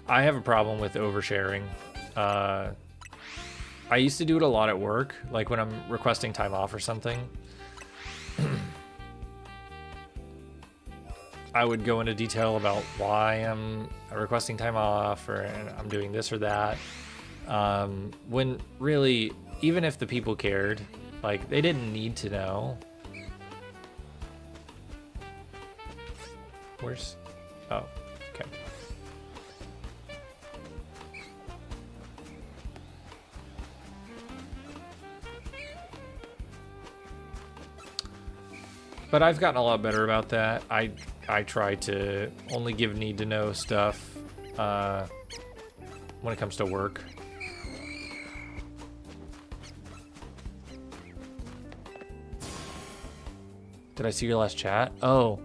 I have a problem with oversharing. I used to do it a lot at work, like when I'm requesting time off or something. I would go into detail about why I'm requesting time off, or I'm doing this or that. When really, even if the people cared, like, they didn't need to know. Where's... Oh, okay. But I've gotten a lot better about that. I try to only give need to know stuff when it comes to work. Did I see your last chat? Oh.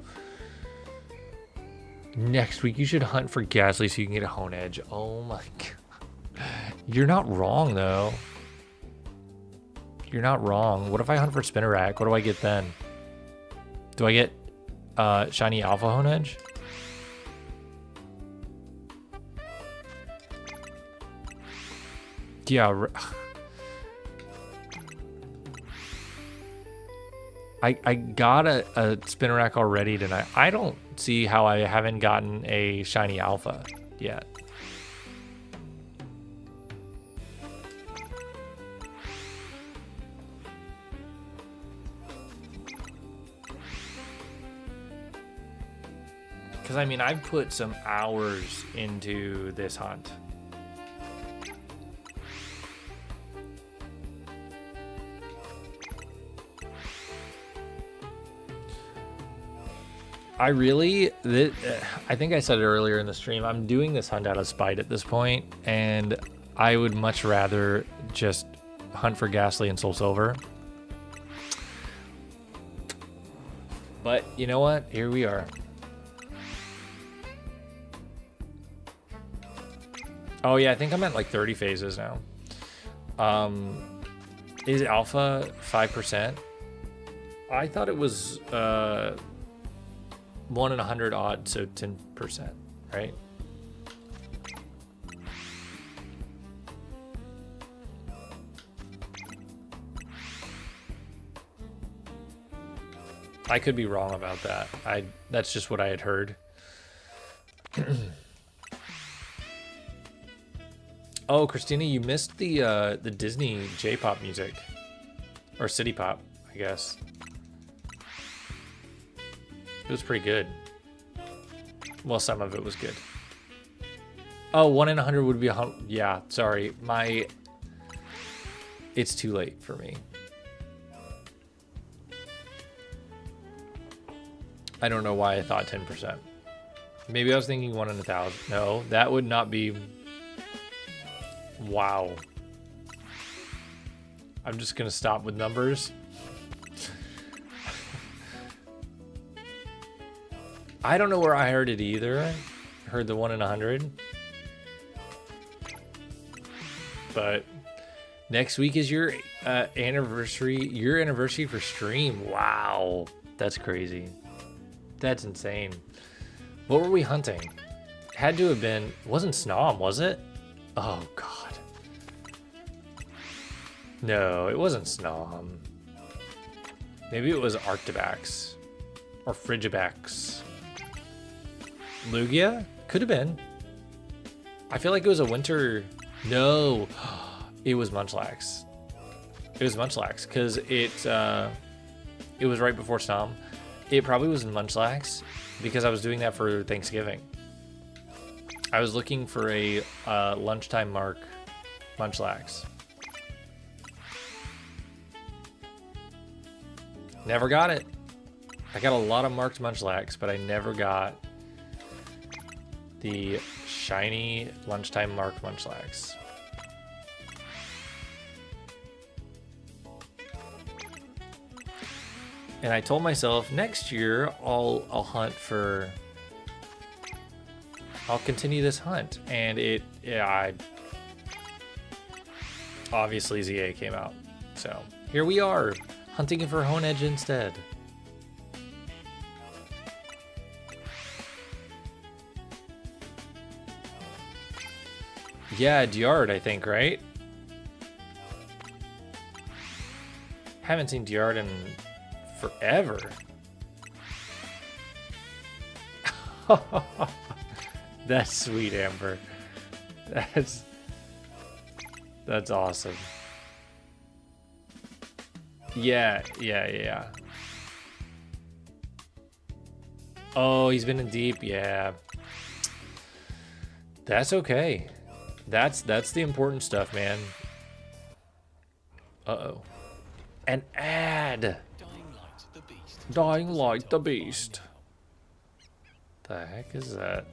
Next week you should hunt for Ghastly so you can get a Honedge. Oh my god. You're not wrong though. You're not wrong. What if I hunt for Spinnerack? What do I get then? Do I get shiny alpha Honedge? Yeah. I got a Spinnerack already tonight. I don't see how I haven't gotten a shiny alpha yet. Because, I mean, I've put some hours into this hunt. I think I said it earlier in the stream, I'm doing this hunt out of spite at this point, and I would much rather just hunt for Ghastly and Soul Silver. But, you know what? Here we are. Oh yeah, I think I'm at like 30 phases now. Is alpha 5%? I thought it was 1 in 100 odd, so 10%, right? I could be wrong about that. That's just what I had heard. Oh, Christina, you missed the Disney J-pop music, or City Pop, I guess. It was pretty good. Well, some of it was good. Oh, 1 in 100 would be yeah, sorry. It's too late for me. I don't know why I thought 10%. Maybe I was thinking 1 in 1,000. No, that would not be... Wow. I'm just gonna stop with numbers. I don't know where I heard it either. Heard the 1 in 100. But next week is your anniversary. Your anniversary for stream. Wow, that's crazy. That's insane. What were we hunting? Had to have been. Wasn't Snom, was it? Oh God. No, it wasn't Snom. Maybe it was Arctibax or Frigibax. Lugia? Could have been. I feel like it was a winter. No, it was Munchlax. It was Munchlax because it was right before Snom. It probably was Munchlax because I was doing that for Thanksgiving. I was looking for a lunchtime mark Munchlax. Never got it. I got a lot of marked Munchlax, but I never got the shiny lunchtime mark Munchlax. And I told myself next year I'll hunt for. I'll continue this hunt, and obviously ZA came out, so here we are hunting for Honedge instead. Yeah, Diard, I think, right? Haven't seen Diard in forever. That's sweet, Amber. That's awesome. Yeah. Oh, he's been in deep. Yeah. That's okay. That's the important stuff, man. Uh-oh. An ad. Dying like the beast. The heck is that?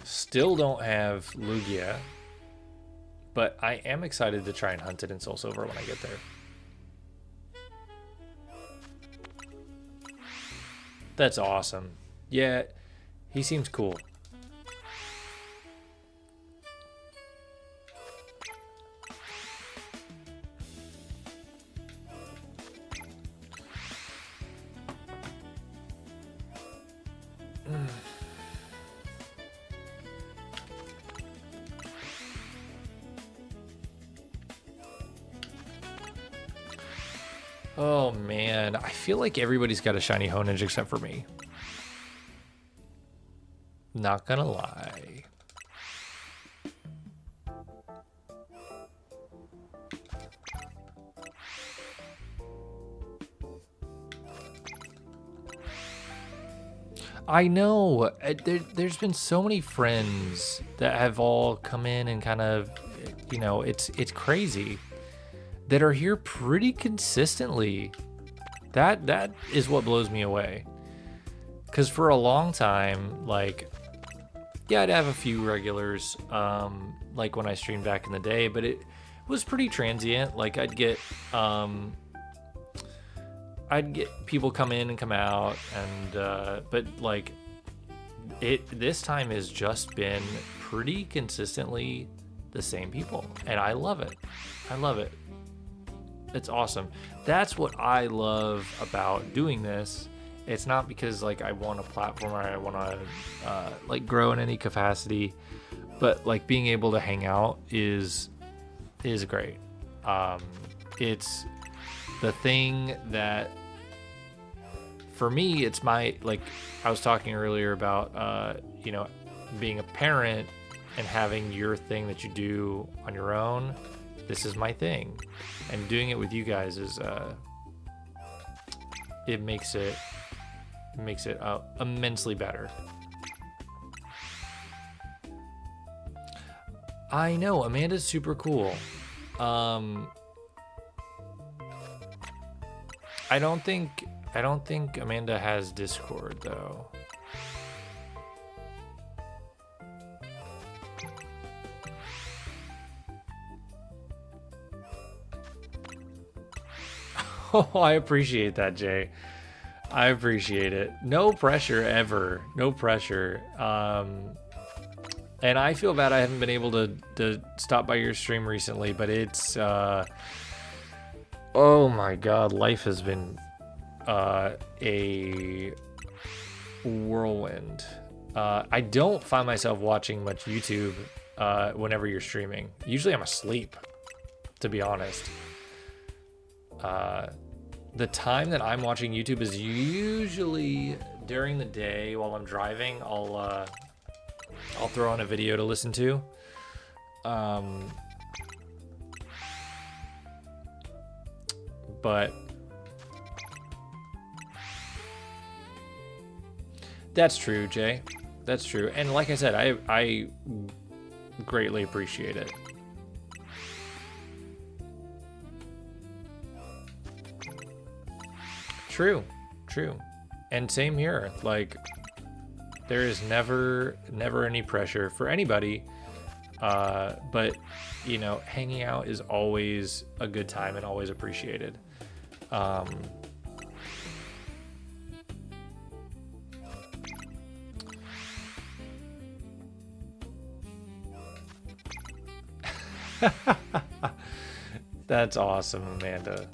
Still don't have Lugia, but I am excited to try and hunt it in Soul Silver when I get there. That's awesome. Yeah, he seems cool. Oh man, I feel like everybody's got a shiny Honedge except for me. Not gonna lie. I know. There's been so many friends that have all come in and kind of, you know, it's crazy, that are here pretty consistently. That is what blows me away. Because for a long time, like, yeah, I'd have a few regulars, like when I streamed back in the day, but it was pretty transient. Like I'd get people come in and come out, and but like this time has just been pretty consistently the same people, and I love it. I love it. It's awesome. That's what I love about doing this. It's not because like I want a platform or I want to like grow in any capacity, but like being able to hang out is great. It's the thing that, for me, it's my, like I was talking earlier about, you know, being a parent and having your thing that you do on your own. This is my thing, and doing it with you guys is, it makes it immensely better. I know, Amanda's super cool. I don't think Amanda has Discord though. Oh, I appreciate that, Jay. I appreciate it. No pressure ever. No pressure. And I feel bad I haven't been able to stop by your stream recently, but it's oh my god, life has been a whirlwind. I don't find myself watching much YouTube whenever you're streaming. Usually I'm asleep, to be honest. The time that I'm watching YouTube is usually during the day while I'm driving. I'll throw on a video to listen to. But that's true, Jay. That's true. And like I said, I greatly appreciate it. True. And same here. Like, there is never any pressure for anybody. But, you know, hanging out is always a good time and always appreciated. That's awesome, Amanda.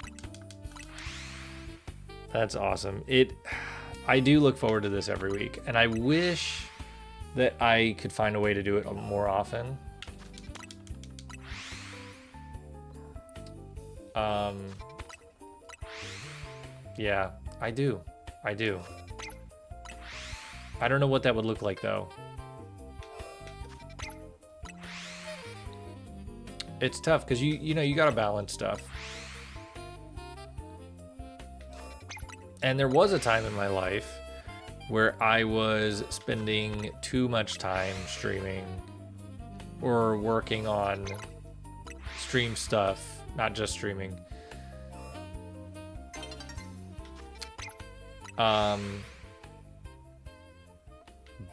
That's awesome. I do look forward to this every week, and I wish that I could find a way to do it more often. Yeah, I do. I don't know what that would look like, though. It's tough because you know you gotta balance stuff. And there was a time in my life where I was spending too much time streaming or working on stream stuff, not just streaming.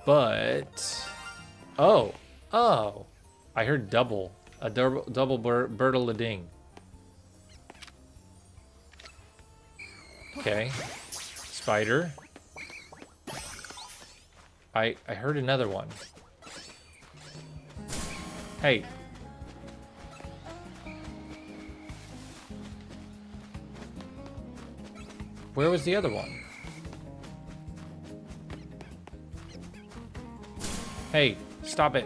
But oh, I heard double bird-a-la-ding. Okay, spider. I heard another one. Hey. Where was the other one? Hey, stop it.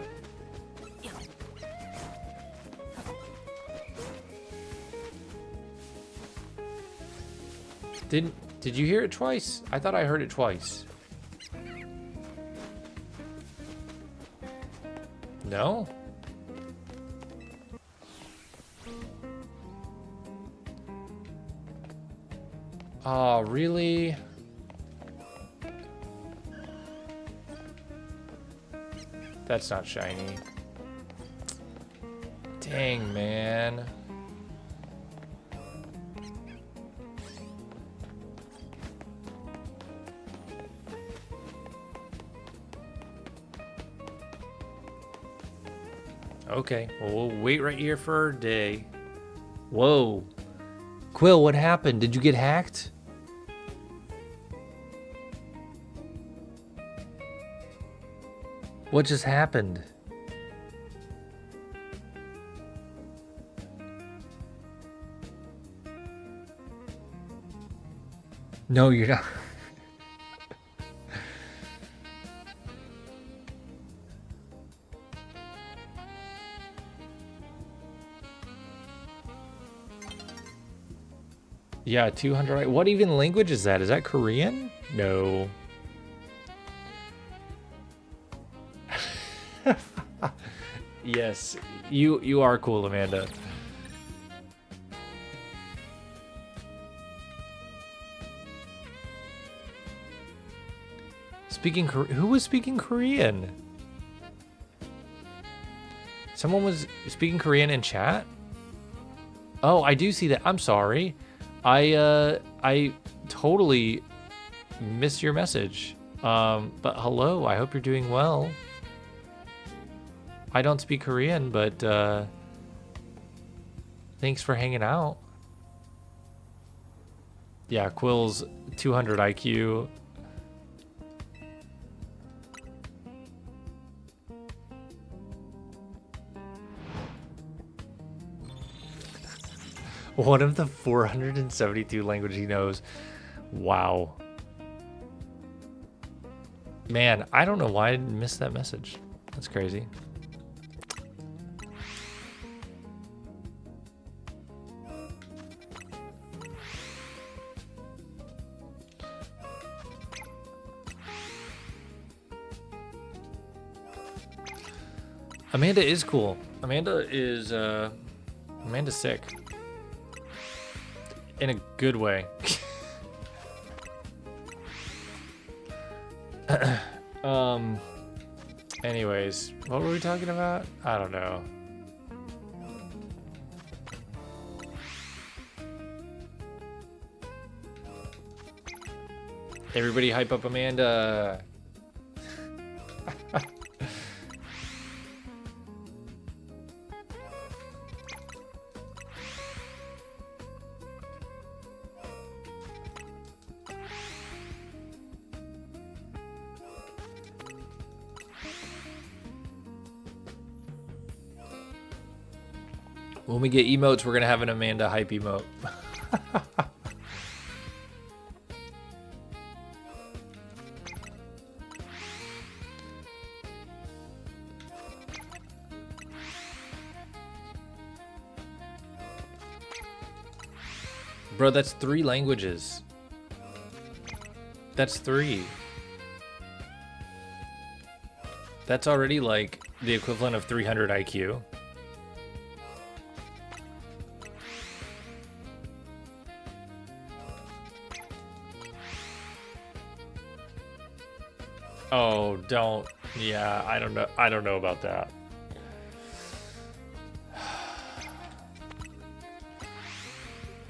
Did you hear it twice? I thought I heard it twice. No? Oh, really? That's not shiny. Dang, man. Okay, well, we'll wait right here for our day. Whoa. Quill, what happened? Did you get hacked? What just happened? No, you're not. Yeah, 200. What even language is that? Is that Korean? No. Yes, you are cool, Amanda. Who was speaking Korean? Someone was speaking Korean in chat? Oh, I do see that. I'm sorry. I totally missed your message. But hello, I hope you're doing well. I don't speak Korean, but thanks for hanging out. Yeah, Quill's 200 IQ. One of the 472 languages he knows. Wow. Man, I don't know why I didn't miss that message. That's crazy. Amanda is cool. Amanda's sick. In a good way. Anyways, what were we talking about? I don't know. Everybody hype up Amanda. When we get emotes, we're gonna have an Amanda hype emote. Bro, that's 3 languages. That's 3. That's already like the equivalent of 300 IQ. Oh, don't. Yeah, I don't know. I don't know about that.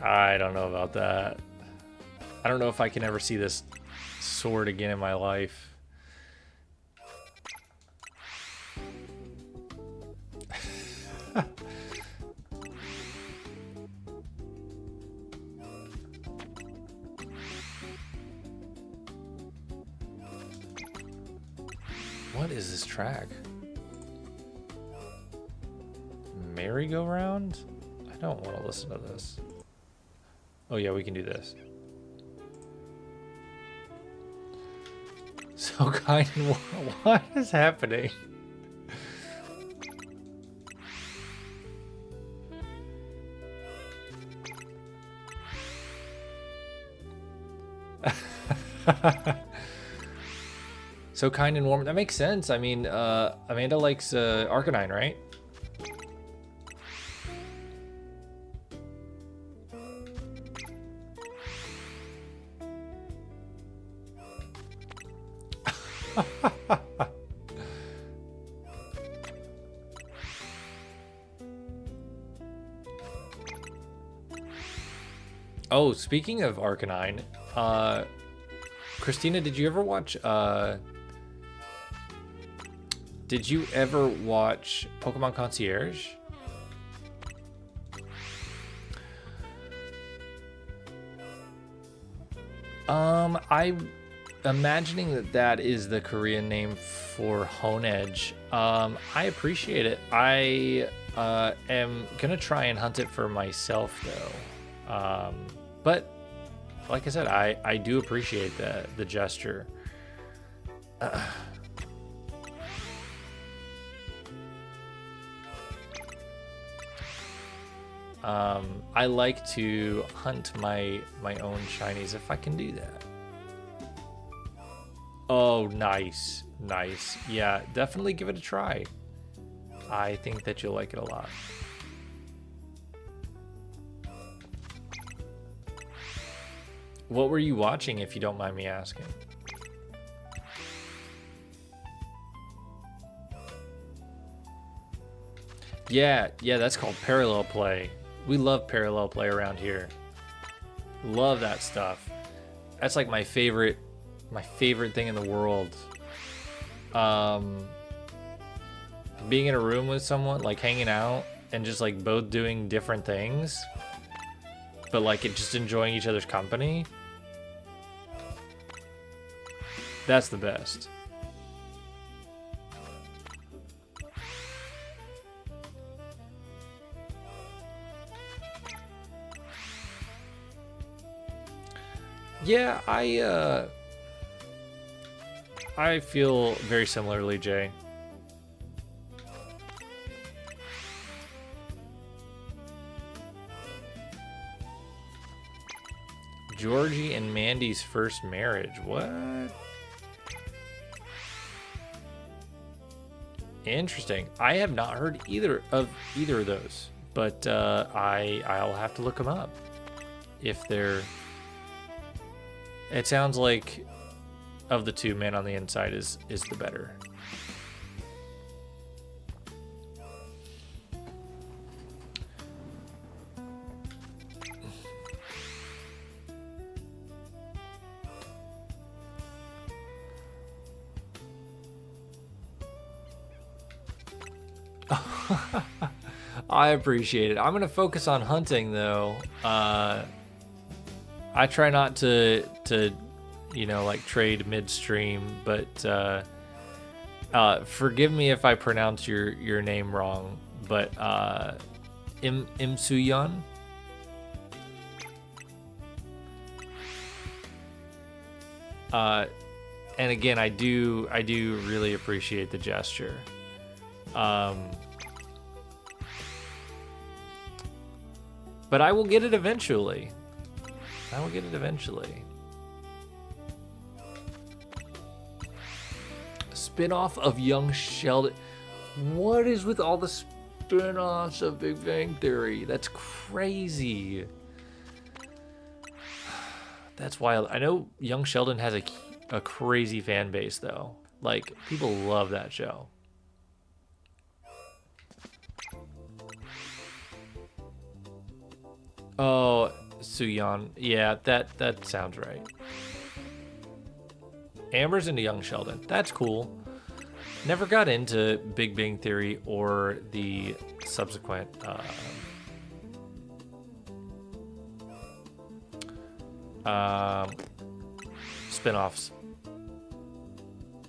I don't know about that. I don't know if I can ever see this sword again in my life. What is this track? Merry-go-round? I don't want to listen to this. Oh yeah, we can do this. So kind. What is happening? So kind and warm. That makes sense. I mean, Amanda likes Arcanine, right? Oh, speaking of Arcanine, Christina, did you ever watch Pokemon Concierge? I'm imagining that is the Korean name for Honedge. I appreciate it. I am gonna try and hunt it for myself though. But like I said, I do appreciate the gesture. I like to hunt my own shinies if I can do that. Oh, nice. Nice. Yeah, definitely give it a try. I think that you'll like it a lot. What were you watching, if you don't mind me asking? Yeah, that's called parallel play. We love parallel play around here. Love that stuff. That's like my favorite thing in the world. Being in a room with someone, like hanging out and just like both doing different things. but like just enjoying each other's company. That's the best. Yeah, I feel very similarly, Jay. Georgie and Mandy's first marriage. What? Interesting. I have not heard either of those, but I'll have to look them up if they're. It sounds like of the two, Man on the Inside is the better. I appreciate it. I'm gonna focus on hunting though. I try not to you know, like trade midstream, but forgive me if I pronounce your name wrong, but Imsuyon. And again, I do really appreciate the gesture. But I will get it eventually. Spin-off of Young Sheldon. What is with all the spin-offs of Big Bang Theory? That's crazy. That's wild. I know Young Sheldon has a crazy fan base though. Like, people love that show. Oh, Suyon. Yeah, that sounds right. Amber's into Young Sheldon. That's cool. Never got into Big Bang Theory or the subsequent spin-offs.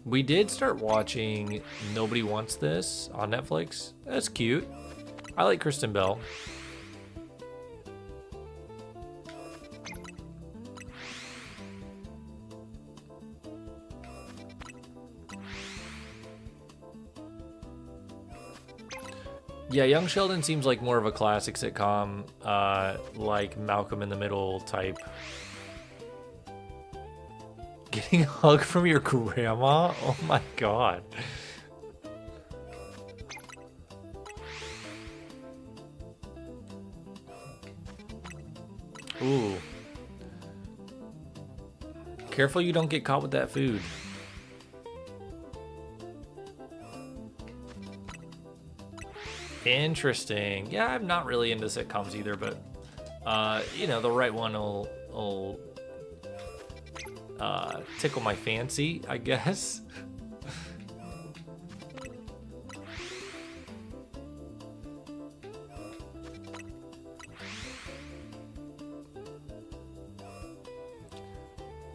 We did start watching Nobody Wants This on Netflix. That's cute. I like Kristen Bell. Yeah, Young Sheldon seems like more of a classic sitcom, like Malcolm in the Middle type. Getting a hug from your grandma? Oh my god. Ooh. Careful you don't get caught with that food. Interesting. Yeah, I'm not really into sitcoms either, but you know, the right one will tickle my fancy, I guess.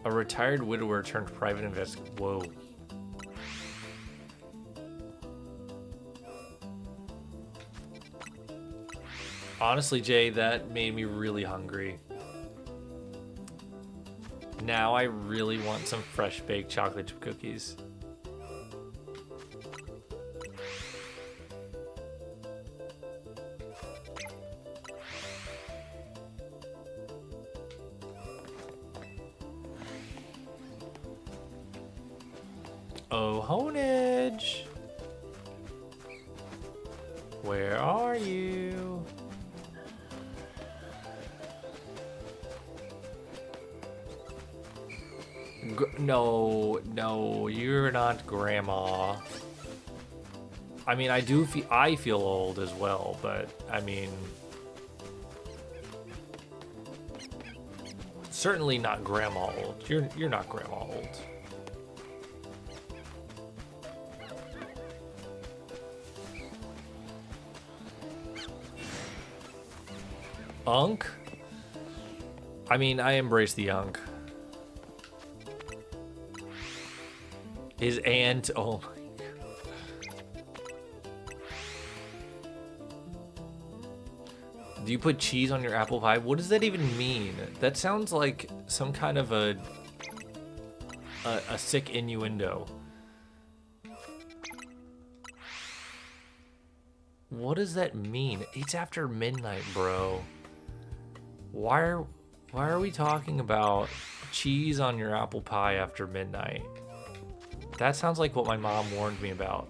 A retired widower turned private investigator. Whoa. Honestly, Jay, that made me really hungry. Now I really want some fresh baked chocolate chip cookies. Oh, Honedge. Where are you? No, you're not grandma. I mean, I feel old as well, but I mean, certainly not grandma old. You're not grandma old. Unk? I mean, I embrace the young. His aunt, oh my. Do you put cheese on your apple pie? What does that even mean? That sounds like some kind of a sick innuendo. What does that mean? It's after midnight, bro. Why are we talking about cheese on your apple pie after midnight? That sounds like what my mom warned me about.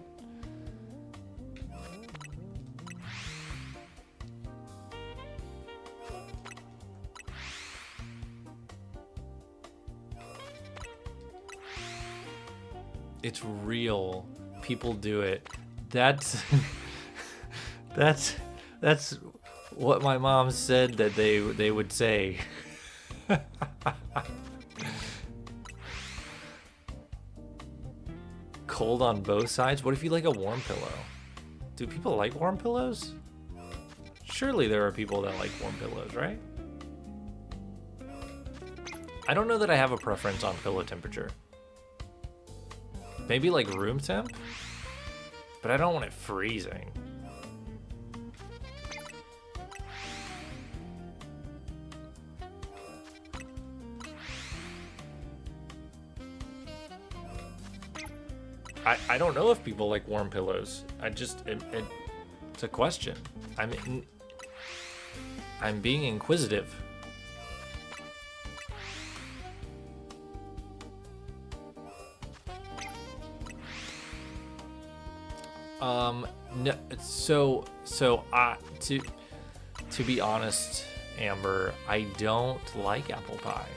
It's real. People do it. That's that's what my mom said that they would say. Cold on both sides? What if you like a warm pillow? Do people like warm pillows? Surely there are people that like warm pillows, right? I don't know that I have a preference on pillow temperature. Maybe like room temp? But I don't want it freezing. I don't know if people like warm pillows. It's a question. I'm being inquisitive. No, so to be honest, Amber, I don't like apple pie.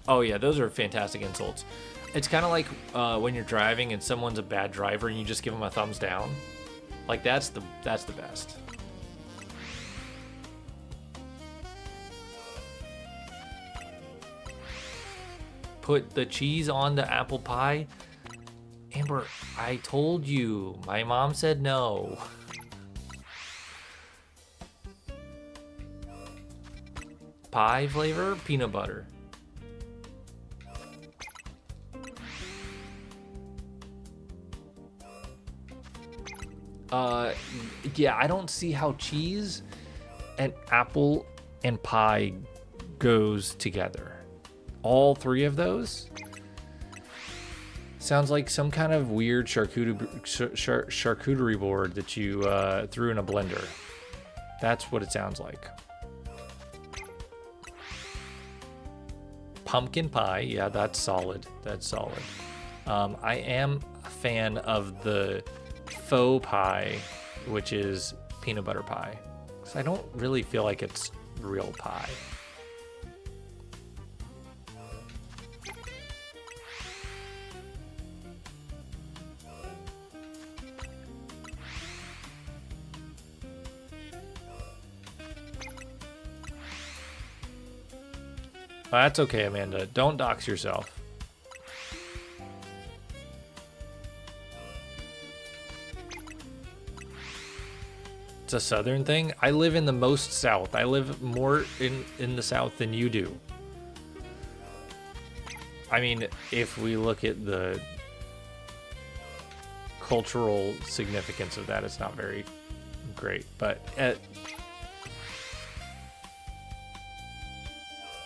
Oh yeah, those are fantastic insults. It's kind of like when you're driving and someone's a bad driver and you just give them a thumbs down. Like that's the best. Put the cheese on the apple pie. Amber, I told you. My mom said no. Pie flavor, peanut butter. Yeah, I don't see how cheese and apple and pie goes together. All 3 of those sounds like some kind of weird charcuterie board that you threw in a blender. That's what it sounds like. Pumpkin pie, yeah, that's solid. That's solid. I am a fan of the faux pie, which is peanut butter pie, because I don't really feel like it's real pie. That's okay, Amanda. Don't dox yourself. It's a southern thing. I live in the most south. I live more in the south than you do. I mean, if we look at the cultural significance of that, it's not very great. But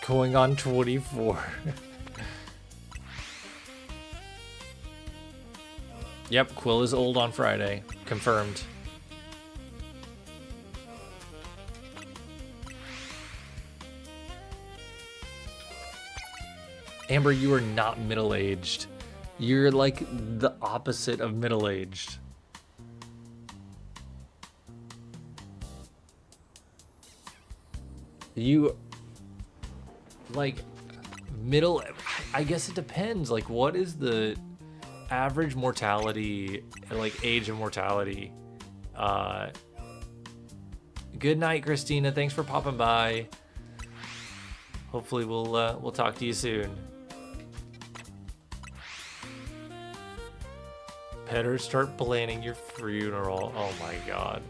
going on 24. Yep, Quill is old on Friday. Confirmed. Amber, you are not middle-aged. You're like the opposite of middle-aged. You like middle, I guess it depends. Like, what is the average mortality, like age of mortality? Good night, Christina. Thanks for popping by. Hopefully we'll talk to you soon. Better start planning your funeral. Oh my god.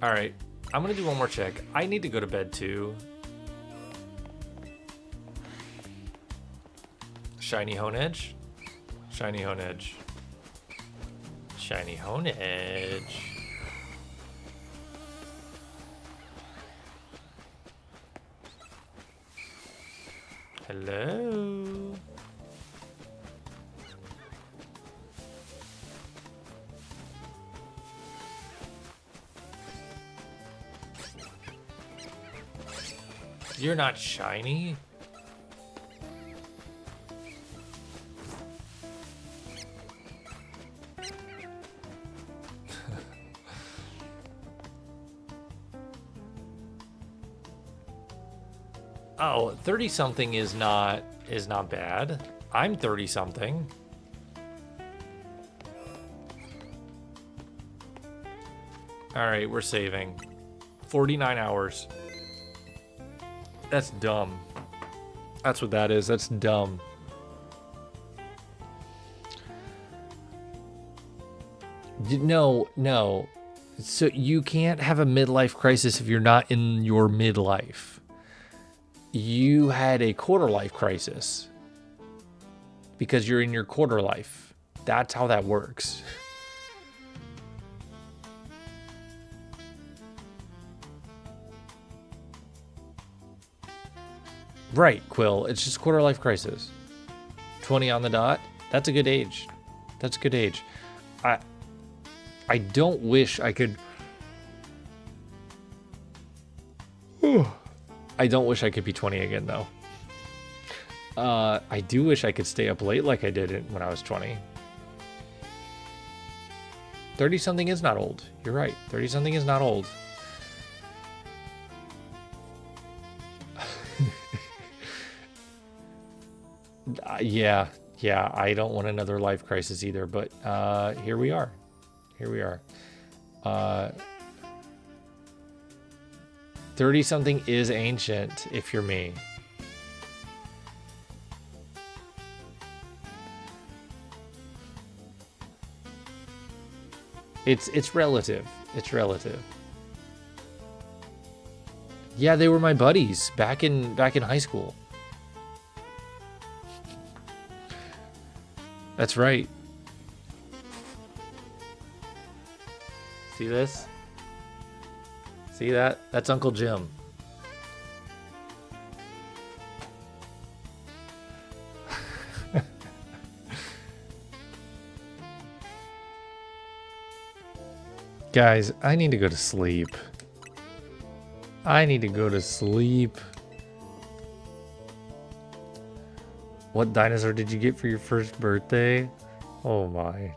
Alright, I'm gonna do one more check. I need to go to bed too. Shiny Honedge. Shiny Honedge. Shiny Honedge. Hello. You're not shiny? Oh, 30 something is not bad. I'm 30 something. All right, we're saving 49 hours. That's dumb. That's what that is. That's dumb. No. So you can't have a midlife crisis if you're not in your midlife. You had a quarter life crisis because you're in your quarter life. That's how that works. Right, Quill. It's just quarter life crisis. 20 on the dot. That's a good age. That's a good age. I don't wish I could. I don't wish I could be 20 again, though. I do wish I could stay up late like I did when I was 20. 30-something is not old. You're right. 30-something is not old. Yeah, I don't want another life crisis either, but here we are. Here we are. 30-something is ancient if you're me. It's relative. It's relative. Yeah, they were my buddies back in high school. That's right. See this? See that? That's Uncle Jim. Guys, I need to go to sleep. I need to go to sleep. What dinosaur did you get for your first birthday? Oh my.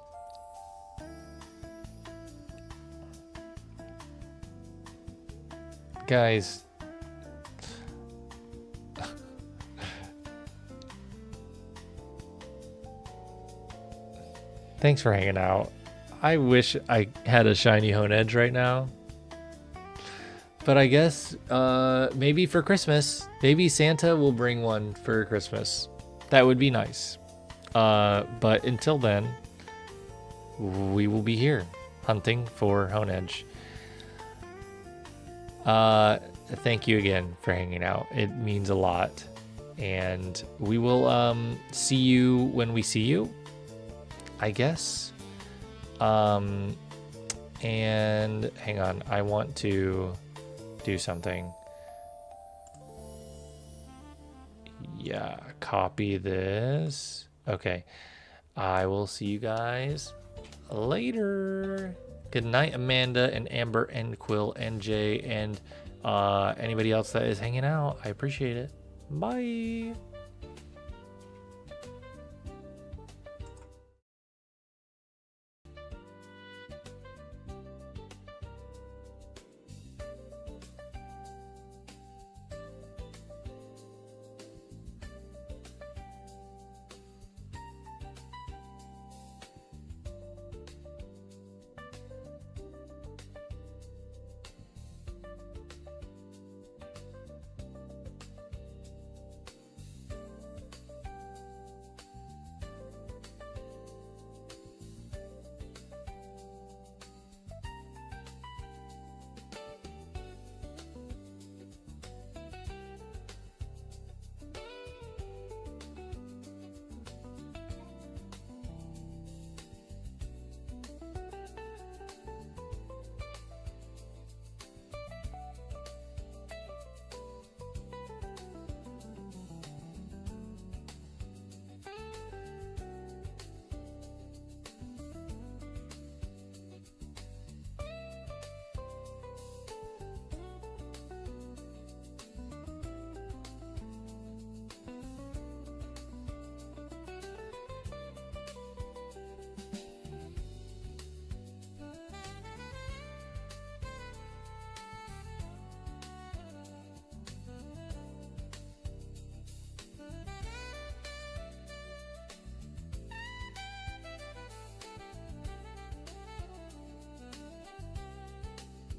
Guys. Thanks for hanging out. I wish I had a shiny Honedge right now. But I guess maybe for Christmas. Maybe Santa will bring one for Christmas. That would be nice. But until then, we will be here hunting for Honedge. Thank you again for hanging out. It means a lot. And we will see you when we see you, I guess. And hang on, I want to do something. Yeah, copy this. Okay. I will see you guys later. Good night, Amanda and Amber and Quill and Jay and anybody else that is hanging out. I appreciate it. Bye.